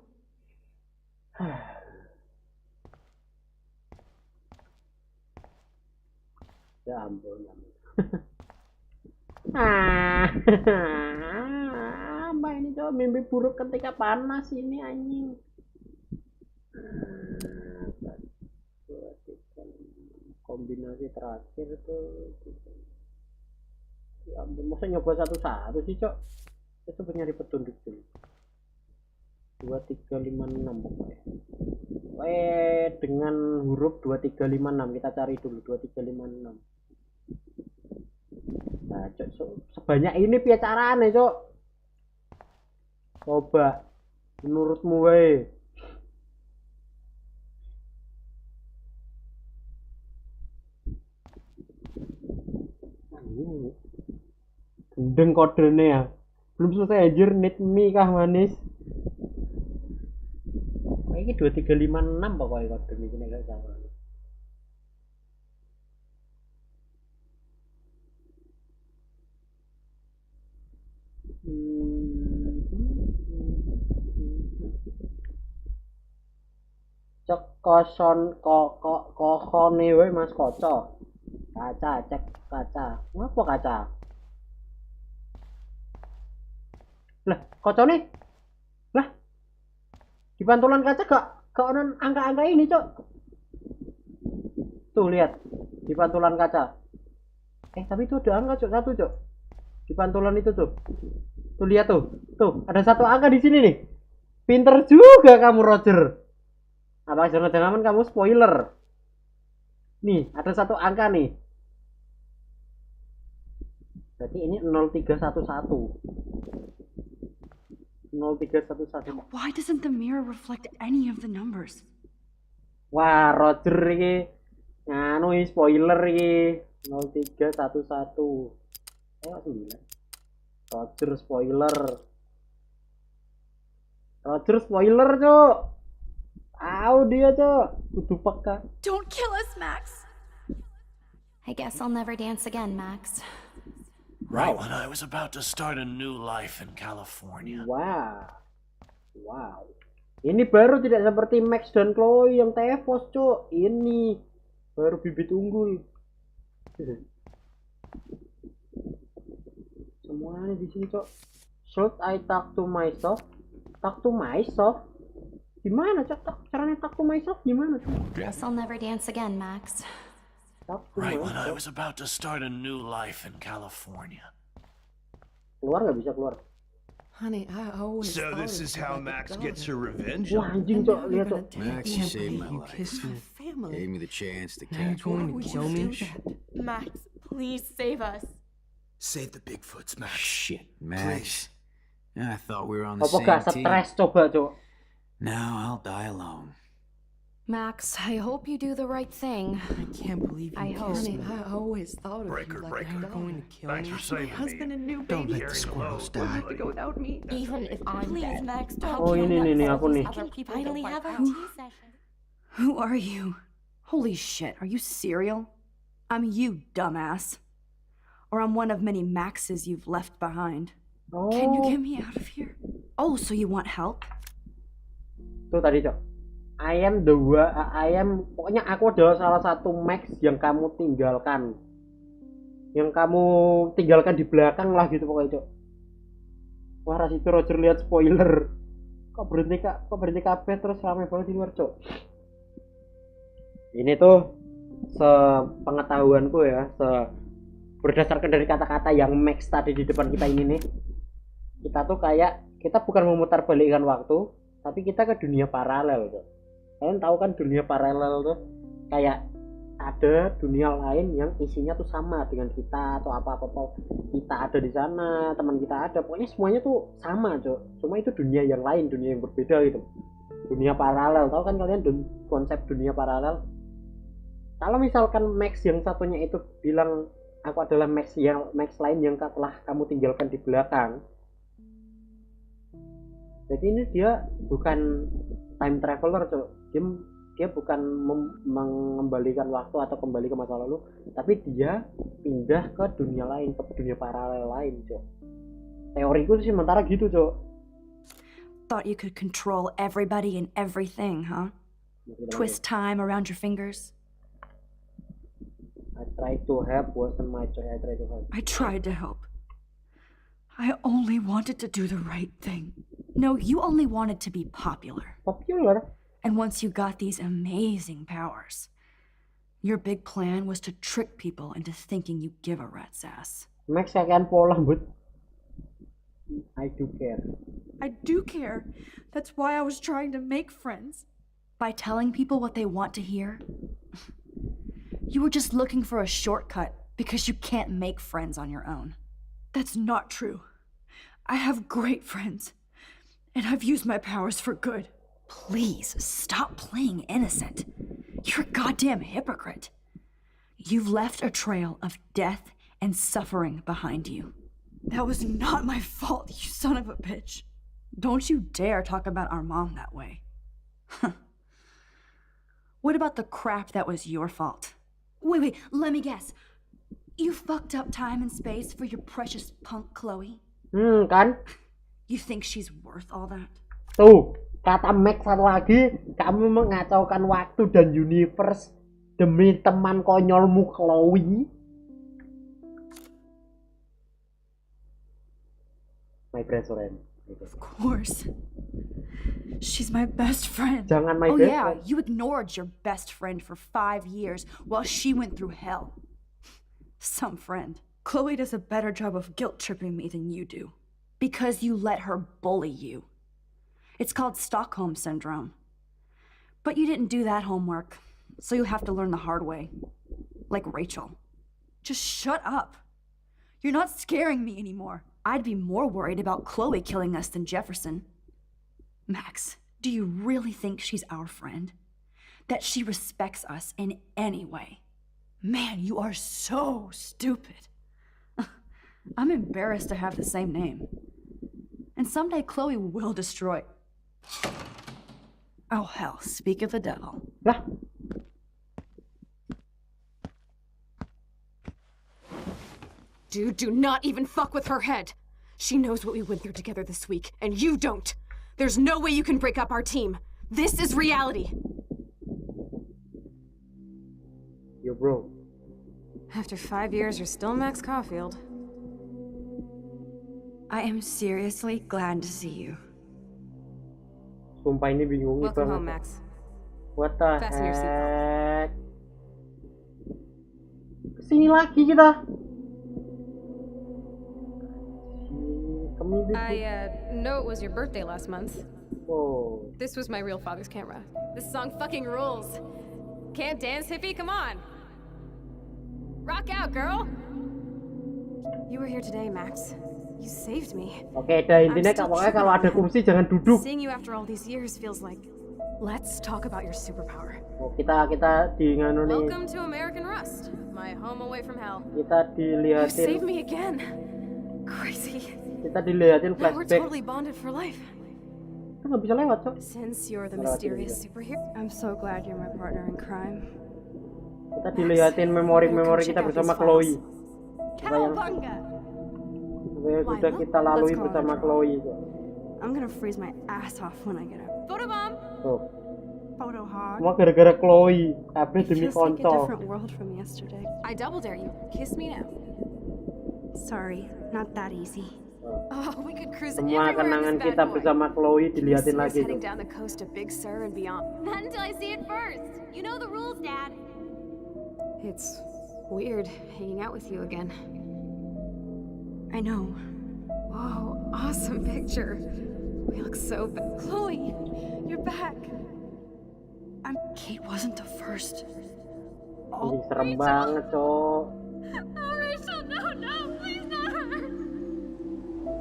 Ya ampun, ya ampun. Mbak ini coba mimpi buruk ketika panas ini anjing. Kombinasi terakhir tuh. Ya ampun, masa nyoba satu-satu sih cok. Itu nyari petunjuk dulu. 2, 3, 5, 6 pokoknya. Dengan huruf 2356 kita cari dulu 2356. Nah, cok, sebanyak ini piye carane, cok? Coba menurutmu wae. Gendeng kodenya ya. Belum selesai anjir, need me kah manis. Ini 2356 pokoknya kode ini nek gak salah. Cek koson kokone wae Mas Koco. Kaca, cek kaca. Ngapa kaca? Lah, kocone? Lah. Di pantulan kaca gak ono angka-angka ini, Cok. Tuh lihat di pantulan kaca. Tapi itu ada angka, Cok, satu, Cok. Di pantulan itu tuh. Tuh lihat tuh. Tuh, ada satu angka di sini nih. Pinter juga kamu, Roger. Apa jangan-jangan kamu spoiler? Nih, ada satu angka nih. Berarti ini 0311. 0311. Why doesn't the mirror reflect any of the numbers? Wah, Roger ini nganu spoiler ini 0311. 9. Roger spoiler. Roger spoiler, Cok. Dia, Cok. Kudu peka. Don't kill us, Max. I guess I'll never dance again, Max. Right when I was about to start a new life in California. Wow. Ini baru tidak seperti Max dan Chloe yang tepos, Cok. Ini baru bibit unggul. Semuanya di sini, Cok. Should I talk to myself? Talk to myself? Gimana, Cok? Caranya talk to myself gimana, Cok? Guess I'll never dance again, Max. Right when I was about to start a new life in California. Keluar nggak bisa keluar. Honey, I always So this is how Max gets her revenge? Wah, anjing, Cok, lihat, Cok. Max, you saved my life. Gave me the chance to catch going to kill me? Max, please save us. Save the Bigfoots, Max. Shit, Max. I thought we were on the Apa same gak team. stres coba, Cok? Now I'll die alone. Max, I hope you do the right thing. I can't believe you. I hope. Honey, I always thought of Breaker, you like breaker. a Going dog. to kill Thanks me. for saving My husband me. and new Don't baby. let the squirrels die. To go without me. Even if I'm Please, Max, don't Oh, kill ini us. nih, aku nih. I can finally have our tea session. Who are you? Holy shit, are you serial? I'm you, dumbass. Or I'm one of many Maxes you've left behind. Can you get me out of here? Oh, so you want help? Tuh tadi, Cok. Pokoknya aku adalah salah satu Max yang kamu tinggalkan. Yang kamu tinggalkan di belakang lah gitu pokoknya, Cok. Wah, ras itu Roger lihat spoiler. Kok berhenti kabeh terus rame banget di luar, Cok. Ini tuh sepengetahuanku ya, berdasarkan dari kata-kata yang Max tadi di depan kita ini nih. Kita bukan memutar balikkan waktu, tapi kita ke dunia paralel, Cok. Kalian tahu kan dunia paralel tuh kayak ada dunia lain yang isinya tuh sama dengan kita atau apa-apa, kita ada di sana, teman kita ada, pokoknya semuanya tuh sama, Cok. Cuma itu dunia yang lain, dunia yang berbeda gitu. Dunia paralel, tahu kan kalian konsep dunia paralel? Kalau misalkan Max yang satunya itu bilang aku adalah Max lain yang telah kamu tinggalkan di belakang. Jadi ini dia bukan time traveler, Cok. Dia bukan mengembalikan waktu atau kembali ke masa lalu, tapi dia pindah ke dunia lain, ke dunia paralel lain, Cok. Teoriku sih sementara gitu, Cok. Thought you could control everybody and everything, huh? Twist time around your fingers. I tried to help, wasn't my choice. I tried to help. I tried to help. I only wanted to do the right thing. No, you only wanted to be popular. Popular? And once you got these amazing powers, your big plan was to trick people into thinking you give a rat's ass. Max kakean pola, but I do care. I do care. That's why I was trying to make friends. By telling people what they want to hear? You were just looking for a shortcut because you can't make friends on your own. That's not true. I have great friends, and I've used my powers for good. Please, stop playing innocent. You're a goddamn hypocrite. You've left a trail of death and suffering behind you. That was not my fault, you son of a bitch. Don't you dare talk about our mom that way. What about the crap that was your fault? Wait, let me guess. You fucked up time and space for your precious punk Chloe? Kan? You think she's worth all that? Tuh, kata Max satu lagi, kamu mengacaukan waktu dan universe demi teman konyolmu Chloe. My best friend. Of course. She's my best friend. Jangan my oh best yeah, friend. You ignored your best friend for 5 years while she went through hell. Some friend. Chloe does a better job of guilt-tripping me than you do. Because you let her bully you. It's called Stockholm Syndrome. But you didn't do that homework, so you'll have to learn the hard way. Like Rachel. Just shut up. You're not scaring me anymore. I'd be more worried about Chloe killing us than Jefferson. Max, do you really think she's our friend? That she respects us in any way? Man, you are so stupid. I'm embarrassed to have the same name. And someday Chloe will destroy... Oh hell, speak of the devil. Dude, do not even fuck with her head. She knows what we went through together this week, and you don't. There's no way you can break up our team. This is reality. Yo, bro. After 5 years, you're still Max Caulfield. I am seriously glad to see you. Sumpah ini bingung nih. Welcome home, Max. What the Fasten your seatbelt. heck? Kesini lagi kita. I know it was your birthday last month. Oh. This was my real father's camera. This song fucking rules. Can't dance, hippie? Come on. Rock out, girl. You were here today, Max. You saved me. Oke, intinya kalau ada kursi jangan duduk. Seeing you after all these years feels like. Let's talk about your superpower. Oh, kita di nganu nih. Welcome to American Rust, my home away from hell. Kita dilihatin. You saved me again. Crazy. Kita dilihatin Now we're flashback. totally bonded for life. Kita nggak bisa lewat, Cok. Since you're the mysterious superhero, I'm so glad you're my partner in crime. Kita dilihatin memori-memori kita bersama Chloe. Cowabunga! Yang sudah kita lalui bersama Chloe. I'm gonna freeze my ass off when I get up. Photobomb! Tuh. Photo hog. Semua gara-gara Chloe. Tapi demi Feels like a konco. different world from yesterday. I double dare you. Kiss me now. Sorry, not that easy. Oh, we could cruise Semua kenangan kita bersama Chloe dilihatin lagi. Heading down the coast to Big Sur and beyond. Not until I see it first. You know the rules, Dad. It's weird hanging out with you again. I know. Whoa, awesome picture. We look so bad. Chloe, you're back. Kate wasn't the first. Ini serem banget, Cok. Oh, Rachel, no, please not her.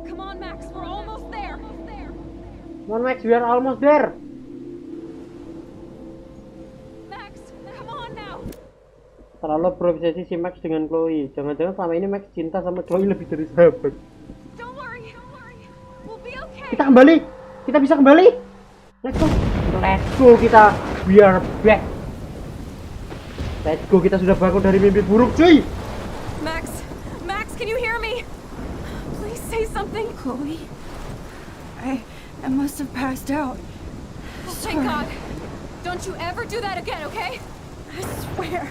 Come on, Max, we're almost there. Come on, Max, we are almost there. Max, come on now. Terlalu berobsesi si Max dengan Chloe. Jangan-jangan selama ini Max cinta sama Chloe lebih dari sahabat. Don't worry. We'll be okay. Kita kembali. Kita bisa kembali. Let's go kita. We are back. Let's go, kita sudah bangun dari mimpi buruk, cuy. Max, can you hear me? Please say something. Chloe, I must have passed out. Oh, thank God. Don't you ever do that again, okay? I swear.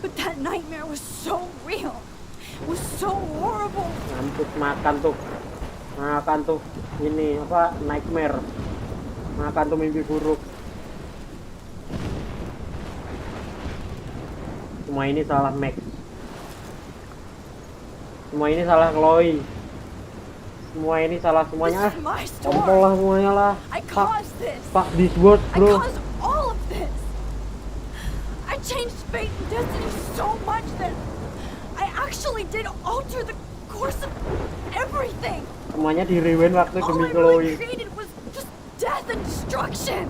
But that nightmare was so real. It was so horrible. Ngampus makan tuh. Ini apa? Nightmare. Makan tuh mimpi buruk. Semua ini salah Max. Semua ini salah Chloe. Semua ini salah semuanya. This is my storm. Kompol lah semuanya lah. I caused this. Fuck this world, I bro. caused all of this. I changed fate and destiny so much that I actually did alter the course of everything. Semuanya di rewind waktu All demi I really Chloe. created was just death and destruction.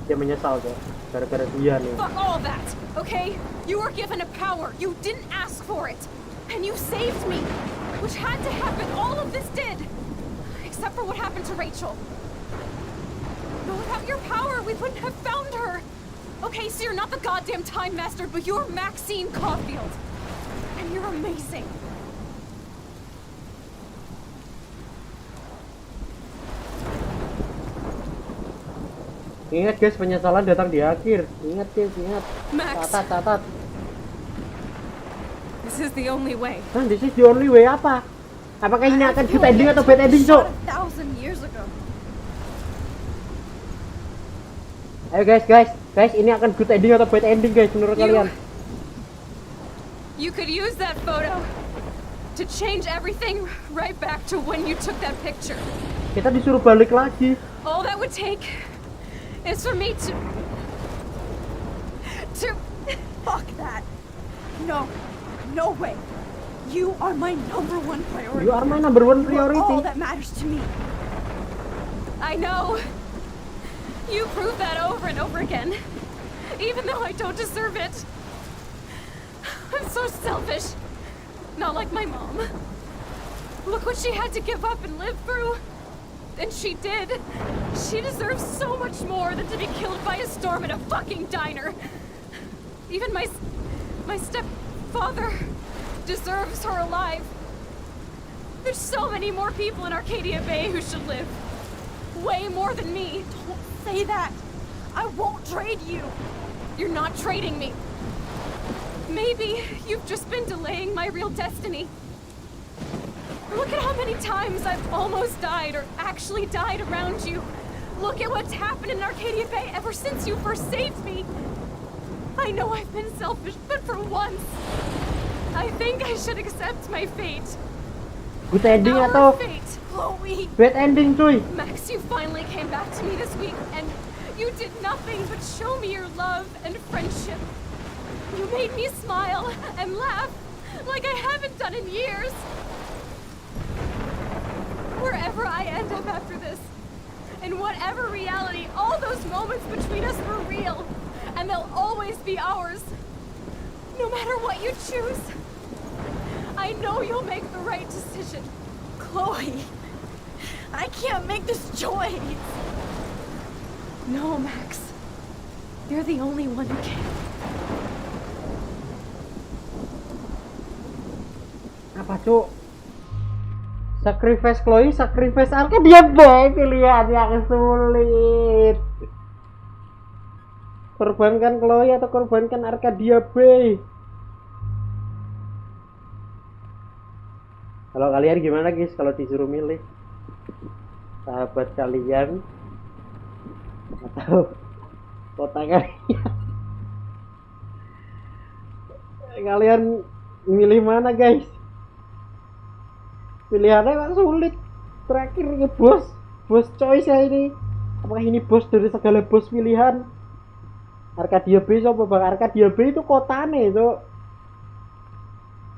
Dia menyesal tuh. Gara-gara dia nih. Fuck all that, okay? You were given a power. You didn't ask for it. And you saved me. Which had to happen. All of this did. Except for what happened to Rachel. But without your power, we wouldn't have found her. Okay, so you're not the goddamn time master, but you're Maxine Caulfield. And you're amazing. Ingat guys, penyesalan datang di akhir. Ingat guys, ingat. Max. Catat. This is the only way. Nah, this is the only way apa? Apakah ini akan good ending atau bad ending, Cok? 1,000 years ago. Ayo guys, ini akan good ending atau bad ending guys menurut kalian? You could use that photo to change everything right back to when you took that picture. Kita disuruh balik lagi. All that would take is for me to fuck that. No way. You are my number one priority. You are my number one priority. You are all that matters to me. I know. You prove that over and over again, even though I don't deserve it. I'm so selfish. Not like my mom. Look what she had to give up and live through. And she did. She deserves so much more than to be killed by a storm at a fucking diner. Even my stepfather deserves her alive. There's so many more people in Arcadia Bay who should live. Way more than me. Don't say that. I won't trade you. You're not trading me. Maybe you've just been delaying my real destiny. Look at how many times I've almost died or actually died around you. Look at what's happened in Arcadia Bay ever since you first saved me. I know I've been selfish, but for once, I think I should accept my fate. Good ending Our atau fate, Chloe. bad ending, cuy? Max, you finally came back to me this week, and you did nothing but show me your love and friendship. You made me smile and laugh like I haven't done in years. Wherever I end up after this, in whatever reality, all those moments between us were real, and they'll always be ours. No matter what you choose, I know you'll make the right decision. Chloe, I can't make this choice. No, Max. You're the only one who can. Apa, Cuk? Sacrifice Chloe, sacrifice Arcadia Bay, pilihan yang sulit. Korbankan Chloe atau korbankan Arcadia Bay? Kalau kalian gimana guys kalau disuruh milih? Sahabat kalian atau kota kalian? Kalian milih mana guys? Pilihannya kok sulit. Terakhir ke bos choice ya ini. Apakah ini bos dari segala bos pilihan? Arcadia Bay apa bang? Arcadia Bay itu kotanya itu.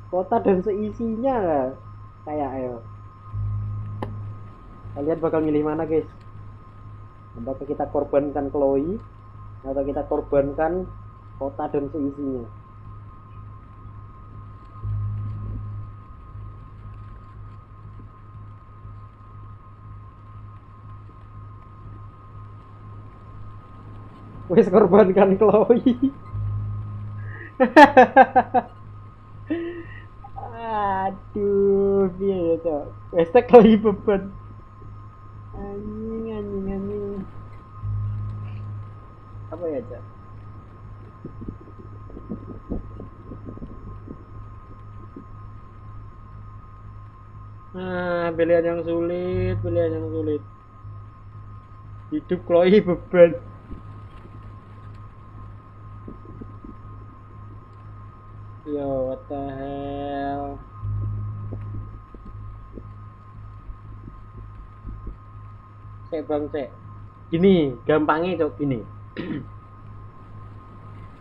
Kota dan seisinya kayak ayo. Kalian bakal milih mana guys? Apakah kita korbankan Chloe atau kita korbankan kota dan seisinya? Wes korbankan Chloe. Aduh, piye ya, Cok. Wes Chloe beban. Anjing. Apa ya, Cok? Pilihan yang sulit. Hidup Chloe beban. Yo, what the hell? cek. Gini, gampangnya cok gini.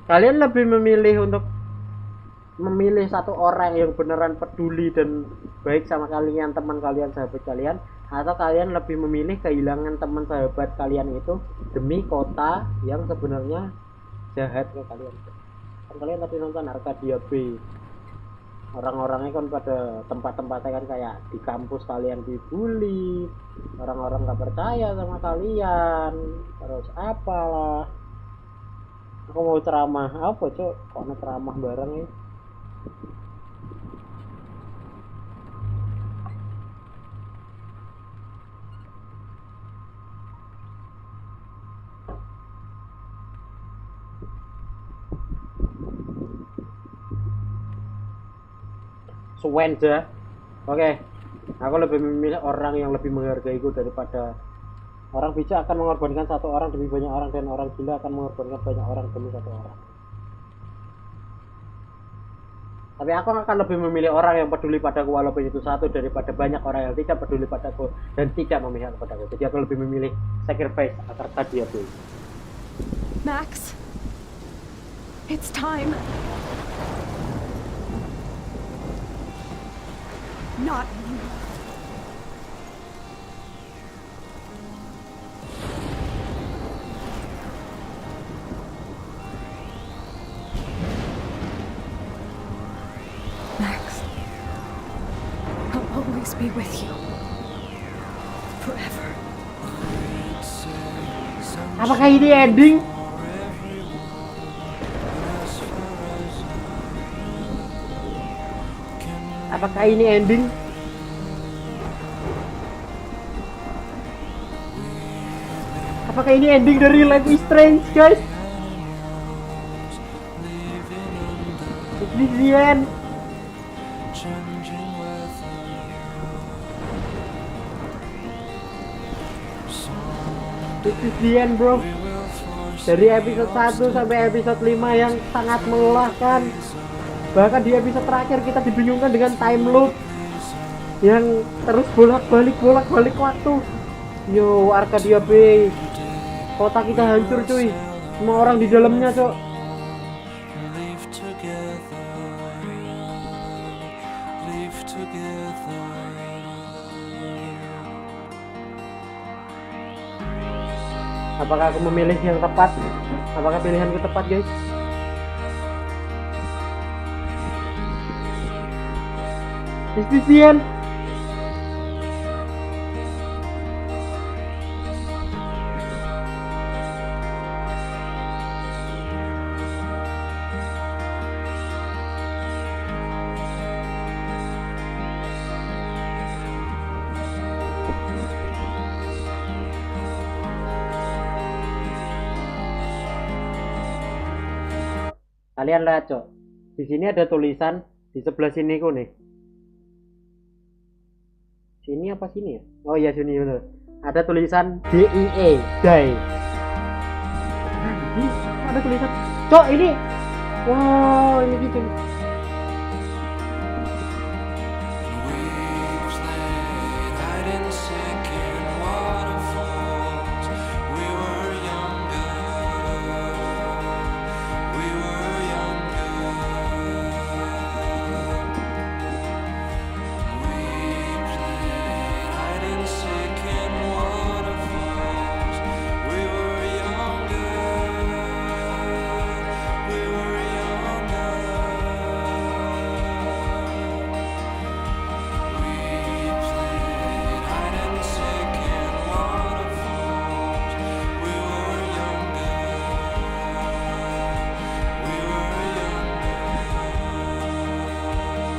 Kalian lebih memilih untuk memilih satu orang yang beneran peduli dan baik sama kalian, teman kalian, sahabat kalian, atau kalian lebih memilih kehilangan teman sahabat kalian itu demi kota yang sebenarnya jahat ke kalian. Kan kalian tadi nonton Arcadia Bay, orang-orangnya kan pada tempat-tempatnya kan kayak di kampus kalian dibully, orang-orang nggak percaya sama kalian, terus apalah. Aku mau ceramah apa cok, kok ceramah bareng ya. Suwenja. Oke, aku lebih memilih orang yang lebih menghargaiku daripada orang bijak akan mengorbankan satu orang demi banyak orang, dan orang gila akan mengorbankan banyak orang demi satu orang. Tapi aku akan lebih memilih orang yang peduli padaku walaupun itu satu daripada banyak orang yang tidak peduli padaku dan tidak memihak padaku. Jadi aku lebih memilih sacrifice agar tadi aku. Max, it's time. Not you. Max, I'll always be with you. Forever. Apakah ini ending? Apakah ini ending? Apakah ini ending dari Life is Strange, guys? This is the end. This is the end, bro. Dari episode 1 sampai episode 5 yang sangat melelahkan. Bahkan di episode terakhir kita dibingungkan dengan time loop yang terus bolak-balik waktu. Yo, Arcadia Bay, kota kita hancur cuy, semua orang di dalamnya cok. Apakah aku memilih yang tepat? Apakah pilihanku tepat, guys? Istisian. Kalian lihat cok, di sini ada tulisan di sebelah sini kok nih. Sini apa sini ya? Oh iya sini bener. Ada tulisan DIE, die. Ini ada tulisan. Cok ini. Wow, ini gitu.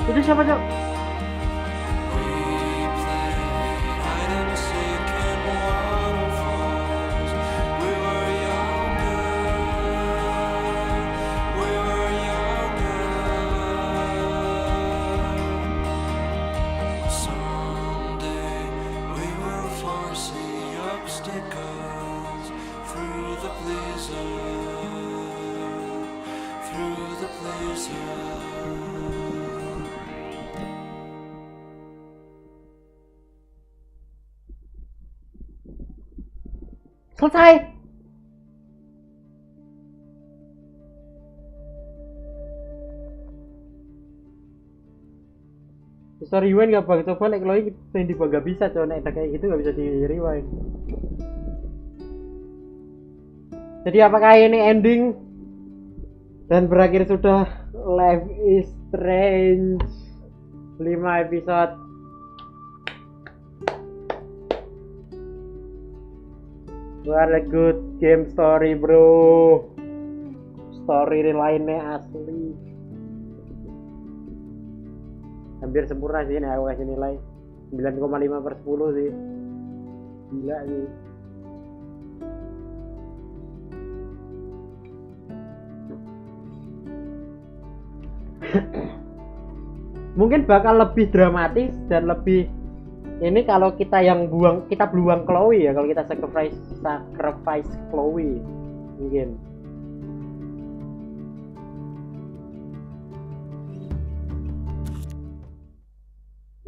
Itu siapa cok? Selesai. Bisa rewind nggak bang? Coba like Chloe yang di bang nggak bisa, coba nek kayak gitu nggak bisa di rewind. Jadi apakah ini ending dan berakhir sudah Life is Strange 5 episode? What a good game story bro. Story lainnya asli. Hampir sempurna sih, aku kasih nilai 9,5/10 sih. Gila sih. Mungkin bakal lebih dramatis dan lebih ini kalau kita yang kita buang Chloe ya, kalau kita sacrifice Chloe mungkin.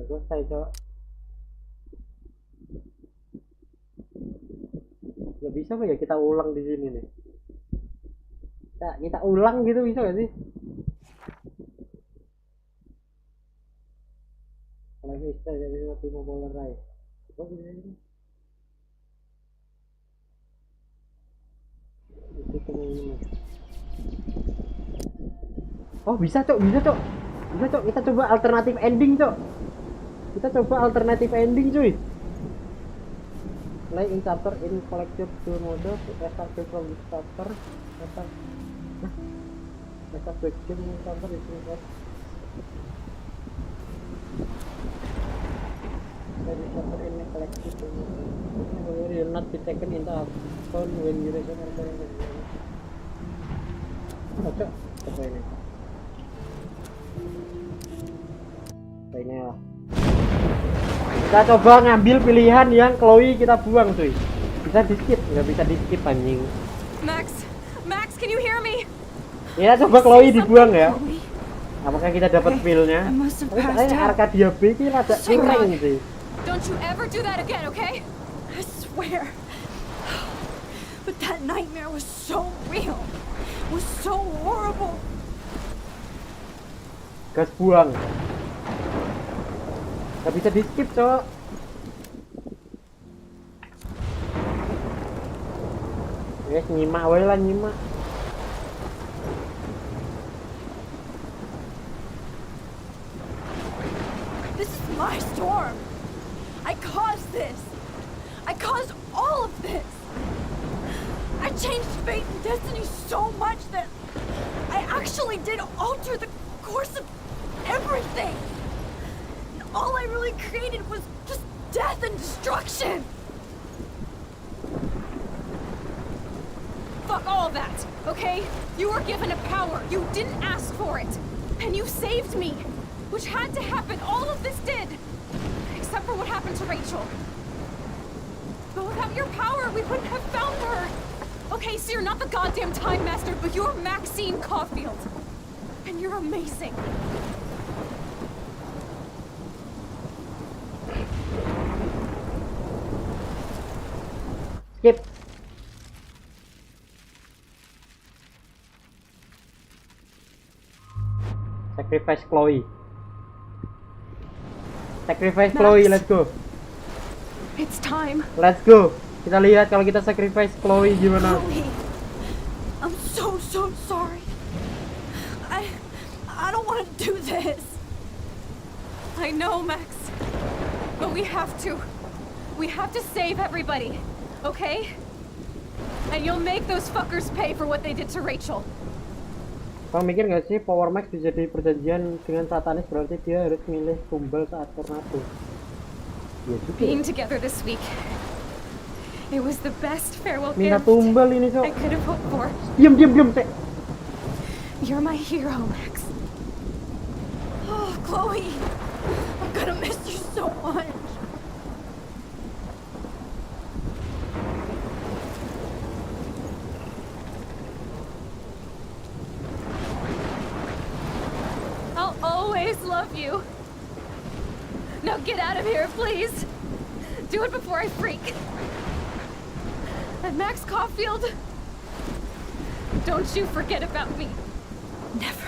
Selesai cok. Gak bisa apa ya kita ulang di sini nih. Kita ulang gitu bisa gak sih? Live is Strange jadi waktu mau polarize. Oh bisa ini. Oh bisa cok, bisa cok. Bisa cok, kita coba alternatif ending cok. Kita coba alternatif ending cuy. Play in chapter in collective tool mode, restart from the chapter. Restart back game in chapter is reset. Play the chapter in collective tool mode. Will not be taken into account when you reset or cok, apa ini? Ini ya. Kita coba ngambil pilihan yang Chloe kita buang cuy. Bisa di skip, nggak bisa di skip anjing. Max, can you hear me? Ya coba Chloe dibuang ya. Apakah kita dapat feel-nya? Tapi kayaknya Arcadia B ini rada kurang sih. Don't you ever do that again, okay? I swear. But that nightmare was so real. It was so horrible. Gas buang. Gak bisa di skip cok. Guys nyimak wae lah, nyimak. This is my storm. I caused this. I caused all of this. I changed fate and destiny so much that I actually did alter the course of everything. All I really created was just death and destruction! Fuck all that, okay? You were given a power, you didn't ask for it. And you saved me, which had to happen, all of this did. Except for what happened to Rachel. But without your power, we wouldn't have found her. Okay, so you're not the goddamn Time Master, but you're Maxine Caulfield. And you're amazing. Skip. Sacrifice Chloe. Sacrifice Max. Chloe, let's go. It's time. Let's go. Kita lihat kalau kita sacrifice Chloe gimana. Chloe, I'm so sorry. I don't want to do this. I know, Max. But we have to. We have to save everybody. Okay? And you'll make those fuckers pay for what they did to Rachel. Kamu mikir gak sih Power Max bisa jadi perjanjian dengan satanis berarti dia harus milih tumbal saat tornado. Ya juga. Being together this week. It was the best farewell Minta gift tumbal ini so. I could have hoped for. Diam teh. You're my hero, Max. Oh, Chloe. I'm gonna miss you so much. I'll always love you. Now get out of here, please. Do it before I freak. And Max Caulfield, don't you forget about me. Never.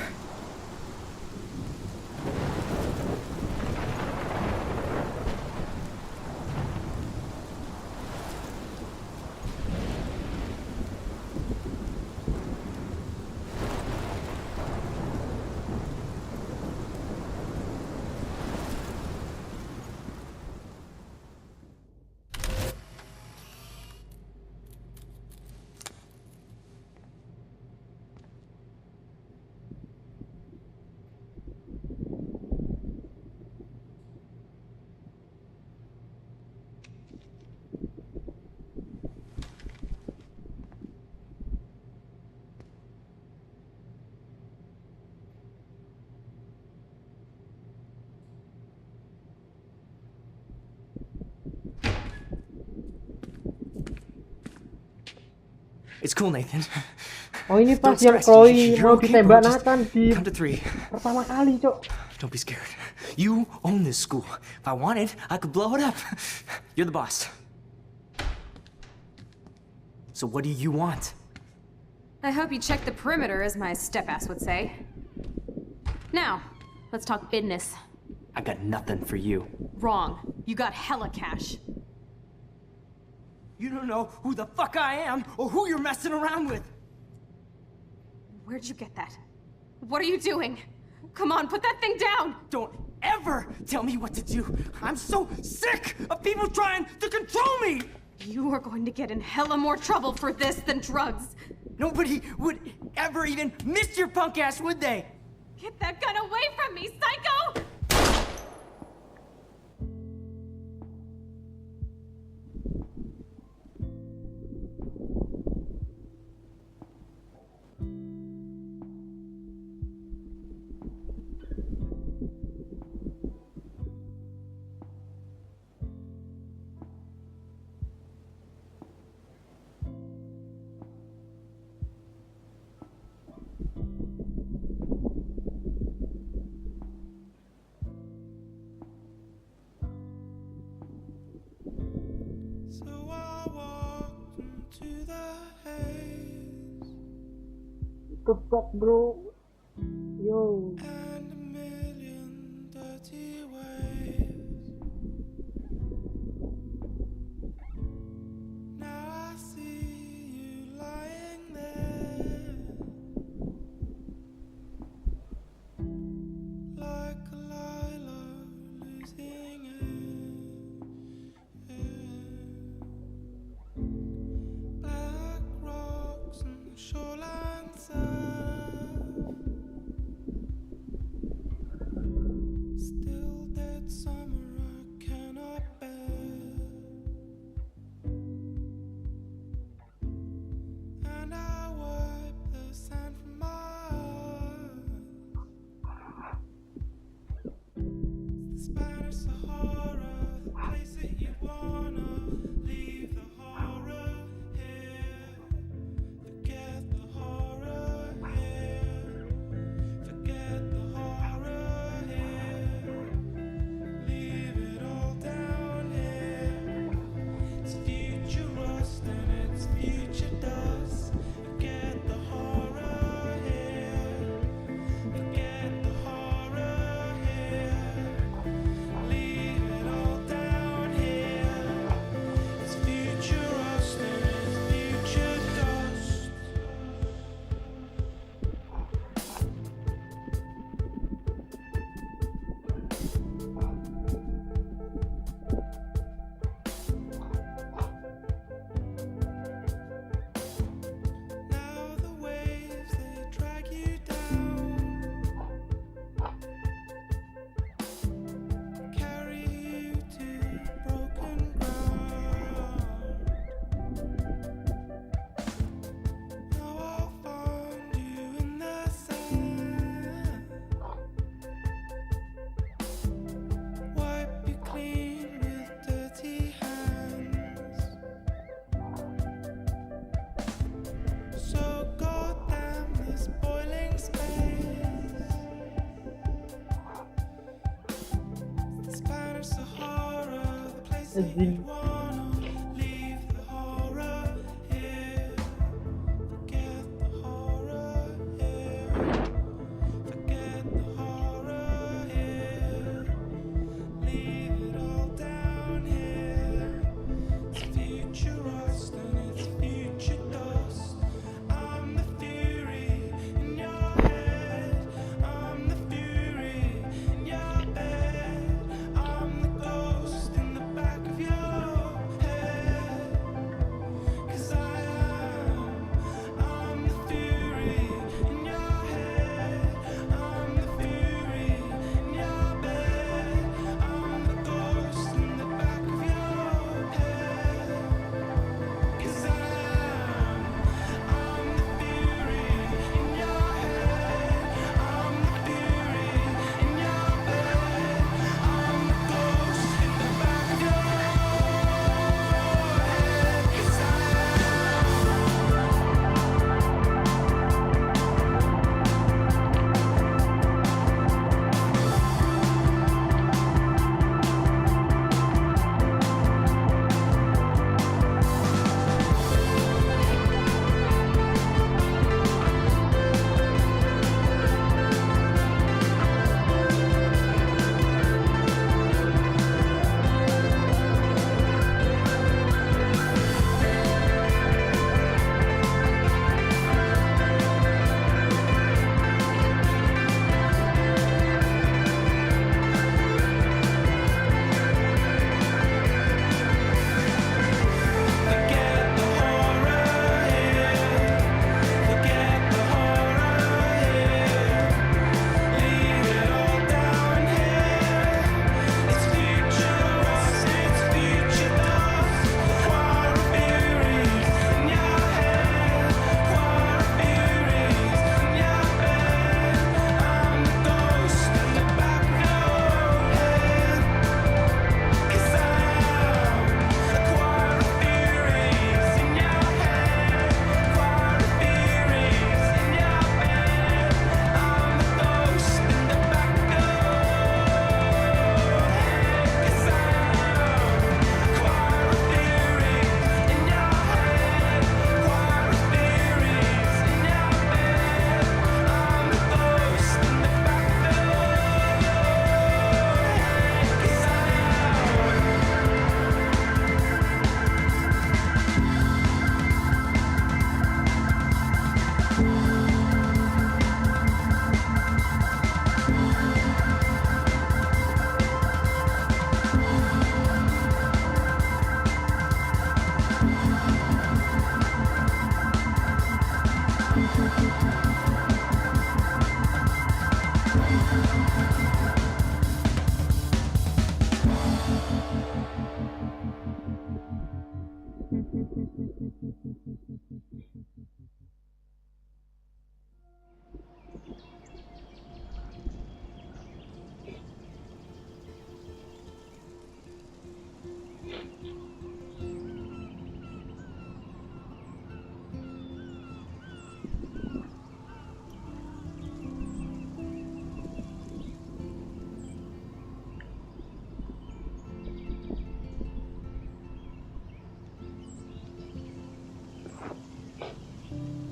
It's cool, Nathan. Oh, ini pas Don't yang stress. Chloe You're mau okay, ditembak bro. Just Nathan di count to 3. pertama kali, Cok. Don't be scared. You own this school. If I wanted, I could blow it up. You're the boss. So what do you want? I hope you check the perimeter, as my step-ass would say. Now, let's talk business. I got nothing for you. Wrong. You got hella cash. You don't know who the fuck I am or who you're messing around with. Where'd you get that? What are you doing? Come on, put that thing down! Don't ever tell me what to do. I'm so sick of people trying to control me. You are going to get in hella more trouble for this than drugs. Nobody would ever even miss your punk ass, would they? Get that gun away from me, psycho! The fuck, bro? Yo. Anjing.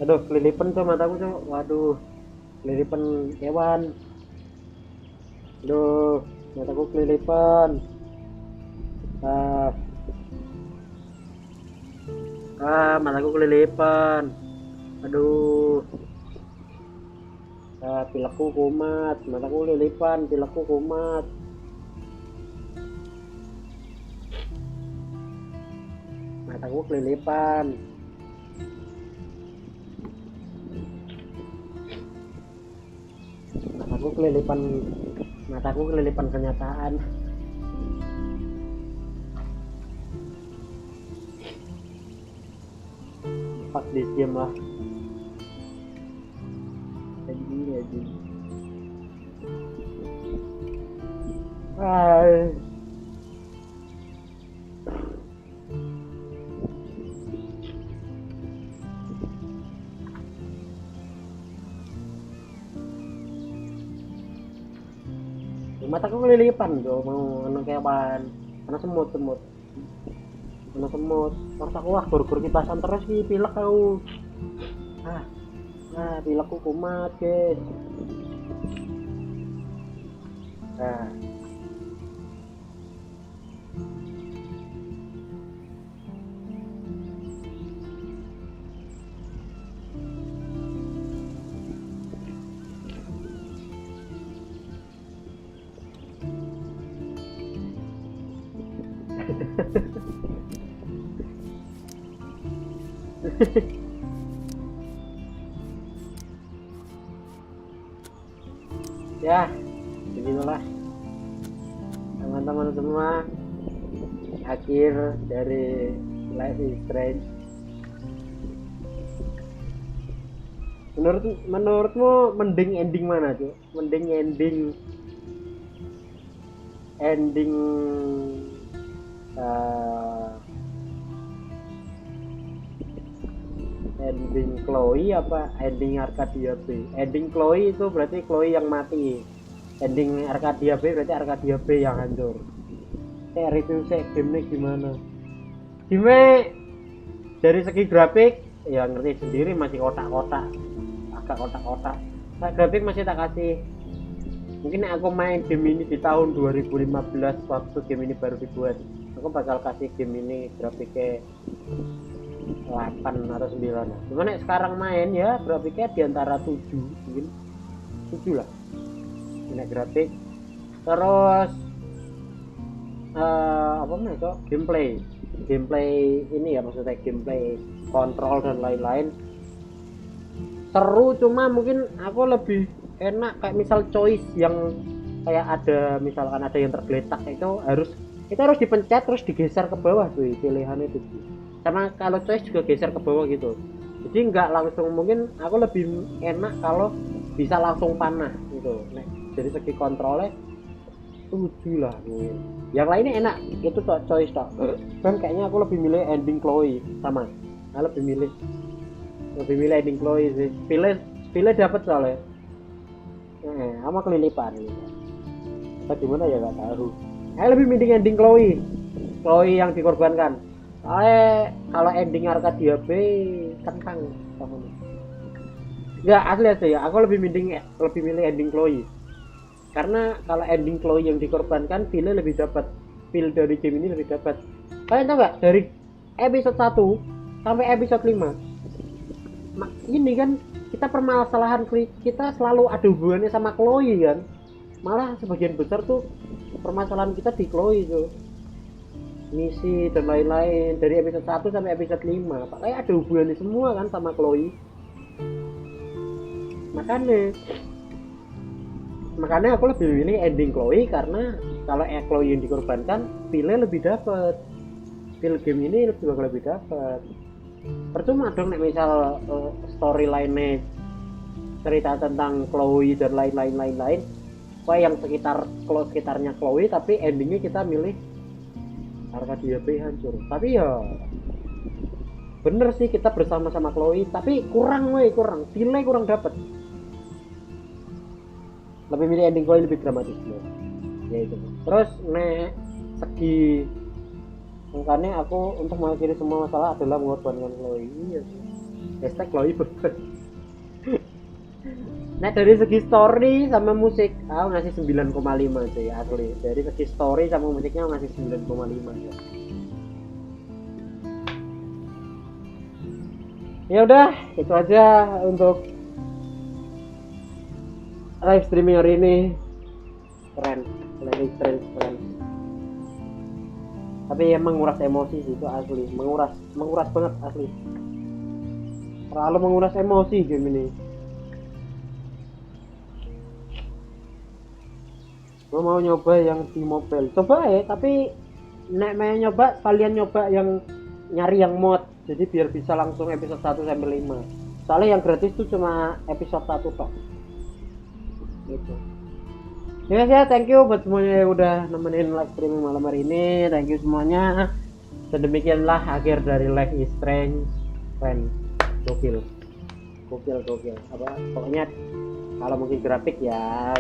Aduh, kelilipan tuh mataku tuh. Waduh, kelilipan hewan. Aduh, mataku kelilipan. Mataku kelilipan. Aduh. Pilekku kumat, mataku kelilipan, pilekku kumat. Mataku kelilipan. Mataku kelilipan kenyataan. Pak diam lah. Aji. Mataku kelilipan tuh mau anu kewan, ana semut. Ana semut. Mataku wah gur-gur kipasan terus ki pilek aku. Pilekku kumat, guys. Ya, beginilah teman-teman semua, akhir dari Life is Strange. Menurutmu mending ending mana tuh? Mending ending Chloe apa ending Arcadia B? Ending Chloe itu berarti Chloe yang mati. Ending Arcadia B berarti Arcadia B yang hancur. Review game-nya gimana? Game dari segi grafik ya ngerti sendiri, masih kotak-kotak, agak kotak-kotak. Nah, grafik masih tak kasih. Mungkin aku main game ini di tahun 2015 waktu game ini baru dibuat, aku bakal kasih game ini grafiknya 8 atau 9. Cuman sekarang main ya grafiknya di antara 7, mungkin 7 lah. Ini grafik. Terus gameplay ini ya, maksudnya gameplay, kontrol dan lain-lain seru, cuma mungkin aku lebih enak kayak misal choice yang kayak ada, misalkan ada yang tergeletak itu harus dipencet terus digeser ke bawah tuh pilihan itu. Karena kalau choice juga geser ke bawah gitu, jadi nggak langsung. Mungkin aku lebih enak kalau bisa langsung panah gitu. Nah, dari segi kontrolnya 7 lah mungkin. Yang lainnya enak itu tuh choice toh. Dan kayaknya aku lebih milih ending Chloe sama. Aku lebih milih ending Chloe sih. Pilih dapat soalnya. Sama kelilipan gitu. Apa gimana ya nggak tahu. Aku lebih milih ending Chloe yang dikorbankan. Kalau ending Arcadia B kentang. Ya asli sih ya, aku lebih milih ending Chloe. Karena kalau ending Chloe yang dikorbankan, feel lebih dapat. Feel dari game ini lebih dapat. Kalian tahu nggak, dari episode 1 sampai episode 5 ini kan kita permasalahan kita selalu ada hubungannya sama Chloe kan. Malah sebagian besar tuh permasalahan kita di Chloe tuh, misi dan lain-lain dari episode 1 sampai episode 5 kayak ada hubungannya semua kan sama Chloe. Makanya aku lebih milih ending Chloe, karena kalau Chloe yang dikorbankan, feel-nya lebih dapat. Feel game ini lebih dapat. Percuma dong nek misal storyline-nya cerita tentang Chloe dan lain-lain. Kayak yang sekitarnya Chloe, tapi endingnya kita milih Arcadia B hancur. Tapi ya bener sih, kita bersama-sama Chloe, tapi kurang, feel-nya kurang dapat. Lebih milih ending Chloe, lebih dramatis loh. Ya itu. Terus segi makanya aku untuk mengakhiri semua masalah adalah mengorbankan Chloe. Iya sih. Hashtag Chloe bebas. Nah dari segi story sama musik aku ngasih 9,5 cuy asli. Dari segi story sama musiknya aku ngasih 9,5 ya. Ya udah, itu aja untuk live streaming hari ini. Keren, keren. Tapi emang menguras emosi sih itu asli, menguras banget asli. Terlalu menguras emosi game ini. Gue mau nyoba yang di mobile, coba ya. Tapi nek mau nyoba, kalian nyoba yang nyari yang mod. Jadi biar bisa langsung episode 1 sampai 5. Soalnya yang gratis tuh cuma episode 1 tok. Gitu. Ya, thank you buat semuanya yang udah nemenin live streaming malam hari ini. Thank you semuanya. Dan demikianlah akhir dari Life is Strange. Keren, gokil. Apa? Pokoknya kalau mungkin grafik ya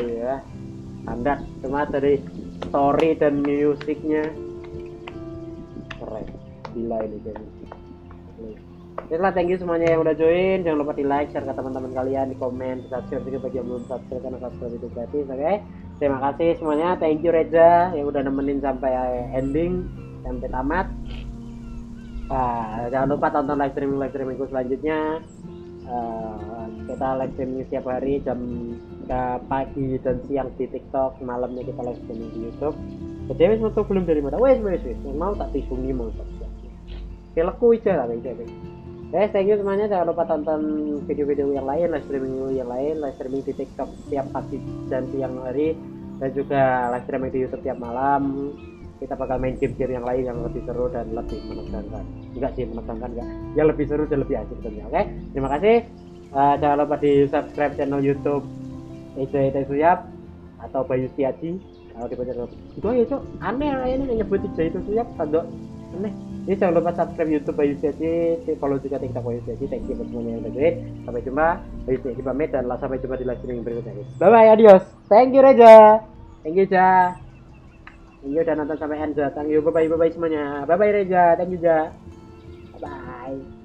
standar. Cuma dari story dan musiknya keren. Gila ini game. Setelah thank you semuanya yang udah join. Jangan lupa di like, share ke teman-teman kalian, di komen, di subscribe juga bagi yang belum subscribe karena subscribe itu gratis. Oke? Terima kasih semuanya. Thank you Reza yang udah nemenin sampai ending, sampai tamat. Jangan lupa tonton live streamingku selanjutnya. Kita live streaming setiap hari jam pagi dan siang di TikTok, malamnya kita live streaming di YouTube. Jadi wis metu belum dari mana? Wes mau tak tisungi mau subscribe. Keleku aja lah guys. Thank you semuanya. Jangan lupa tonton video-video yang lain, live streaming di TikTok setiap pagi dan siang hari, dan juga live streaming di YouTube tiap malam. Kita bakal main game-game yang lain yang lebih seru dan lebih menegangkan. Menegangkan enggak? Ya lebih seru dan lebih asik tentunya. Oke? Terima kasih. Jangan lupa di subscribe channel YouTube Ijaitesuyab atau Bayu Setiaji. Kalau dibaca itu aja cok. Aneh ini nyebut Ijaitesuyab tandok aneh. Jadi jangan lupa subscribe YouTube Bayu Setiaji, follow juga TikTok Bayu Setiaji. Thank you buat semuanya yang udah join. Sampai jumpa. Bayu Setiaji pamit dan sampai jumpa di live streaming berikutnya. Bye bye, adios. Thank you Reza. Thank you Ja. Thank you udah nonton sampai end. Thank you, bye bye semuanya. Bye bye Reza. Thank you Ja. Bye bye.